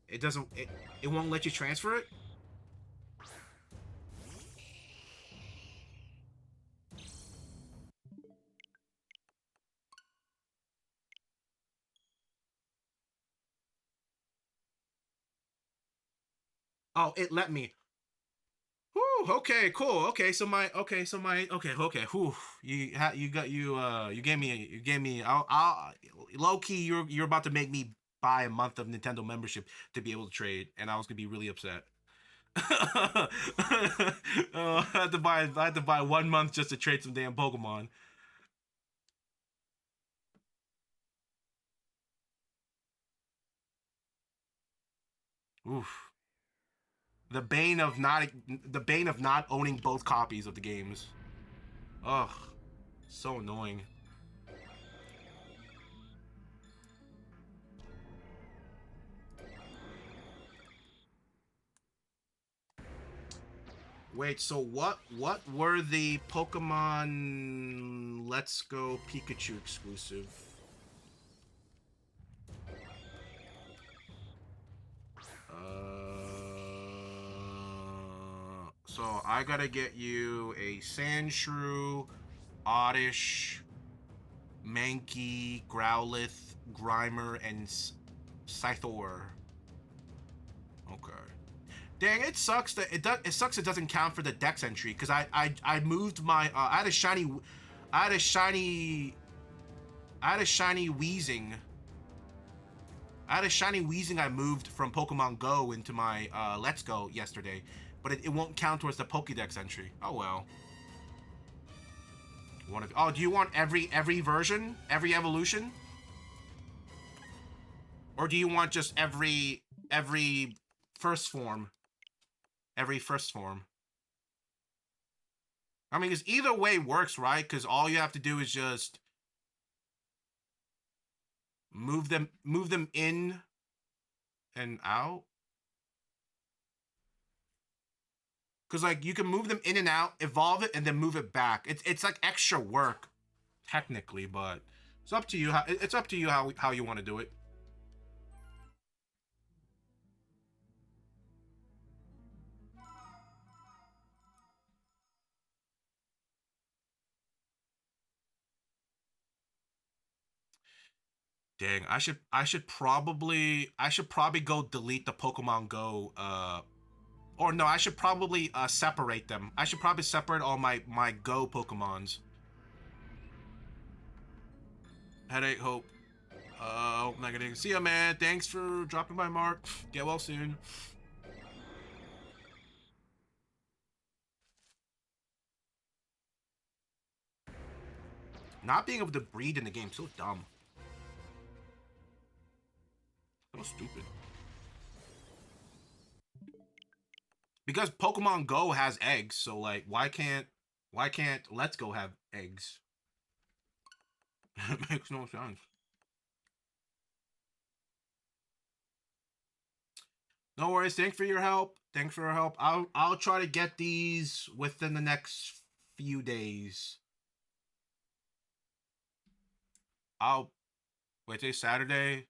It doesn't it won't let you transfer it? Oh, it let me. Whew, okay, cool. Okay. Whew, you gave me. I'll low key. You're about to make me buy a month of Nintendo membership to be able to trade, and I was gonna be really upset. I had to buy 1 month just to trade some damn Pokemon. Oof. The bane of not owning both copies of the games. Ugh, so annoying. Wait, so what were the Pokemon Let's Go Pikachu exclusive? So I gotta get you a Sandshrew, Oddish, Mankey, Growlithe, Grimer, and Scythor. Okay. Dang, it sucks that it sucks it doesn't count for the Dex entry because I moved my I had a shiny I had a shiny I had a shiny Weezing. I had a shiny Weezing I moved from Pokemon Go into my Let's Go yesterday, but it won't count towards the Pokédex entry. Oh well. One of oh, do you want every version, every evolution, or do you want just every first form, every first form? I mean, because either way works, right? Because all you have to do is just move them in and out. Because like you can move them in and out, evolve it, and then move it back. It's like extra work, technically, but it's up to you. It's up to you how you want to do it. Dang, I should probably go delete the Pokemon Go or no, I should probably separate them. I should probably separate all my Go Pokemons. Headache, hope. Hope negative. See ya, man. Thanks for dropping by, Mark. Get well soon. Not being able to breed in the game, so dumb. So stupid. Because Pokemon Go has eggs, so like why can't Let's Go have eggs? It makes no sense. No worries. Thanks for your help. Thanks for your help. I'll try to get these within the next few days. I'll wait till Saturday.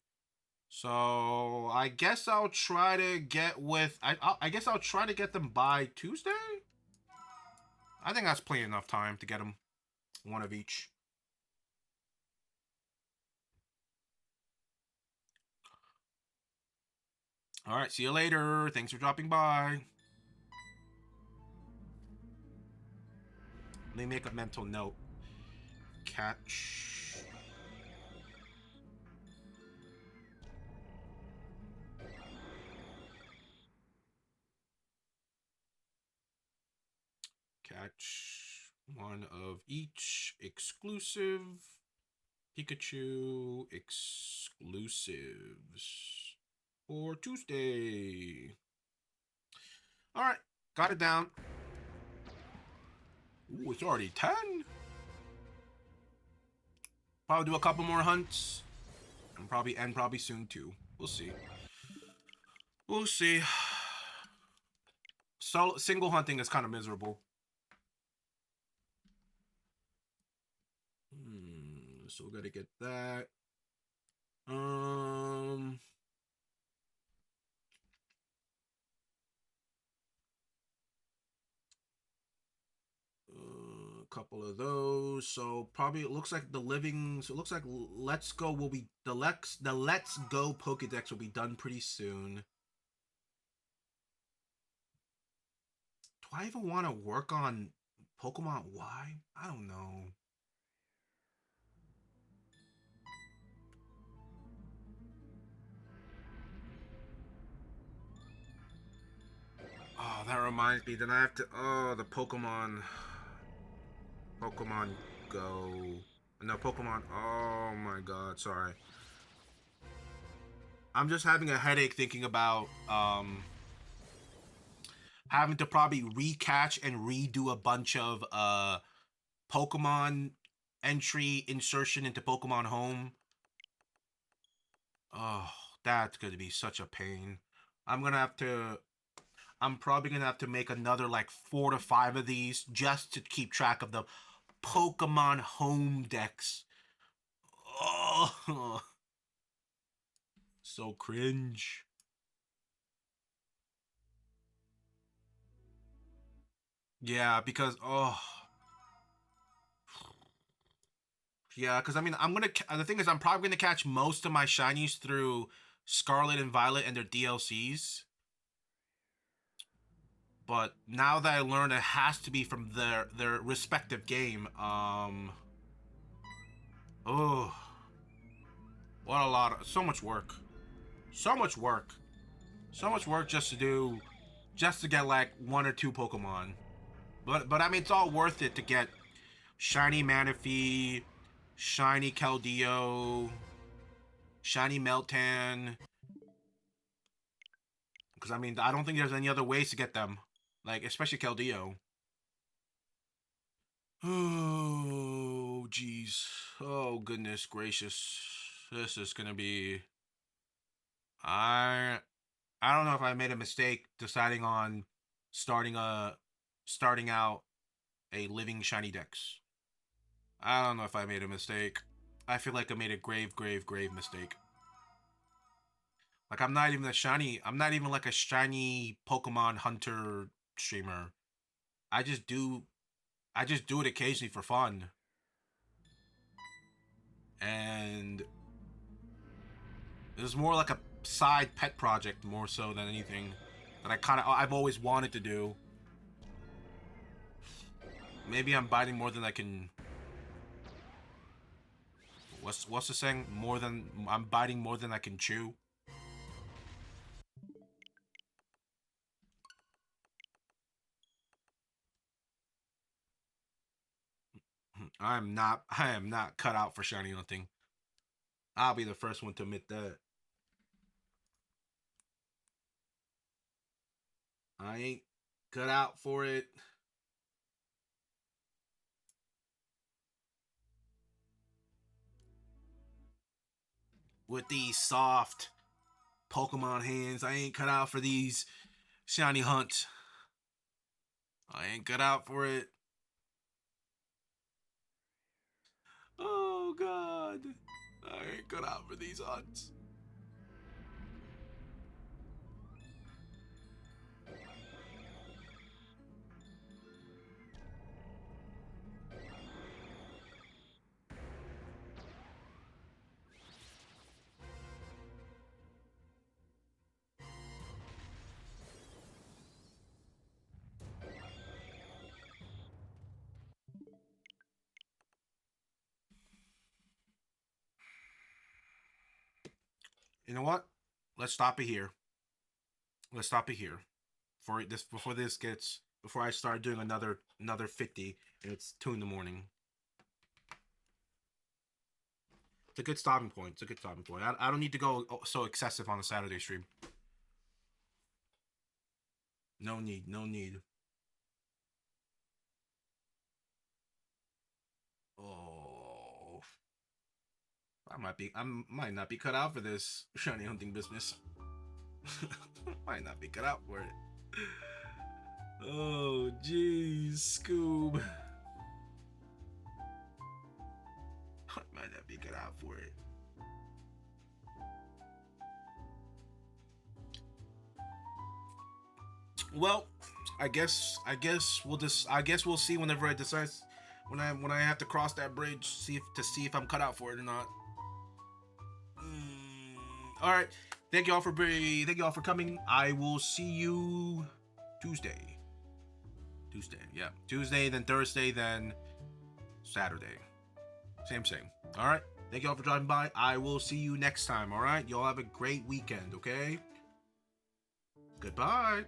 So I guess I'll try to get with I guess I'll try to get them by Tuesday. I think that's plenty enough time to get them one of each. All right, see you later. Thanks for dropping by. Let me make a mental note. Catch. Catch one of each exclusive. Pikachu exclusives for Tuesday. All right, got it down. Ooh, it's already 10. Probably do a couple more hunts, and probably end soon too. We'll see. We'll see. So single hunting is kind of miserable. So we gotta get that. A couple of those. So probably it looks like the living. So it looks like Let's Go will be the Let's Go Pokedex will be done pretty soon. Do I even want to work on Pokemon Y? I don't know. Oh, that reminds me. Then I have to. Oh, the Pokemon Go. No, Pokemon. Oh my god, sorry. I'm just having a headache thinking about having to probably recatch and redo a bunch of Pokemon entry insertion into Pokemon Home. Oh, that's gonna be such a pain. I'm probably gonna have to make another like 4 to 5 of these just to keep track of the Pokemon Home decks. Oh, so cringe. Yeah, because yeah, because I mean, the thing is, I'm probably gonna catch most of my shinies through Scarlet and Violet and their DLCs. But now that I learned it has to be from their respective game, oh, what a lot of so much work, so much work, so much work just to get like 1 or 2 Pokemon. But I mean, it's all worth it to get Shiny Manaphy, shiny Keldeo, shiny Meltan. Because, I mean, I don't think there's any other ways to get them. Like, especially Keldeo. Oh, jeez. Oh, goodness gracious. This is gonna be... I don't know if I made a mistake deciding on starting out a living shiny dex. I don't know if I made a mistake. I feel like I made a grave mistake. Like, I'm not even like a shiny Pokemon hunter streamer. I just do it occasionally for fun. And it was more like a side pet project more so than anything that I've always wanted to do. Maybe I'm biting more than I can. What's the saying? I'm biting more than I can chew. I am not cut out for shiny hunting. I'll be the first one to admit that. I ain't cut out for it. With these soft Pokemon hands, I ain't cut out for these shiny hunts. I ain't cut out for it. Oh God, I ain't cut out for these hunts. You know what? Let's stop it here. Let's stop it here. Before I start doing another 50 and it's 2 in the morning. It's a good stopping point. It's a good stopping point. I don't need to go so excessive on a Saturday stream. No need. No need. Oh, I might not be cut out for this shiny hunting business. Might not be cut out for it. Oh, jeez, Scoob. I might not be cut out for it. Well, I guess we'll see whenever I decide when I have to cross that bridge, see if I'm cut out for it or not. All right. Thank you all for coming. I will see you Tuesday. Yeah. Tuesday, then Thursday, then Saturday. Same. All right. Thank you all for dropping by. I will see you next time. All right. Y'all have a great weekend. Okay. Goodbye.